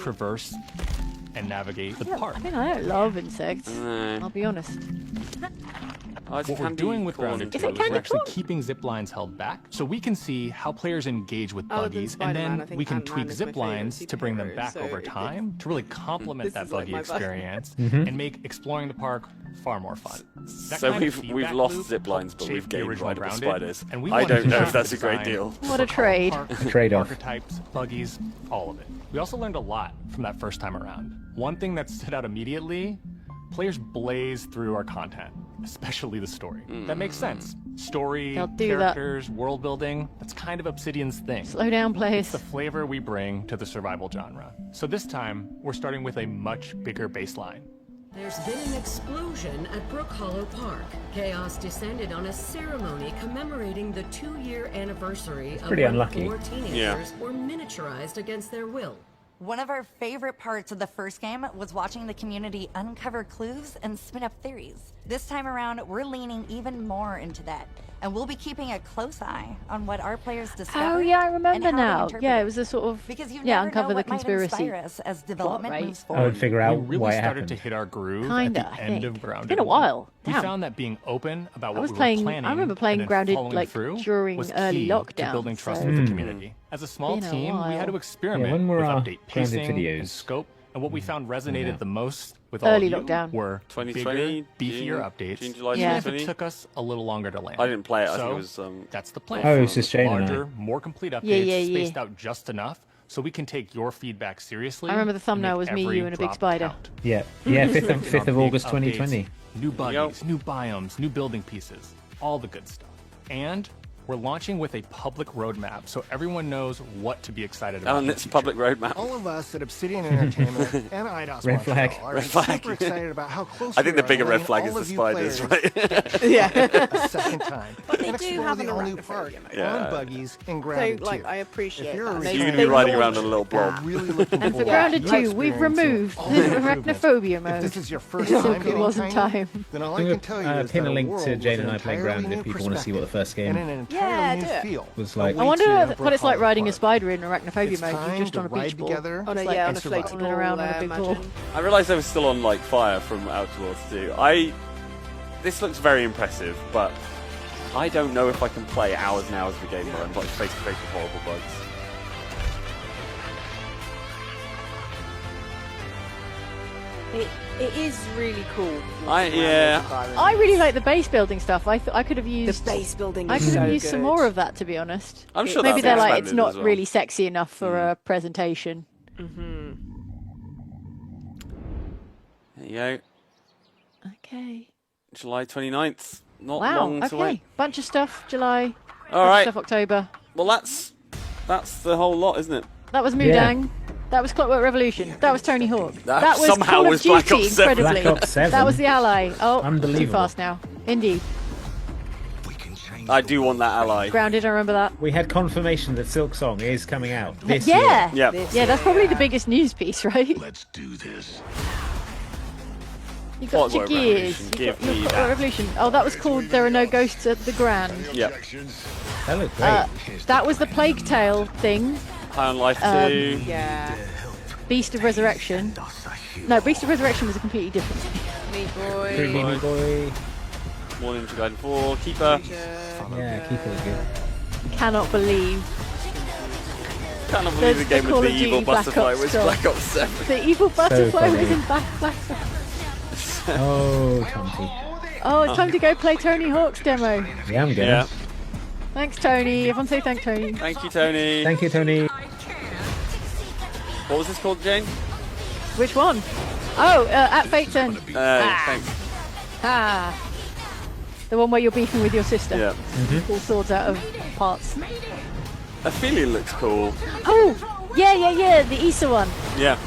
traverse and navigate the park. I mean, I don't love insects. No. I'll be honest. It's What we're candy doing with corn. Grounded Is 2 it is candy we're actually corn? keeping zip lines held back so we can see how players engage with Other than buggies, and Spider-Man, I then think we can Ant-Man tweak is zip my favorite lines to bring them superhero, back so over it- time to really complement This that is like buggy my vibe. experience Mhm. and make exploring the park far more fun. That So kind of we've feedback lost loop zip lines, helped but shape we've the gained original rideable Grounded, spiders. and we I wanted don't to know shape if that's the a great design deal. What a trade. park, Trade-off. archetypes, buggies, all of it. We also learned a lot from that first time around. One thing that stood out immediately, players blaze through our content, especially the story. That makes sense. Story, They'll do characters, world building, that's kind of Obsidian's thing. Slow down, players. It's the flavor we bring to the survival genre. So this time, we're starting with a much bigger baseline. There's been an explosion at Brook Hollow Park. Chaos descended on a ceremony commemorating the 2-year anniversary of pretty when unlucky. 4 teenagers were miniaturized against their will. One of our favorite parts of the first game was watching the community uncover clues and spin up theories. This time around, we're leaning even more into that, and we'll be keeping a close eye on what our players discover. Oh yeah, I and remember how they now. interpret Yeah, it. it was a sort of Because you yeah, never uncover know the what might conspiracy. inspire us as development right? moves I forward. would figure out We really why it started happened. to hit our groove Kinda, at the I end think. of Grounded. It's been a while. We Damn. found that being open about I what was we playing. were planning I remember playing and then Grounded following like through during was early key lockdown. to building trust so- with the community. As a small Been a team, we while. had to experiment Yeah, when were with our update Grounded pacing videos? and scope. And what we found resonated Yeah. the most with all Early of you lockdown. were 2020, bigger, beefier June, updates, June, July even if 2020. it took us a little longer to land. I didn't play it. I think So, it was. that's the plan. Oh, it's just Jane and I. Larger, more complete updates, Yeah. spaced out just enough, so we can take your feedback seriously. I remember the and thumbnail make was me, every you, and a big drop spider. count. Yeah, 5th of Big August, updates, 2020. New buggies, new biomes, new building pieces, all the good stuff. And we're launching with a public roadmap, so everyone knows what to be excited about. And it's public roadmap. All of us at Obsidian Entertainment and IDOS Red Montreal flag. are Red flag. super excited about how close I think we the are bigger to red letting flag all is the of you spiders, players right? Yeah. a second time. But they and do explore have the an all-new arachnophobia park mode. Yeah. on buggies and So, Grounded like, too. I appreciate you're a that. reason You're going to They be riding launched around on a little blob. I'm really looking And for forward Grounded to 2, we've experiencing removed all the the improvements. arachnophobia If mode. this is your first Simply time getting wasn't tiny, time. then all I I'm can gonna tell you is pin that a link world to with Jane an and I play entirely Grounded if new people want to see what the first and game an Yeah, entirely do new it. feel was like. I wonder awaits you at what it's like Brook riding a Hollow spider in arachnophobia It's mode. time You're just to on a ride beach ball. together On a, Just yeah, like on a survive. floaty rolling around ball, on a big ball. imagine. I realised I was still on like fire from Outer Worlds 2. This looks very impressive, but I don't know if I can play hours and hours of a game where I'm like face to face with horrible bugs. It is really cool. I really like the base building stuff. I could have used The base building I is could have so used some good. more of that, to be honest. I'm sure Maybe that'll they're be like it's expanded not as well. really sexy enough for a presentation. Mm-hmm. There you go. Okay. July 29th. Not Wow. long to Okay. wait. Bunch of stuff. July. All bunch right. of stuff October. Well, that's the whole lot, isn't it? That was Mudang. That was Clockwork Revolution. That was Tony Hawk. That was somehow Call of was Duty, Black Ops 7. incredibly. Black Ops 7. That was the Ally. Oh, too Unbelievable. fast now. Indeed. I do want that ally. Grounded, I remember that. We had confirmation that Silk Song is coming out this Yeah. year. Yeah. Yeah, that's probably the biggest news piece, right? Let's do this. You got your Clockwork gears. Revolution, You give got your me Clockwork that. Revolution. Oh, that was called There Are No Ghosts at the Grand. Yep. That looked great. That was the Plague Tale thing. High on Life 2. Yeah. Beast of Resurrection. No, Beast of Resurrection was a completely different thing. Meat Boy. Pretty Meanie Boy. Morning to Guide 4. Keeper. Yeah, keep it good. Cannot believe Cannot believe the game Call with of the evil Duty Black butterfly Ops was stuff. Black Ops 7. the evil butterfly funny. was in Black Ops. Oh, Tomty. Oh, it's time to go play Tony Hawk's demo. Yeah, I'm good. Yeah. Thanks, Tony. Everyone say thank Tony. Thank you, Tony. Thank you, Tony. What was this called, Jane? Which one? Oh, at Fate's End. Thanks. Ah. The one where you're beefing with your sister. Yeah. Pull swords out of parts. Ophelia looks cool. Oh, yeah. The Issa one. Yeah.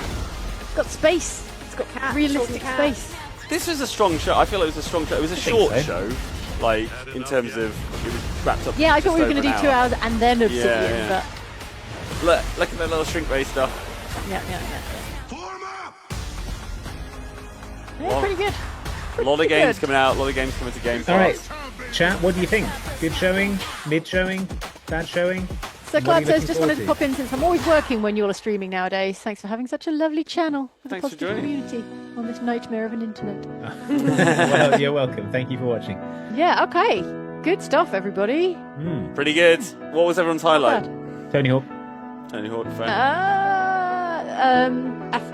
It's got space. It's got realistic space. This was a strong show. I feel it was a strong show. It was a think short so. show, like in terms of it was wrapped up. Yeah, I thought just we were going over to do an 2 hour. hours and then Obsidian, Yeah. Look at that little shrink ray stuff. but yeah. Yeah, pretty good. A lot of Pretty games good. coming out. A lot of games coming to Game Pass. All right, chat. What do you think? Good showing? Mid showing? Bad showing? So What are Clyde you says, looking just forward wanted to pop in since I'm always working when you're streaming nowadays. Thanks for having such a lovely channel with Thanks a for positive joining. community on this nightmare of an internet. Well, you're welcome. Thank you for watching. Yeah, okay. Good stuff, everybody. Pretty good. What was everyone's highlight? Tony Hawk. Tony Hawk fan.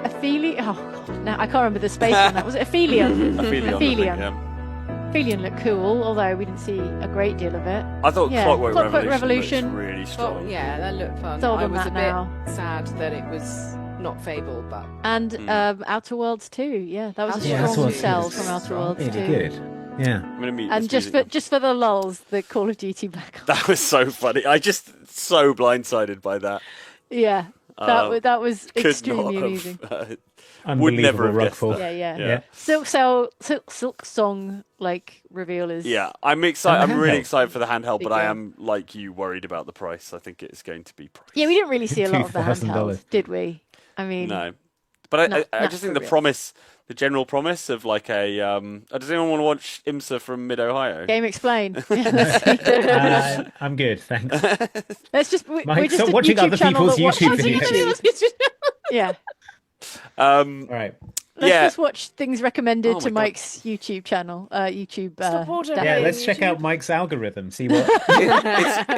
Aphelion. Oh, God, now I can't remember the space on that. Was it Aphelion? Aphelion. I think, yeah. Aphelion looked cool, although we didn't see a great deal of it. I thought Yeah, Clockwork Revolution looks really strong. Well, yeah, that looked fun. Sold I on was that a bit now. sad that it was not Fable, but And Outer Worlds 2, yeah, that was a Outer strong Worlds 2 sell is from Outer strong. Worlds 2. Really good. Yeah. I'm gonna mute And this just music. for the lulz, the Call of Duty Black Ops. That was so funny. I just so blindsided by that. Yeah, that was Could extremely not have, amusing. Would never have rug guessed pull. that. Yeah. Silk Song like reveal is. Yeah, I'm excited. And the I'm really handheld. excited for the handheld, Big but I game. am like you worried about the price. I think it's going to be pricey. Yeah, we didn't really see a lot of the $2,000. handhelds, did we? I mean, No, but I not just for think the real. promise, the general promise of like a. Does anyone want to watch IMSA from Mid Ohio? Game Explain. Yeah, let's see. I'm good, thanks. Let's just. We're Mike, just stop a watching YouTube other channel people's that watches YouTube videos. YouTube. Yeah. All right. Let's Yeah. just watch things recommended Oh to my God. Mike's YouTube channel. YouTube. Stop watching down- Yeah, Hey, let's check YouTube. out Mike's algorithm. See what.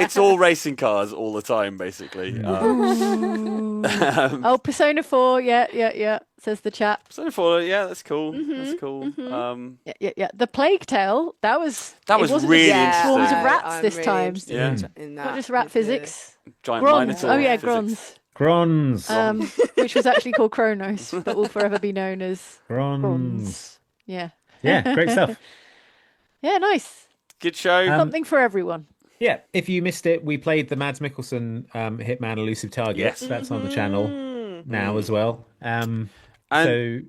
It's all racing cars all the time, basically. Oh, Persona 4. Yeah. Says the chat. Persona 4, yeah, that's cool. That's cool. Yeah. The Plague Tale. That was. That it was wasn't really just swarms interesting. of rats I'm this really time. interested Yeah. in Not that. just rat with the- physics. Giant Grons. minotaur. Oh yeah, physics. Grons. Grons. Which was actually called Kronos, but will forever be known as Grons. Yeah. Yeah, great stuff. Yeah, nice. Good show. Something for everyone. Yeah, if you missed it, we played the Mads Mikkelsen Hitman Elusive Target. Yes. That's on the channel now as well. So,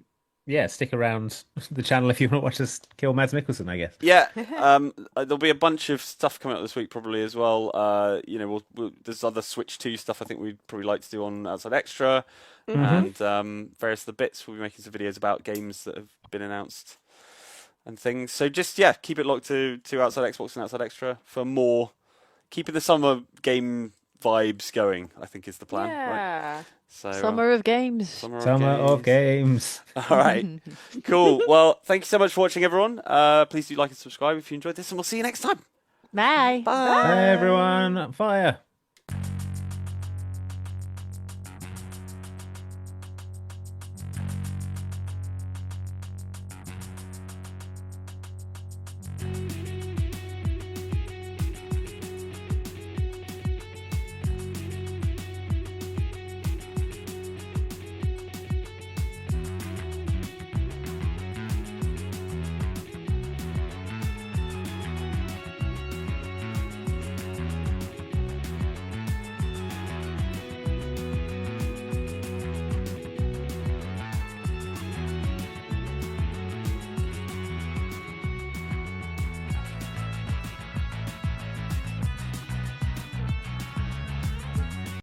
yeah, stick around the channel if you want to watch us kill Mads Mikkelsen, I guess. Yeah, there'll be a bunch of stuff coming out this week probably as well. There's other Switch 2 stuff I think we'd probably like to do on Outside Extra, and various other bits. We'll be making some videos about games that have been announced and things. So just keep it locked to Outside Xbox and Outside Extra for more, keeping the summer game vibes going, I think is the plan. Yeah. Right? So, Summer of games. Summer of games. All right. Cool. Well, thank you so much for watching, everyone. Please do like and subscribe if you enjoyed this, and we'll see you next time. Bye. Bye, everyone. Fire.